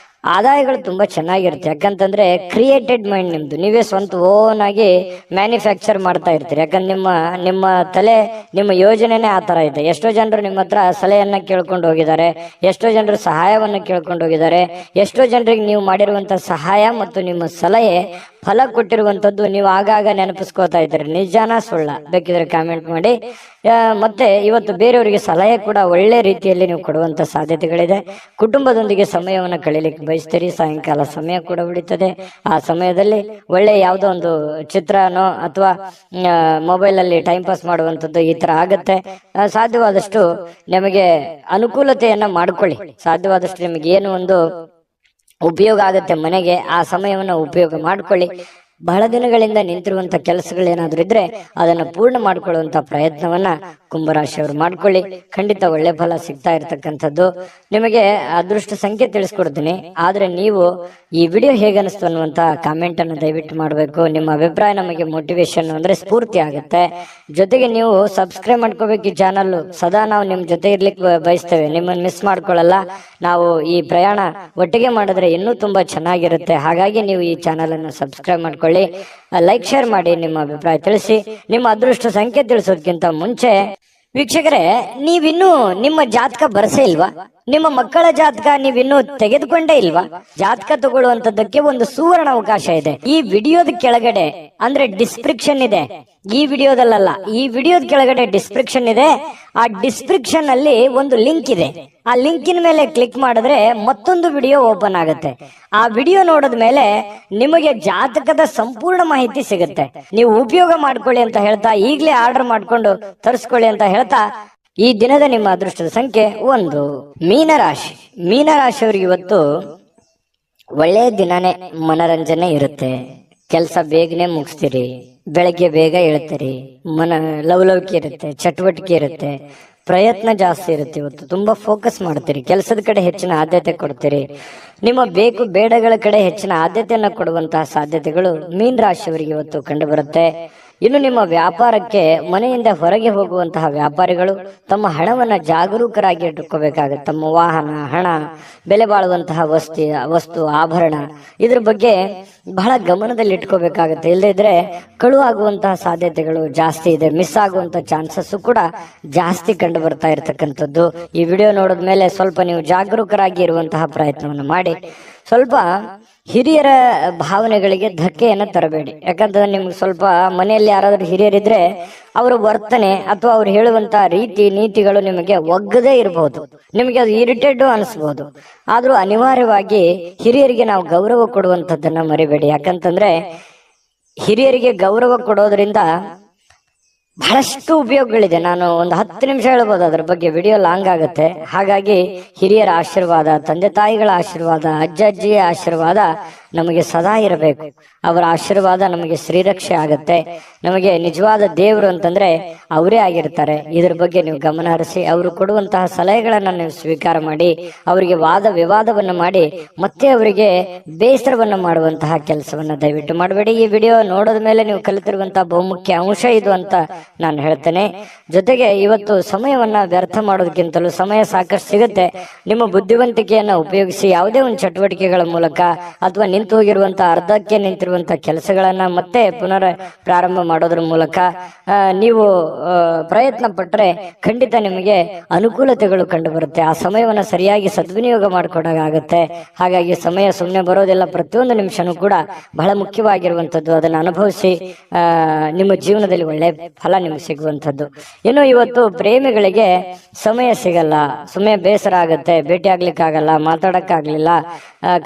ಆದಾಯಗಳು ತುಂಬಾ ಚೆನ್ನಾಗಿರುತ್ತೆ. ಯಾಕಂತಂದ್ರೆ ಕ್ರಿಯೇಟೆಡ್ ಮೈಂಡ್ ನಿಮ್ದು, ನೀವೇ ಸ್ವಂತ ಓನ್ ಆಗಿ ಮ್ಯಾನುಫ್ಯಾಕ್ಚರ್ ಮಾಡ್ತಾ ಇರ್ತೀರಿ. ಯಾಕಂದ್ರೆ ನಿಮ್ಮ ತಲೆ, ನಿಮ್ಮ ಯೋಜನೆನೇ ಆ ತರ ಇದೆ. ಎಷ್ಟೋ ಜನರು ನಿಮ್ಮ ಹತ್ರ ಸಲಹೆಯನ್ನ ಕೇಳ್ಕೊಂಡು ಹೋಗಿದ್ದಾರೆ, ಎಷ್ಟೋ ಜನರು ಸಹಾಯವನ್ನ ಕೇಳ್ಕೊಂಡು ಹೋಗಿದ್ದಾರೆ. ಎಷ್ಟೋ ಜನರಿಗೆ ನೀವು ಮಾಡಿರುವಂತ ಸಹಾಯ ಮತ್ತು ನಿಮ್ಮ ಸಲಹೆ ಫಲ ಕೊಟ್ಟಿರುವಂತದ್ದು ನೀವು ಆಗಾಗ ನೆನಪಿಸ್ಕೋತಾ ಇದ್ದೀರಿ. ನಿಜಾನ ಸುಳ್ಳ ಬೇಕಿದ್ರೆ ಕಾಮೆಂಟ್ ಮಾಡಿ. ಮತ್ತೆ ಇವತ್ತು ಬೇರೆಯವರಿಗೆ ಸಲಹೆ ಕೂಡ ಒಳ್ಳೆ ರೀತಿಯಲ್ಲಿ ನೀವು ಕೊಡುವಂತ ಸಾಧ್ಯತೆಗಳಿದೆ. ಕುಟುಂಬದೊಂದಿಗೆ ಸಮಯವನ್ನು ಕಳೀಲಿಕ್ಕೆ ಬಯಸ್ತೀರಿ. ಸಾಯಂಕಾಲ ಸಮಯ ಕೂಡ ಉಳಿತದೆ. ಆ ಸಮಯದಲ್ಲಿ ಒಳ್ಳೆ ಯಾವುದೋ ಒಂದು ಚಿತ್ರನೋ ಅಥವಾ ಮೊಬೈಲ್ ಅಲ್ಲಿ ಟೈಮ್ ಪಾಸ್ ಮಾಡುವಂಥದ್ದು ಈ ತರ ಆಗತ್ತೆ. ಸಾಧ್ಯವಾದಷ್ಟು ನಿಮಗೆ ಅನುಕೂಲತೆಯನ್ನ ಮಾಡ್ಕೊಳ್ಳಿ. ಸಾಧ್ಯವಾದಷ್ಟು ನಿಮಗೆ ಏನು ಒಂದು ಉಪಯೋಗ ಆಗುತ್ತೆ ಮನೆಗೆ, ಆ ಸಮಯವನ್ನು ಉಪಯೋಗ ಮಾಡ್ಕೊಳ್ಳಿ. ಬಹಳ ದಿನಗಳಿಂದ ನಿಂತಿರುವಂತ ಕೆಲಸಗಳೇನಾದ್ರೂ ಇದ್ರೆ ಅದನ್ನ ಪೂರ್ಣ ಮಾಡ್ಕೊಳ್ಳುವಂತ ಪ್ರಯತ್ನವನ್ನ ಕುಂಭರಾಶಿಯವರು ಮಾಡ್ಕೊಳ್ಳಿ. ಖಂಡಿತ ಒಳ್ಳೆ ಫಲ ಸಿಗ್ತಾ ಇರ್ತಕ್ಕಂಥದ್ದು. ನಿಮಗೆ ಅದೃಷ್ಟ ಸಂಖ್ಯೆ ತಿಳಿಸ್ಕೊಡ್ತೀನಿ, ಆದ್ರೆ ನೀವು ಈ ವಿಡಿಯೋ ಹೇಗನಿಸ್ತು ಅನ್ನುವಂತ ಕಾಮೆಂಟ್ ಅನ್ನು ದಯವಿಟ್ಟು ಮಾಡಬೇಕು. ನಿಮ್ಮ ಅಭಿಪ್ರಾಯ ನಮಗೆ ಮೋಟಿವೇಶನ್ ಅಂದ್ರೆ ಸ್ಫೂರ್ತಿ ಆಗುತ್ತೆ. ಜೊತೆಗೆ ನೀವು ಸಬ್ಸ್ಕ್ರೈಬ್ ಮಾಡ್ಕೋಬೇಕು ಈ ಚಾನಲ್. ಸದಾ ನಾವು ನಿಮ್ ಜೊತೆ ಇರ್ಲಿಕ್ಕೆ ಬಯಸ್ತೇವೆ, ನಿಮ್ಮನ್ನು ಮಿಸ್ ಮಾಡ್ಕೊಳ್ಳಲ್ಲ. ನಾವು ಈ ಪ್ರಯಾಣ ಒಟ್ಟಿಗೆ ಮಾಡಿದ್ರೆ ಇನ್ನೂ ತುಂಬಾ ಚೆನ್ನಾಗಿರುತ್ತೆ. ಹಾಗಾಗಿ ನೀವು ಈ ಚಾನಲ್ ಅನ್ನು ಸಬ್ಸ್ಕ್ರೈಬ್ ಮಾಡ್ಕೊಳ್ಳಿ, ಲೈಕ್ ಶೇರ್ ಮಾಡಿ, ನಿಮ್ಮ ಅಭಿಪ್ರಾಯ ತಿಳಿಸಿ. ನಿಮ್ಮ ಅದೃಷ್ಟ ಸಂಖ್ಯೆ ತಿಳಿಸೋದಕ್ಕಿಂತ ಮುಂಚೆ ವೀಕ್ಷಕರೇ, ನೀವಿನ್ನೂ ನಿಮ್ಮ ಜಾತಕ ಬರಸೇ ಇಲ್ವಾ? ನಿಮ್ಮ ಮಕ್ಕಳ ಜಾತಕ ನೀವಿನ್ನೂ ತೆಗೆದುಕೊಂಡೇ ಇಲ್ವಾ? ಜಾತಕ ತಗೊಳ್ಳುವಂತದ್ದಕ್ಕೆ ಒಂದು ಸುವರ್ಣ ಅವಕಾಶ ಇದೆ. ಈ ವಿಡಿಯೋದ ಕೆಳಗಡೆ ಅಂದ್ರೆ ಡಿಸ್ಕ್ರಿಪ್ಷನ್ ಇದೆ, ಈ ವಿಡಿಯೋದಲ್ಲ, ಈ ವಿಡಿಯೋದ ಕೆಳಗಡೆ ಡಿಸ್ಕ್ರಿಪ್ಷನ್ ಇದೆ. ಆ ಡಿಸ್ಕ್ರಿಪ್ಷನ್ ಅಲ್ಲಿ ಒಂದು ಲಿಂಕ್ ಇದೆ. ಆ ಲಿಂಕಿನ ಮೇಲೆ ಕ್ಲಿಕ್ ಮಾಡಿದ್ರೆ ಮತ್ತೊಂದು ವಿಡಿಯೋ ಓಪನ್ ಆಗುತ್ತೆ. ಆ ವಿಡಿಯೋ ನೋಡಿದ ಮೇಲೆ ನಿಮಗೆ ಜಾತಕದ ಸಂಪೂರ್ಣ ಮಾಹಿತಿ ಸಿಗುತ್ತೆ. ನೀವು ಉಪಯೋಗ ಮಾಡ್ಕೊಳ್ಳಿ ಅಂತ ಹೇಳ್ತಾ, ಈಗಲೇ ಆರ್ಡರ್ ಮಾಡ್ಕೊಂಡು ತರಿಸ್ಕೊಳ್ಳಿ ಅಂತ ಹೇಳ್ತಾ, ಈ ದಿನದ ನಿಮ್ಮ ಅದೃಷ್ಟದ ಸಂಖ್ಯೆ 1. ಮೀನರಾಶಿ. ಮೀನರಾಶಿಯವರಿಗೆ ಇವತ್ತು ಒಳ್ಳೆಯ ದಿನನೇ, ಮನರಂಜನೆ ಇರುತ್ತೆ. ಕೆಲಸ ಬೇಗನೆ ಮುಗಿಸ್ತೀರಿ, ಬೆಳಗ್ಗೆ ಬೇಗ ಹೇಳ್ತೀರಿ, ಲವಲವಿಕೆ ಇರುತ್ತೆ, ಚಟುವಟಿಕೆ ಇರುತ್ತೆ, ಪ್ರಯತ್ನ ಜಾಸ್ತಿ ಇರುತ್ತೆ. ಇವತ್ತು ತುಂಬಾ ಫೋಕಸ್ ಮಾಡ್ತೀರಿ, ಕೆಲಸದ ಕಡೆ ಹೆಚ್ಚಿನ ಆದ್ಯತೆ ಕೊಡ್ತೀರಿ. ನಿಮ್ಮ ಬೇಕು ಬೇಡಗಳ ಕಡೆ ಹೆಚ್ಚಿನ ಆದ್ಯತೆಯನ್ನು ಕೊಡುವಂತಹ ಸಾಧ್ಯತೆಗಳು ಮೀನ ರಾಶಿಯವರಿಗೆ ಇವತ್ತು ಕಂಡು ಬರುತ್ತೆ. ಇನ್ನು ನಿಮ್ಮ ವ್ಯಾಪಾರಕ್ಕೆ ಮನೆಯಿಂದ ಹೊರಗೆ ಹೋಗುವಂತಹ ವ್ಯಾಪಾರಿಗಳು ತಮ್ಮ ಹಣವನ್ನ ಜಾಗರೂಕರಾಗಿ ಇಟ್ಟುಕೋಬೇಕಾಗುತ್ತೆ. ತಮ್ಮ ವಾಹನ, ಹಣ, ಬೆಲೆ ಬಾಳುವಂತಹ ವಸ್ತು ಆಭರಣ, ಇದ್ರ ಬಗ್ಗೆ ಬಹಳ ಗಮನದಲ್ಲಿ ಇಟ್ಕೋಬೇಕಾಗುತ್ತೆ. ಇಲ್ಲದೇ ಇದ್ರೆ ಕಳು ಆಗುವಂತಹ ಸಾಧ್ಯತೆಗಳು ಜಾಸ್ತಿ ಇದೆ. ಮಿಸ್ ಆಗುವಂತ ಚಾನ್ಸಸ್ ಕೂಡ ಜಾಸ್ತಿ ಕಂಡು ಬರ್ತಾ ಇರತಕ್ಕಂಥದ್ದು. ಈ ವಿಡಿಯೋ ನೋಡಿದ್ಮೇಲೆ ಸ್ವಲ್ಪ ನೀವು ಜಾಗರೂಕರಾಗಿ ಇರುವಂತಹ ಪ್ರಯತ್ನವನ್ನು ಮಾಡಿ. ಸ್ವಲ್ಪ ಹಿರಿಯರ ಭಾವನೆಗಳಿಗೆ ಧಕ್ಕೆಯನ್ನು ತರಬೇಡಿ. ಯಾಕಂತಂದ್ರೆ ನಿಮ್ಗೆ ಸ್ವಲ್ಪ ಮನೆಯಲ್ಲಿ ಯಾರಾದ್ರೂ ಹಿರಿಯರಿದ್ರೆ ಅವರ ವರ್ತನೆ ಅಥವಾ ಅವ್ರು ಹೇಳುವಂತ ರೀತಿ ನೀತಿಗಳು ನಿಮಗೆ ಒಗ್ಗದೇ ಇರಬಹುದು, ನಿಮಗೆ ಅದು ಇರಿಟೇಟ್ ಅನಿಸ್ಬಹುದು. ಆದ್ರೂ ಅನಿವಾರ್ಯವಾಗಿ ಹಿರಿಯರಿಗೆ ನಾವು ಗೌರವ ಕೊಡುವಂತದ್ದನ್ನ ಮರಿಬೇಡಿ. ಯಾಕಂತಂದ್ರೆ ಹಿರಿಯರಿಗೆ ಗೌರವ ಕೊಡೋದ್ರಿಂದ ಬಹಳಷ್ಟು ಉಪಯೋಗಗಳಿದೆ. ನಾನು ಒಂದು 10 ನಿಮಿಷ ಹೇಳ್ಬೋದು, ಅದ್ರ ಬಗ್ಗೆ ವಿಡಿಯೋ ಲಾಂಗ್ ಆಗುತ್ತೆ. ಹಾಗಾಗಿ ಹಿರಿಯರ ಆಶೀರ್ವಾದ, ತಂದೆ ತಾಯಿಗಳ ಆಶೀರ್ವಾದ, ಅಜ್ಜ ಅಜ್ಜಿಯ ಆಶೀರ್ವಾದ ನಮಗೆ ಸದಾ ಇರಬೇಕು. ಅವರ ಆಶೀರ್ವಾದ ನಮಗೆ ಶ್ರೀರಕ್ಷೆ ಆಗುತ್ತೆ. ನಮಗೆ ನಿಜವಾದ ದೇವರು ಅಂತಂದ್ರೆ ಅವರೇ ಆಗಿರ್ತಾರೆ. ಇದ್ರ ಬಗ್ಗೆ ನೀವು ಗಮನ ಹರಿಸಿ, ಅವರು ಕೊಡುವಂತಹ ಸಲಹೆಗಳನ್ನ ನೀವು ಸ್ವೀಕಾರ ಮಾಡಿ, ಅವರಿಗೆ ವಾದ ವಿವಾದವನ್ನ ಮಾಡಿ ಮತ್ತೆ ಅವರಿಗೆ ಬೇಸರವನ್ನ ಮಾಡುವಂತಹ ಕೆಲಸವನ್ನ ದಯವಿಟ್ಟು ಮಾಡಬೇಡಿ. ಈ ವಿಡಿಯೋ ನೋಡೋದ ಮೇಲೆ ನೀವು ಕಲಿತಿರುವಂತಹ ಬಹುಮುಖ್ಯ ಅಂಶ ಇದು ಅಂತ ನಾನು ಹೇಳ್ತೇನೆ. ಜೊತೆಗೆ ಇವತ್ತು ಸಮಯವನ್ನ ವ್ಯರ್ಥ ಮಾಡೋದಕ್ಕಿಂತಲೂ ಸಮಯ ಸಾಕಷ್ಟು ಸಿಗುತ್ತೆ. ನಿಮ್ಮ ಬುದ್ಧಿವಂತಿಕೆಯನ್ನ ಉಪಯೋಗಿಸಿ ಯಾವುದೇ ಒಂದು ಚಟುವಟಿಕೆಗಳ ಮೂಲಕ ಅಥವಾ ನಿಂತು ಹೋಗಿರುವಂತಹ ಅರ್ಧಕ್ಕೆ ನಿಂತಿರುವಂತಹ ಕೆಲಸಗಳನ್ನ ಮತ್ತೆ ಪುನರ್ ಪ್ರಾರಂಭ ಮಾಡೋದ್ರ ಮೂಲಕ ನೀವು ಪ್ರಯತ್ನ ಪಟ್ಟರೆ ಖಂಡಿತ ನಿಮಗೆ ಅನುಕೂಲತೆಗಳು ಕಂಡು ಬರುತ್ತೆ. ಆ ಸಮಯವನ್ನ ಸರಿಯಾಗಿ ಸದ್ವಿನಿಯೋಗ ಮಾಡಿಕೊಡಾಗುತ್ತೆ. ಹಾಗಾಗಿ ಸಮಯ ಸುಮ್ಮನೆ ಬರೋದಿಲ್ಲ, ಪ್ರತಿಯೊಂದು ನಿಮಿಷನೂ ಕೂಡ ಬಹಳ ಮುಖ್ಯವಾಗಿರುವಂತದ್ದು. ಅದನ್ನು ಅನುಭವಿಸಿ ನಿಮ್ಮ ಜೀವನದಲ್ಲಿ ಒಳ್ಳೆ ಫಲ ನಿಮ್ಗೆ ಸಿಗುವಂಥದ್ದು. ಇನ್ನು ಇವತ್ತು ಪ್ರೇಮಿಗಳಿಗೆ ಸಮಯ ಸಿಗಲ್ಲ, ಸಮಯ ಬೇಸರ ಆಗುತ್ತೆ, ಭೇಟಿ ಆಗ್ಲಿಕ್ಕೆ ಆಗಲ್ಲ, ಮಾತಾಡಕ್ಕಾಗ್ಲಿಲ್ಲ,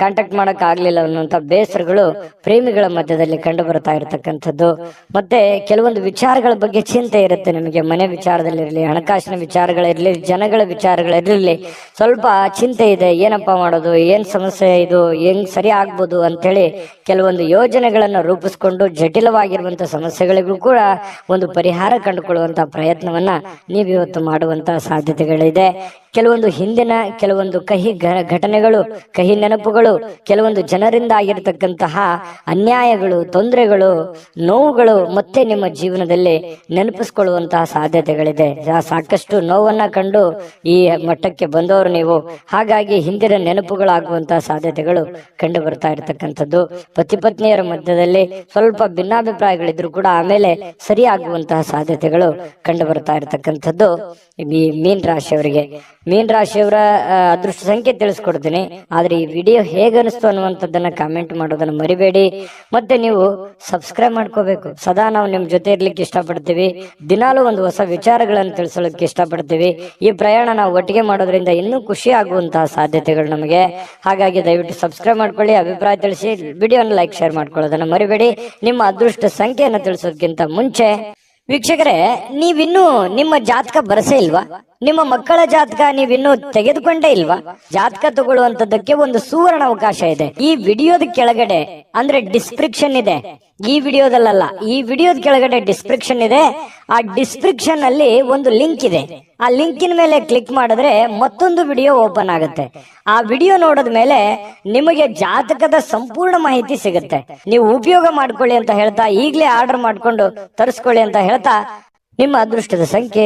ಕಾಂಟ್ಯಾಕ್ಟ್ ಮಾಡಕ್ ಆಗ್ಲಿಲ್ಲ ಅನ್ನುವಂಥ ಬೇಸರಗಳು ಪ್ರೇಮಿಗಳ ಮಧ್ಯದಲ್ಲಿ ಕಂಡು ಬರ್ತಾ ಇರತಕ್ಕಂಥದ್ದು. ಮತ್ತೆ ಕೆಲವೊಂದು ವಿಚಾರಗಳ ಬಗ್ಗೆ ಚಿಂತೆ ಇರುತ್ತೆ ನಿಮಗೆ. ಮನೆ ವಿಚಾರದಲ್ಲಿರಲಿ, ಹಣಕಾಸಿನ ವಿಚಾರಗಳಿರ್ಲಿ, ಜನಗಳ ವಿಚಾರಗಳಿರಲಿ, ಸ್ವಲ್ಪ ಚಿಂತೆ ಇದೆ. ಏನಪ್ಪ ಮಾಡೋದು, ಏನ್ ಸಮಸ್ಯೆ, ಇದು ಹೆಂಗ್ ಸರಿ ಆಗ್ಬೋದು ಅಂತೇಳಿ ಕೆಲವೊಂದು ಯೋಜನೆಗಳನ್ನು ರೂಪಿಸ್ಕೊಂಡು ಜಟಿಲವಾಗಿರುವಂತಹ ಸಮಸ್ಯೆಗಳಿಗೂ ಕೂಡ ಒಂದು ಪರಿಹಾರ ಕಂಡುಕೊಳ್ಳುವಂತಹ ಪ್ರಯತ್ನವನ್ನ ನೀವಿವತ್ತು ಮಾಡುವಂತಹ ಸಾಧ್ಯತೆಗಳಿದೆ. ಕೆಲವೊಂದು ಹಿಂದಿನ ಕೆಲವೊಂದು ಕಹಿ ಘಟನೆಗಳು, ಕಹಿ ನೆನಪುಗಳು, ಕೆಲವೊಂದು ಜನರಿಂದ ಆಗಿರತಕ್ಕಂತಹ ಅನ್ಯಾಯಗಳು, ತೊಂದರೆಗಳು, ನೋವುಗಳು ಮತ್ತೆ ನಿಮ್ಮ ಜೀವನದಲ್ಲಿ ನೆನಪಿಸ್ಕೊಳ್ಳುವಂತಹ ಸಾಧ್ಯತೆಗಳಿದೆ. ಸಾಕಷ್ಟು ನೋವನ್ನ ಕಂಡು ಈ ಮಟ್ಟಕ್ಕೆ ಬಂದವರು ನೀವು. ಹಾಗಾಗಿ ಹಿಂದಿನ ನೆನಪುಗಳಾಗುವಂತಹ ಸಾಧ್ಯತೆಗಳು ಕಂಡು ಬರ್ತಾ ಇರತಕ್ಕಂಥದ್ದು. ಪತಿ ಪತ್ನಿಯರ ಮಧ್ಯದಲ್ಲಿ ಸ್ವಲ್ಪ ಭಿನ್ನಾಭಿಪ್ರಾಯಗಳಿದ್ರು ಕೂಡ ಆಮೇಲೆ ಸರಿಯಾಗುವಂತಹ ಸಾಧ್ಯತೆಗಳು ಕಂಡು ಬರ್ತಾ ಇರತಕ್ಕಂಥದ್ದು ಈ ಮೀನ ರಾಶಿಯವರಿಗೆ. ಮೀನ ರಾಶಿಯವರ ಅದೃಷ್ಟ ಸಂಖ್ಯೆ ತಿಳಿಸ್ಕೊಡ್ತೀನಿ, ಆದ್ರೆ ಈ ವಿಡಿಯೋ ಹೇಗೆ ಅನಿಸ್ತು ಅನ್ನುವಂಥದ್ದನ್ನ ಕಾಮೆಂಟ್ ಮಾಡೋದನ್ನ ಮರಿಬೇಡಿ. ಮತ್ತೆ ನೀವು ಸಬ್ಸ್ಕ್ರೈಬ್ ಮಾಡ್ಕೋಬೇಕು. ಸದಾ ನಾವು ನಿಮ್ ಜೊತೆ ಇರ್ಲಿಕ್ಕೆ ಇಷ್ಟಪಡ್ತೀವಿ. ದಿನಾಲೂ ಒಂದು ಹೊಸ ವಿಚಾರಗಳನ್ನು ತಿಳಿಸೋಕೆ ಇಷ್ಟಪಡ್ತೀವಿ. ಈ ಪ್ರಯಾಣ ನಾವು ಒಟ್ಟಿಗೆ ಮಾಡೋದ್ರಿಂದ ಇನ್ನೂ ಖುಷಿ ಆಗುವಂತಹ ಸಾಧ್ಯತೆಗಳು ನಮಗೆ. ಹಾಗಾಗಿ ದಯವಿಟ್ಟು ಸಬ್ಸ್ಕ್ರೈಬ್ ಮಾಡ್ಕೊಳ್ಳಿ, ಅಭಿಪ್ರಾಯ ತಿಳಿಸಿ, ವಿಡಿಯೋನ ಲೈಕ್ ಶೇರ್ ಮಾಡ್ಕೊಳ್ಳೋದನ್ನ ಮರಿಬೇಡಿ. ನಿಮ್ಮ ಅದೃಷ್ಟ ಸಂಖ್ಯೆಯನ್ನು ತಿಳಿಸೋದಕ್ಕಿಂತ ಮುಂಚೆ ವೀಕ್ಷಕರೇ, ನೀವಿನ್ನೂ ನಿಮ್ಮ ಜಾತಕ ಬರಸೇ ಇಲ್ವಾ? ನಿಮ್ಮ ಮಕ್ಕಳ ಜಾತಕ ನೀವಿನ್ನೂ ತೆಗೆದುಕೊಂಡೇ ಇಲ್ವಾ? ಜಾತಕ ತಗೊಳ್ಳುವಂತದ್ದಕ್ಕೆ ಒಂದು ಸುವರ್ಣ ಅವಕಾಶ ಇದೆ. ಈ ವಿಡಿಯೋದ ಕೆಳಗಡೆ ಅಂದ್ರೆ ಡಿಸ್ಕ್ರಿಪ್ಷನ್ ಇದೆ, ಈ ವಿಡಿಯೋದಲ್ಲ, ಈ ವಿಡಿಯೋದ ಕೆಳಗಡೆ ಡಿಸ್ಕ್ರಿಪ್ಷನ್ ಇದೆ. ಆ ಡಿಸ್ಕ್ರಿಪ್ಷನ್ ಅಲ್ಲಿ ಒಂದು ಲಿಂಕ್ ಇದೆ. ಆ ಲಿಂಕಿನ ಮೇಲೆ ಕ್ಲಿಕ್ ಮಾಡಿದ್ರೆ ಮತ್ತೊಂದು ವಿಡಿಯೋ ಓಪನ್ ಆಗುತ್ತೆ. ಆ ವಿಡಿಯೋ ನೋಡಿದ ಮೇಲೆ ನಿಮಗೆ ಜಾತಕದ ಸಂಪೂರ್ಣ ಮಾಹಿತಿ ಸಿಗುತ್ತೆ. ನೀವು ಉಪಯೋಗ ಮಾಡ್ಕೊಳ್ಳಿ ಅಂತ ಹೇಳ್ತಾ, ಈಗಲೇ ಆರ್ಡರ್ ಮಾಡ್ಕೊಂಡು ತರಿಸ್ಕೊಳ್ಳಿ ಅಂತ ಹೇಳ್ತಾ, ನಿಮ್ಮ ಅದೃಷ್ಟದ ಸಂಖ್ಯೆ